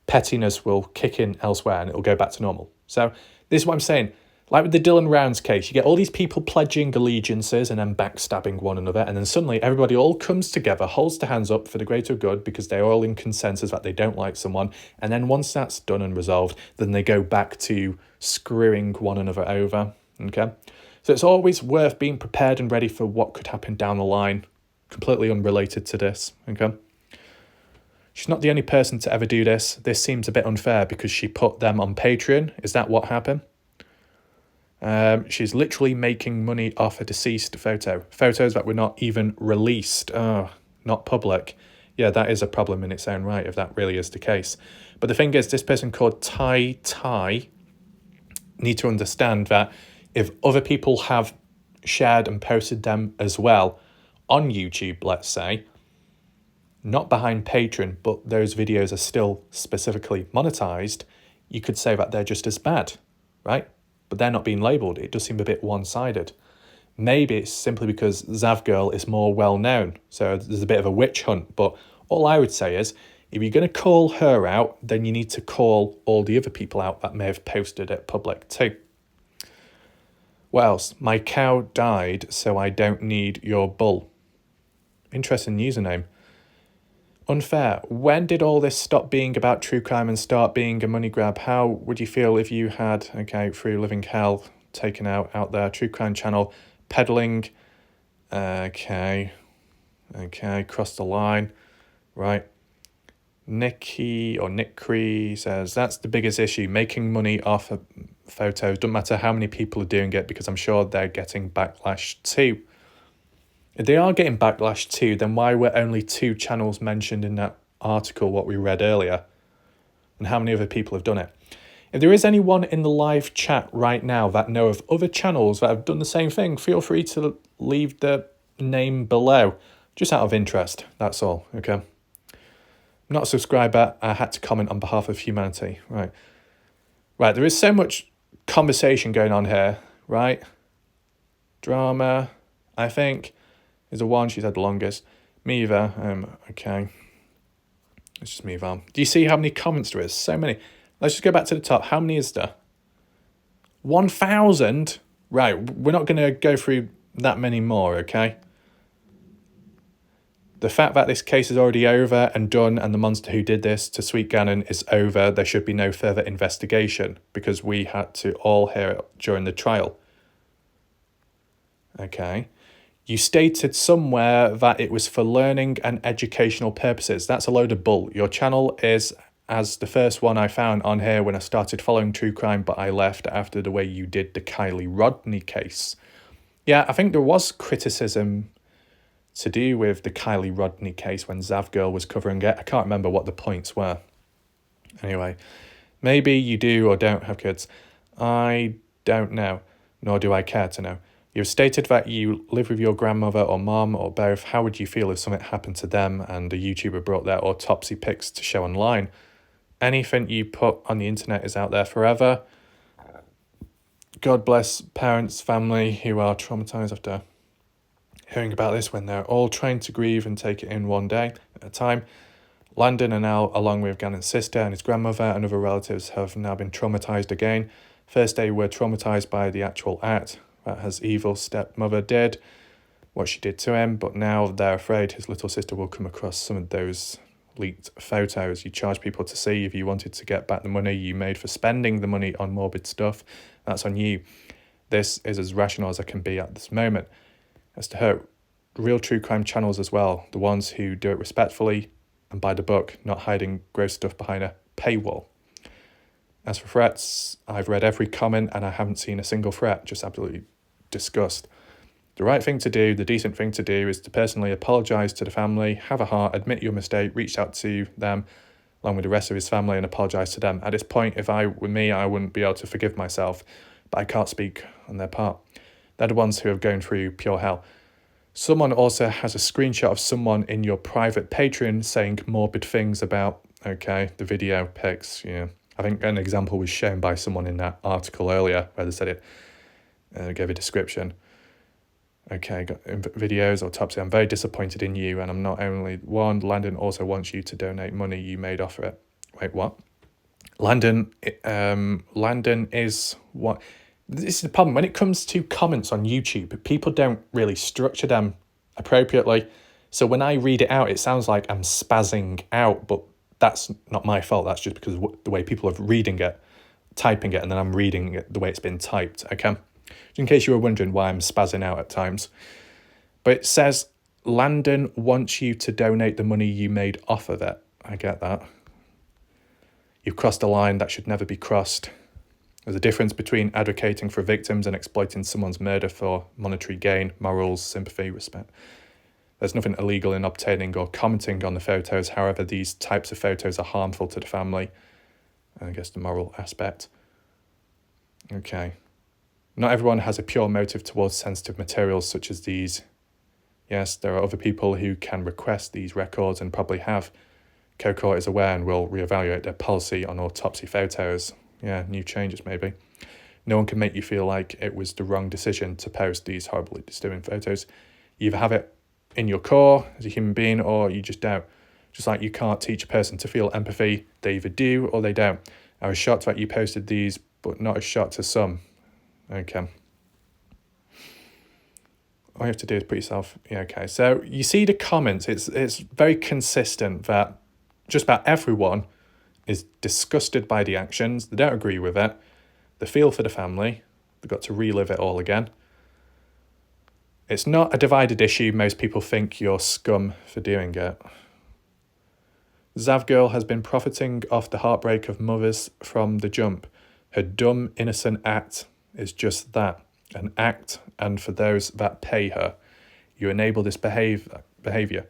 pettiness will kick in elsewhere and it'll go back to normal. So this is what I'm saying. Like with the Dylan Rounds case, you get all these people pledging allegiances and then backstabbing one another, and then suddenly everybody all comes together, holds their hands up for the greater good because they're all in consensus that they don't like someone, and then once that's done and resolved, then they go back to screwing one another over, okay? So it's always worth being prepared and ready for what could happen down the line, completely unrelated to this, okay? She's not the only person to ever do this. This seems a bit unfair because she put them on Patreon. Is that what happened? She's literally making money off a deceased photos that were not even released, not public. Yeah, that is a problem in its own right if that really is the case. But the thing is, this person called Tai need to understand that if other people have shared and posted them as well on YouTube, let's say, not behind Patreon, but those videos are still specifically monetized, you could say that they're just as bad, right? But they're not being labelled. It does seem a bit one-sided. Maybe it's simply because Zavgirl is more well-known, so there's a bit of a witch hunt. But all I would say is, if you're going to call her out, then you need to call all the other people out that may have posted it public too. What else? My cow died, so I don't need your bull. Interesting username. Unfair. When did all this stop being about true crime and start being a money grab? How would you feel if you had, Through Living Hell taken out there, true crime channel, peddling, cross the line, right? Nick Cree says, that's the biggest issue, making money off of photos. Doesn't matter how many people are doing it because I'm sure they're getting backlash too. If they are getting backlash too, then why were only 2 channels mentioned in that article, what we read earlier? And how many other people have done it? If there is anyone in the live chat right now that know of other channels that have done the same thing, feel free to leave the name below. Just out of interest, that's all, okay? I'm not a subscriber, I had to comment on behalf of humanity, right? Right, there is so much conversation going on here, right? Drama, I think, is the one she's had the longest. Miva, okay. Let's just move on. Do you see how many comments there is? So many. Let's just go back to the top. How many is there? 1,000? Right, we're not going to go through that many more, okay? The fact that this case is already over and done and the monster who did this to Sweet Gannon is over, there should be no further investigation because we had to all hear it during the trial. Okay. You stated somewhere that it was for learning and educational purposes. That's a load of bull. Your channel is as the first one I found on here when I started following true crime, but I left after the way you did the Kylie Rodney case. Yeah, I think there was criticism to do with the Kylie Rodney case when Zavgirl was covering it. I can't remember what the points were. Anyway, maybe you do or don't have kids. I don't know, nor do I care to know. You've stated that you live with your grandmother or mom or both. How would you feel if something happened to them and a YouTuber brought their autopsy pics to show online? Anything you put on the internet is out there forever. God bless parents, family who are traumatized after hearing about this when they're all trying to grieve and take it in one day at a time. Landon and Al, along with Gannon's sister and his grandmother and other relatives, have now been traumatized again. First, they were traumatized by the actual act that his evil stepmother did, what she did to him, but now they're afraid his little sister will come across some of those leaked photos. You charge people to see. If you wanted to get back the money you made for spending the money on morbid stuff, that's on you. This is as rational as I can be at this moment. As to hurt real true crime channels as well, the ones who do it respectfully and by the book, not hiding gross stuff behind a paywall. As for threats, I've read every comment and I haven't seen a single threat, just absolutely disgust. The right thing to do, the decent thing to do, is to personally apologise to the family, have a heart, admit your mistake, reach out to them along with the rest of his family and apologise to them. At this point, if I were me, I wouldn't be able to forgive myself, but I can't speak on their part. They're the ones who have gone through pure hell. Someone also has a screenshot of someone in your private Patreon saying morbid things about, the video pics, I think an example was shown by someone in that article earlier where they said it, gave a description. Okay, got videos, Autopsy. I'm very disappointed in you, and I'm not only one. Landon also wants you to donate money you made off of it. Wait, what? Landon is what? This is the problem. When it comes to comments on YouTube, people don't really structure them appropriately. So when I read it out, it sounds like I'm spazzing out, but that's not my fault. That's just because of the way people are reading it, typing it, and then I'm reading it the way it's been typed, okay? In case you were wondering why I'm spazzing out at times. But it says, Landon wants you to donate the money you made off of it. I get that. You've crossed a line that should never be crossed. There's a difference between advocating for victims and exploiting someone's murder for monetary gain, morals, sympathy, respect. There's nothing illegal in obtaining or commenting on the photos. However, these types of photos are harmful to the family. I guess the moral aspect. Okay. Not everyone has a pure motive towards sensitive materials such as these. Yes, there are other people who can request these records and probably have. COCOR is aware and will reevaluate their policy on autopsy photos. Yeah, new changes maybe. No one can make you feel like it was the wrong decision to post these horribly disturbing photos. You either have it in your core as a human being or you just don't. Just like you can't teach a person to feel empathy, they either do or they don't. I was shocked that you posted these, but not as shocked as some. Okay. All you have to do is put yourself, okay. So you see the comments, it's very consistent that just about everyone is disgusted by the actions. They don't agree with it. They feel for the family. They've got to relive it all again. It's not a divided issue. Most people think you're scum for doing it. Zavgirl has been profiting off the heartbreak of mothers from the jump. Her dumb, innocent act is just that, an act, and for those that pay her. You enable this behaviour.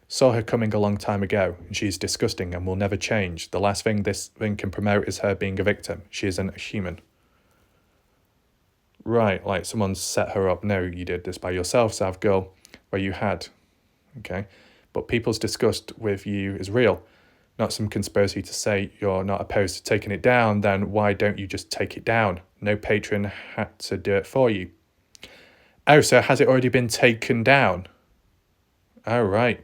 Saw her coming a long time ago, and she's disgusting and will never change. The last thing this thing can promote is her being a victim. She isn't a human. Right, like someone set her up. No, you did this by yourself, Savgirl, where you had. Okay, but people's disgust with you is real. Not some conspiracy to say you're not opposed to taking it down, then why don't you just take it down? No patron had to do it for you. Oh, so has it already been taken down? Oh, right.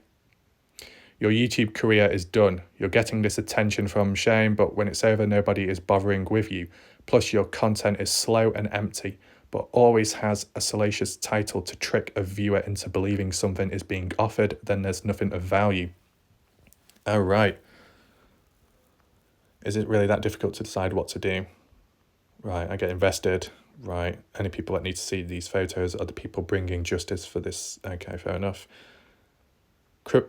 Your YouTube career is done. You're getting this attention from shame, but when it's over, nobody is bothering with you. Plus, your content is slow and empty, but always has a salacious title to trick a viewer into believing something is being offered, then there's nothing of value. Oh, right. Is it really that difficult to decide what to do? Right, I get invested. Right, any people that need to see these photos are the people bringing justice for this. Okay, fair enough.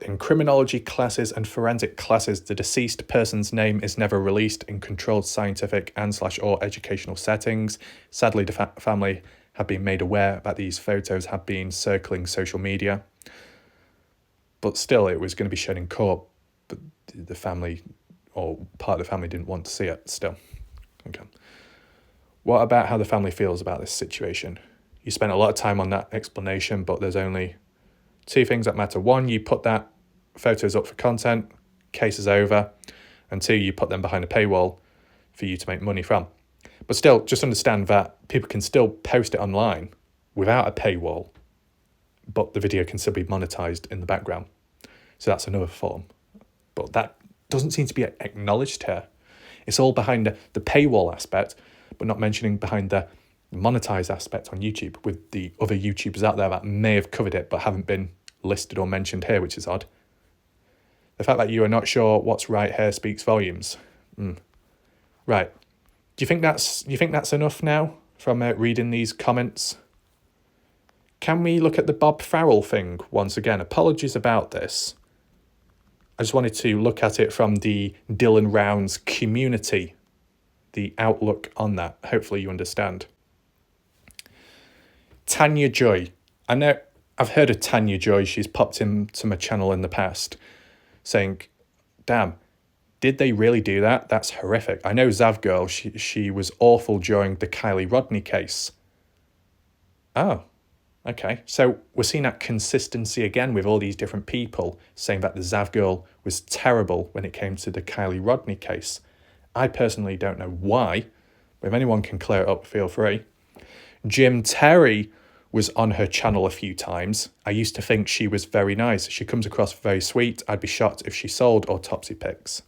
In criminology classes and forensic classes, the deceased person's name is never released in controlled scientific and/or educational settings. Sadly, the family have been made aware that these photos have been circling social media. But still, it was going to be shown in court. But the family or part of the family didn't want to see it still. Okay. What about how the family feels about this situation? You spent a lot of time on that explanation, but there's only two things that matter. One, you put that photos up for content, case is over. And two, you put them behind a paywall for you to make money from. But still, just understand that people can still post it online without a paywall, but the video can still be monetized in the background. So that's another form. But that doesn't seem to be acknowledged here. It's all behind the paywall aspect, but not mentioning behind the monetized aspect on YouTube with the other YouTubers out there that may have covered it but haven't been listed or mentioned here, which is odd. The fact that you are not sure what's right here speaks volumes. Right. Do you think that's enough now from reading these comments? Can we look at the Bob Farrell thing once again? Apologies about this. I just wanted to look at it from the Dylan Rounds community, the outlook on that. Hopefully you understand. Tanya Joy. I know I've heard of Tanya Joy. She's popped into my channel in the past saying, damn, did they really do that? That's horrific. I know Zavgirl, she was awful during the Kylie Rodney case. Oh, okay. So we're seeing that consistency again with all these different people saying that the Zavgirl was terrible when it came to the Kylie Rodney case. I personally don't know why, but if anyone can clear it up, feel free. Jim Terry was on her channel a few times. I used to think she was very nice. She comes across very sweet. I'd be shocked if she sold autopsy pics.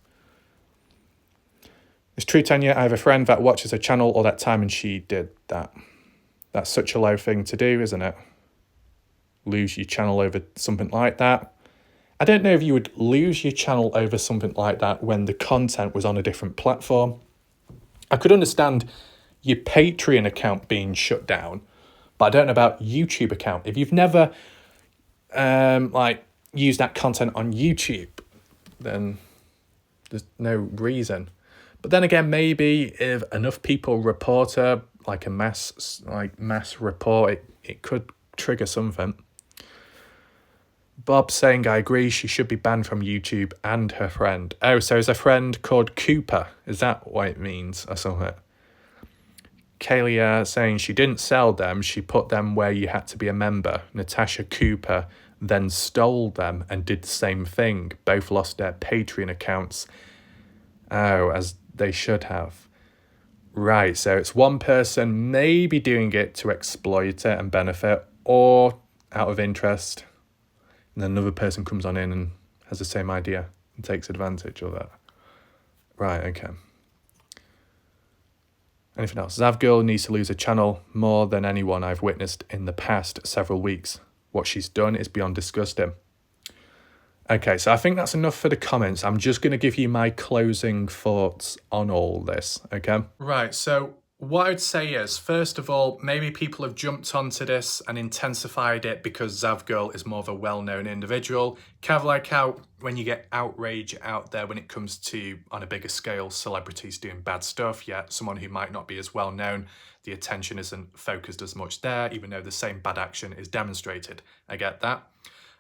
It's true, Tanya. I have a friend that watches her channel all that time and she did that. That's such a low thing to do, isn't it? Lose your channel over something like that. I don't know if you would lose your channel over something like that when the content was on a different platform. I could understand your Patreon account being shut down, but I don't know about YouTube account. If you've never used that content on YouTube, then there's no reason. But then again, maybe if enough people report her, like a mass report, it could trigger something. Bob saying, I agree, she should be banned from YouTube and her friend. Oh, so is a friend called Cooper? Is that what it means or something? Kalia saying she didn't sell them, she put them where you had to be a member. Natasha Cooper then stole them and did the same thing. Both lost their Patreon accounts. Oh, as they should have. Right, so it's one person maybe doing it to exploit it and benefit, or out of interest. And then another person comes on in and has the same idea and takes advantage of that. Right, okay. Anything else? Zavgirl needs to lose her channel more than anyone I've witnessed in the past several weeks. What she's done is beyond disgusting. Okay, so I think that's enough for the comments. I'm just going to give you my closing thoughts on all this, okay? Right, so what I'd say is, first of all, maybe people have jumped onto this and intensified it because Zavgirl is more of a well-known individual. Kind of like how when you get outrage out there when it comes to, on a bigger scale, celebrities doing bad stuff, yet someone who might not be as well-known, the attention isn't focused as much there, even though the same bad action is demonstrated. I get that.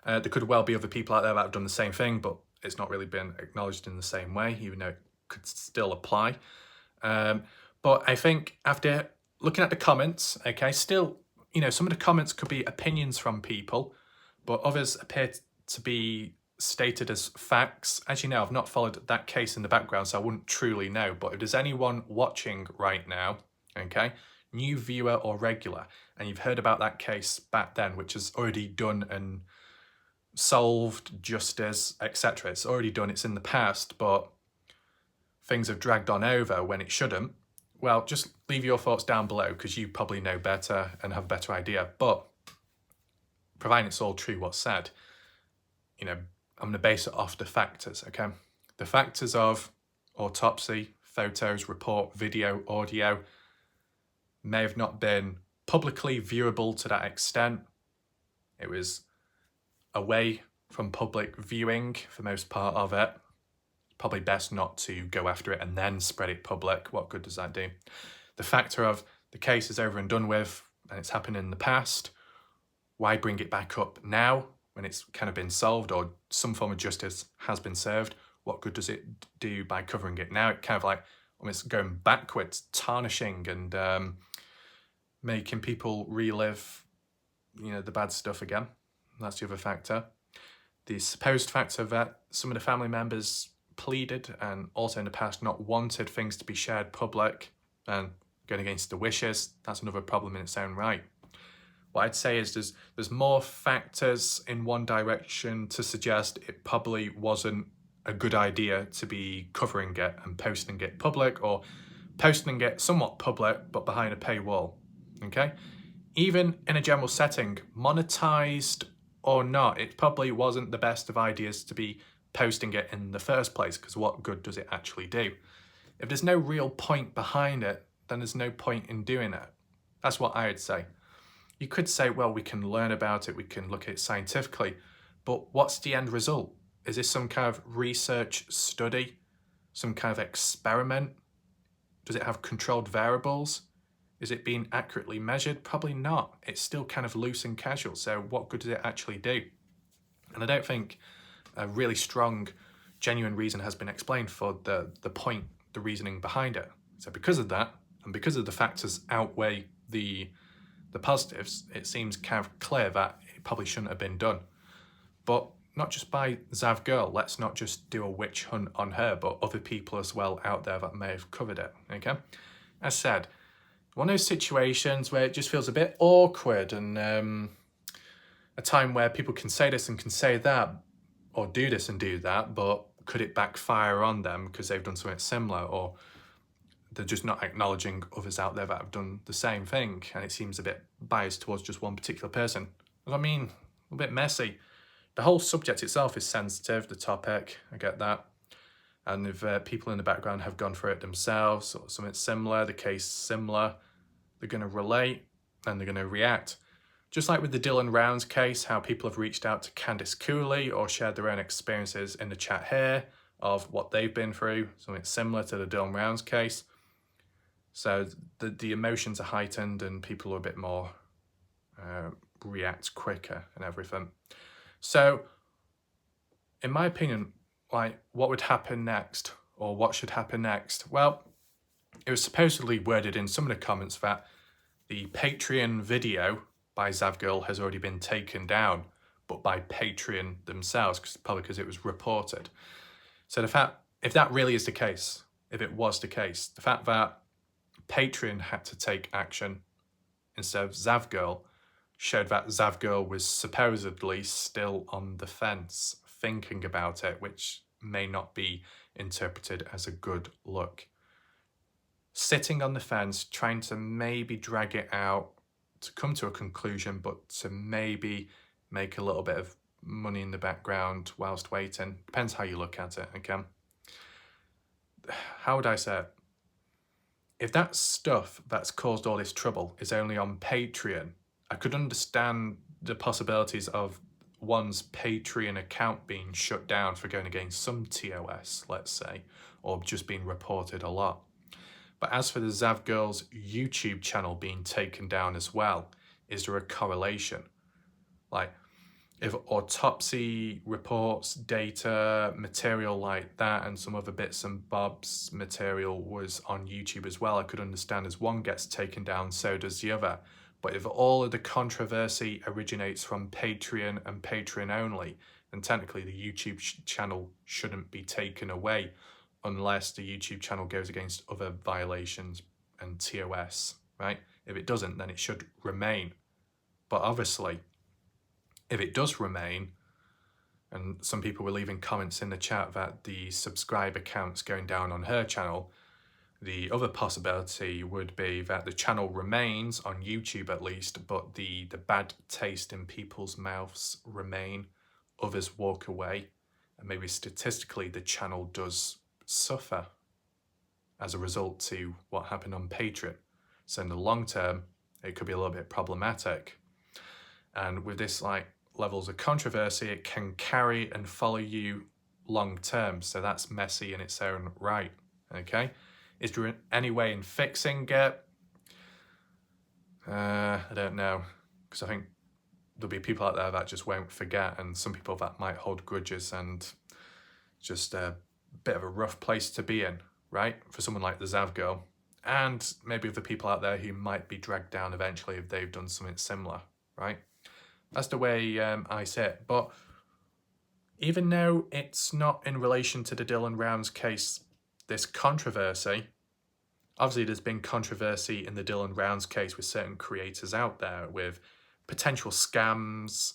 There could well be other people out there that have done the same thing, but it's not really been acknowledged in the same way, even though it could still apply. But I think after looking at the comments, okay, still, you know, some of the comments could be opinions from people, but others appear to be stated as facts. As you know, I've not followed that case in the background, so I wouldn't truly know. But if there's anyone watching right now, okay, new viewer or regular, and you've heard about that case back then, which is already done and solved, justice, etc. It's already done, it's in the past, but things have dragged on over when it shouldn't. Well, just leave your thoughts down below because you probably know better and have a better idea. But providing it's all true what's said, you know, I'm going to base it off the factors, okay? The factors of autopsy, photos, report, video, audio may have not been publicly viewable to that extent. It was away from public viewing for most part of it. Probably best not to go after it and then spread it public. What good does that do? The factor of the case is over and done with and it's happened in the past. Why bring it back up now when it's kind of been solved or some form of justice has been served? what good does it do by covering it? Now it kind of like almost going backwards, tarnishing and making people relive, the bad stuff again. That's the other factor. The supposed factor that some of the family members pleaded and also in the past not wanted things to be shared public and going against the wishes, that's another problem in its own right. What I'd say is there's more factors in one direction to suggest it probably wasn't a good idea to be covering it and posting it public, or posting it somewhat public but behind a paywall, okay? Even in a general setting, monetized or not, it probably wasn't the best of ideas to be posting it in the first place, because what good does it actually do? If there's no real point behind it, then there's no point in doing it. That's what I would say. You could say, well, we can learn about it, we can look at it scientifically, but what's the end result? Is this some kind of research study? Some kind of experiment? Does it have controlled variables? Is it being accurately measured? Probably not. It's still kind of loose and casual, so what good does it actually do? And I don't think a really strong, genuine reason has been explained for the point, the reasoning behind it. So because of that, and because of the factors outweigh the positives, it seems kind of clear that it probably shouldn't have been done. But not just by Zav Girl, let's not just do a witch hunt on her, but other people as well out there that may have covered it, okay? As said, one of those situations where it just feels a bit awkward and a time where people can say this and can say that, or do this and do that, but could it backfire on them because they've done something similar, or they're just not acknowledging others out there that have done the same thing, and it seems a bit biased towards just one particular person. I mean, a bit messy. The whole subject itself is sensitive, the topic, I get that. And if people in the background have gone through it themselves or something similar, the case similar, they're going to relate and they're going to react. Just like with the Dylan Rounds case, how people have reached out to Candice Cooley or shared their own experiences in the chat here of what they've been through, something similar to the Dylan Rounds case. So the emotions are heightened and people are a bit more, react quicker and everything. So, in my opinion, like, what would happen next, or what should happen next? Well, it was supposedly worded in some of the comments that the Patreon video by Zavgirl has already been taken down, but by Patreon themselves, probably because it was reported. So the fact, if that really is the case, if it was the case, the fact that Patreon had to take action instead of Zavgirl showed that Zavgirl was supposedly still on the fence, thinking about it, which may not be interpreted as a good look. Sitting on the fence, trying to maybe drag it out to come to a conclusion, but to maybe make a little bit of money in the background whilst waiting. Depends how you look at it, okay? How would I say it? If that stuff that's caused all this trouble is only on Patreon, I could understand the possibilities of one's Patreon account being shut down for going against some TOS, let's say, or just being reported a lot. But as for the Zavgirl's YouTube channel being taken down as well, is there a correlation? Like, if Autopsy reports, data, material like that, and some other bits and bobs material was on YouTube as well, I could understand as one gets taken down, so does the other. But if all of the controversy originates from Patreon and Patreon only, then technically the YouTube channel shouldn't be taken away unless the YouTube channel goes against other violations and TOS, right? If it doesn't, then it should remain. But obviously, if it does remain, and some people were leaving comments in the chat that the subscriber count's going down on her channel, the other possibility would be that the channel remains on YouTube at least, but the bad taste in people's mouths remain, others walk away, and maybe statistically the channel does suffer as a result to what happened on Patreon. So in the long term, it could be a little bit problematic. And with this like levels of controversy, it can carry and follow you long term. So that's messy in its own right, okay? Is there any way in fixing it? I don't know, because I think there'll be people out there that just won't forget, and some people that might hold grudges and just bit of a rough place to be in, right? For someone like the Zav girl, and maybe the people out there who might be dragged down eventually if they've done something similar, right? That's the way I see it. But even though it's not in relation to the Dylan Rounds case, this controversy, obviously there's been controversy in the Dylan Rounds case with certain creators out there with potential scams,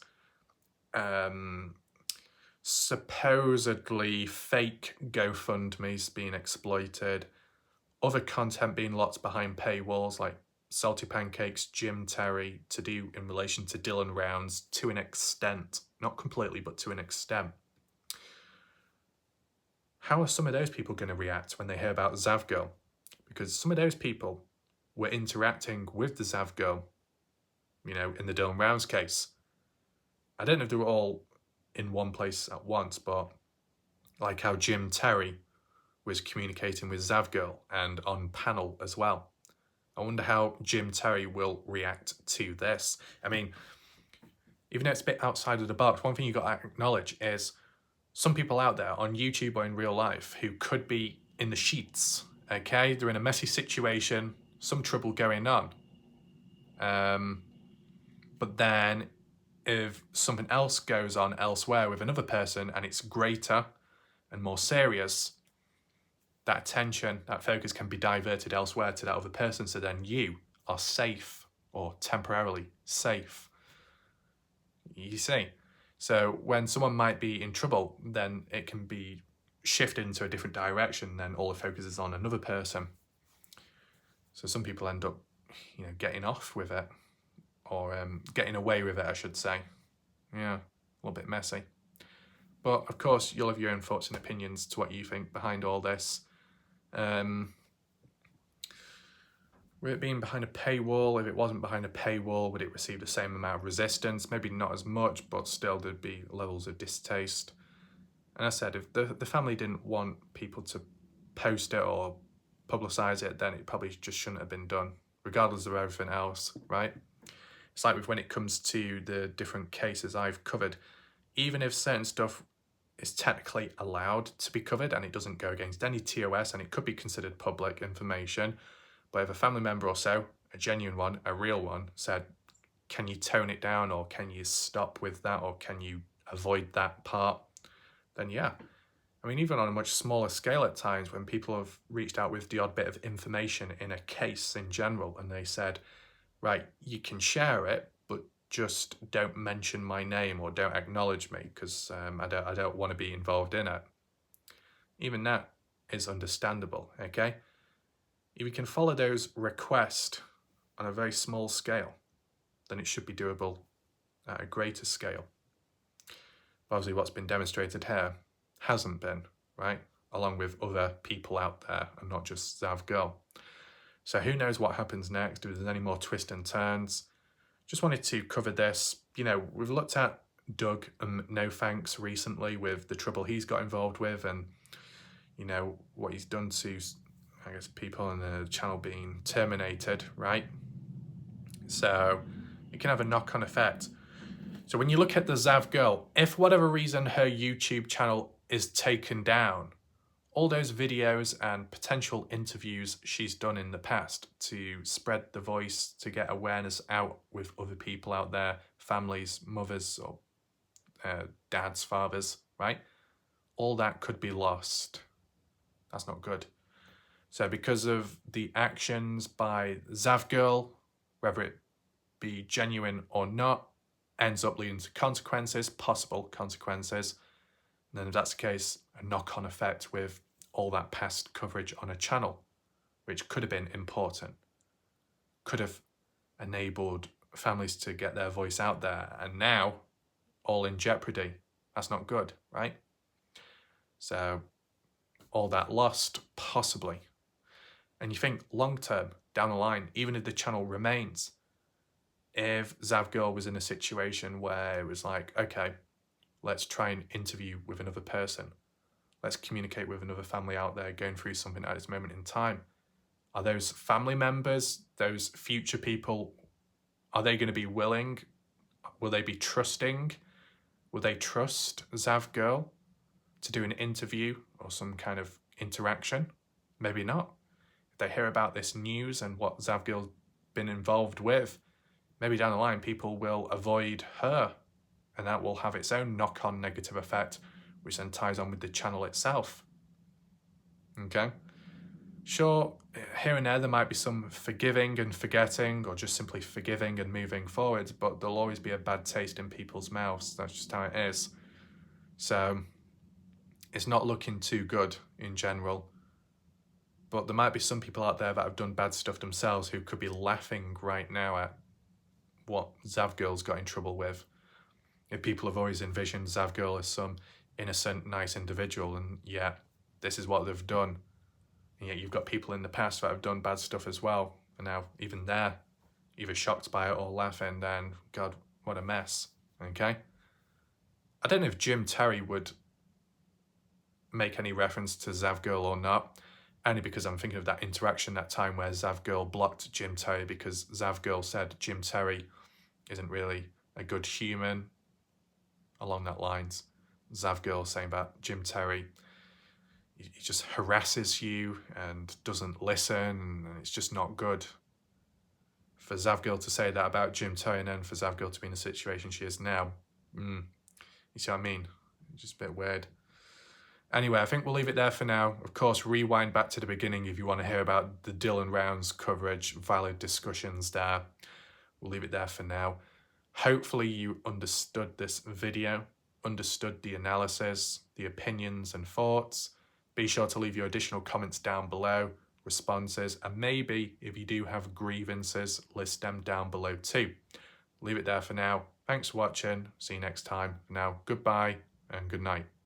supposedly fake GoFundMes being exploited, other content being locked behind paywalls like Salty Pancakes, Jim Terry, to do in relation to Dylan Rounds to an extent. Not completely, but to an extent. How are some of those people going to react when they hear about Zav Girl? Because some of those people were interacting with the Zav Girl, you know, in the Dylan Rounds case. I don't know if they were all in one place at once, but like how Jim Terry was communicating with Zav Girl and on panel as well. I wonder how Jim Terry will react to this. I mean, even though it's a bit outside of the box, one thing you got to acknowledge is some people out there on YouTube or in real life who could be in the sheets, okay? They're in a messy situation, some trouble going on. But then if something else goes on elsewhere with another person and it's greater and more serious, that attention, that focus can be diverted elsewhere to that other person, so then you are safe or temporarily safe. You see? So when someone might be in trouble, then it can be shifted into a different direction, then all the focus is on another person. So some people end up, you know, getting off with it, or getting away with it, I should say. Yeah, a little bit messy. But of course, you'll have your own thoughts and opinions to what you think behind all this. With it being behind a paywall, if it wasn't behind a paywall, would it receive the same amount of resistance? Maybe not as much, but still there'd be levels of distaste. And as I said, if the family didn't want people to post it or publicise it, then it probably just shouldn't have been done, regardless of everything else, right? It's like when it comes to the different cases I've covered, even if certain stuff is technically allowed to be covered and it doesn't go against any TOS and it could be considered public information, but if a family member or so, a genuine one, a real one, said, can you tone it down, or can you stop with that, or can you avoid that part, then yeah. I mean, even on a much smaller scale at times, when people have reached out with the odd bit of information in a case in general, and they said, right, you can share it, but just don't mention my name or don't acknowledge me, because I don't want to be involved in it. Even that is understandable, okay? If we can follow those requests on a very small scale, then it should be doable at a greater scale. Obviously, what's been demonstrated here hasn't been, right? Along with other people out there and not just Zav Girl. So who knows what happens next, if there's any more twists and turns. Just wanted to cover this. You know, we've looked at Doug and No Thanks recently with the trouble he's got involved with, and, you know, what he's done to, I guess, people on the channel being terminated, right? So it can have a knock-on effect. So when you look at the Zav Girl, if for whatever reason her YouTube channel is taken down, all those videos and potential interviews she's done in the past to spread the voice, to get awareness out with other people out there, families, mothers, or dads, fathers, right? All that could be lost. That's not good. So because of the actions by Zav Girl, whether it be genuine or not, ends up leading to consequences, possible consequences. And then if that's the case, a knock-on effect with all that past coverage on a channel, which could have been important, could have enabled families to get their voice out there, and now all in jeopardy. That's not good, right? So all that lost, possibly. And you think long-term, down the line, even if the channel remains, if Zav Girl was in a situation where it was like, okay, let's try and interview with another person. Let's communicate with another family out there going through something at this moment in time. Are those family members, those future people, are they going to be willing? Will they be trusting? Will they trust Zav Girl to do an interview or some kind of interaction? Maybe not. If they hear about this news and what Zavgil's been involved with, maybe down the line people will avoid her, and that will have its own knock-on negative effect, which then ties on with the channel itself. Okay? Sure, here and there might be some forgiving and forgetting, or just simply forgiving and moving forward, but there'll always be a bad taste in people's mouths. That's just how it is. So it's not looking too good in general. But there might be some people out there that have done bad stuff themselves who could be laughing right now at what Zavgirl's got in trouble with. If people have always envisioned Zavgirl as some innocent, nice individual, and yet this is what they've done. And yet you've got people in the past that have done bad stuff as well, and now even they're either shocked by it or laughing, then God, what a mess, okay? I don't know if Jim Terry would make any reference to Zavgirl or not, only because I'm thinking of that interaction that time where Zavgirl blocked Jim Terry because Zavgirl said Jim Terry isn't really a good human, along that lines. Zavgirl saying about Jim Terry, he just harasses you and doesn't listen, and it's just not good. For Zavgirl to say that about Jim Terry and then for Zavgirl to be in the situation she is now, you see what I mean? It's just a bit weird. Anyway, I think we'll leave it there for now. Of course, rewind back to the beginning if you want to hear about the Dylan Rounds coverage, valid discussions there. We'll leave it there for now. Hopefully you understood this video, understood the analysis, the opinions and thoughts. Be sure to leave your additional comments down below, responses, and maybe if you do have grievances, list them down below too. Leave it there for now. Thanks for watching. See you next time. For now, goodbye and good night.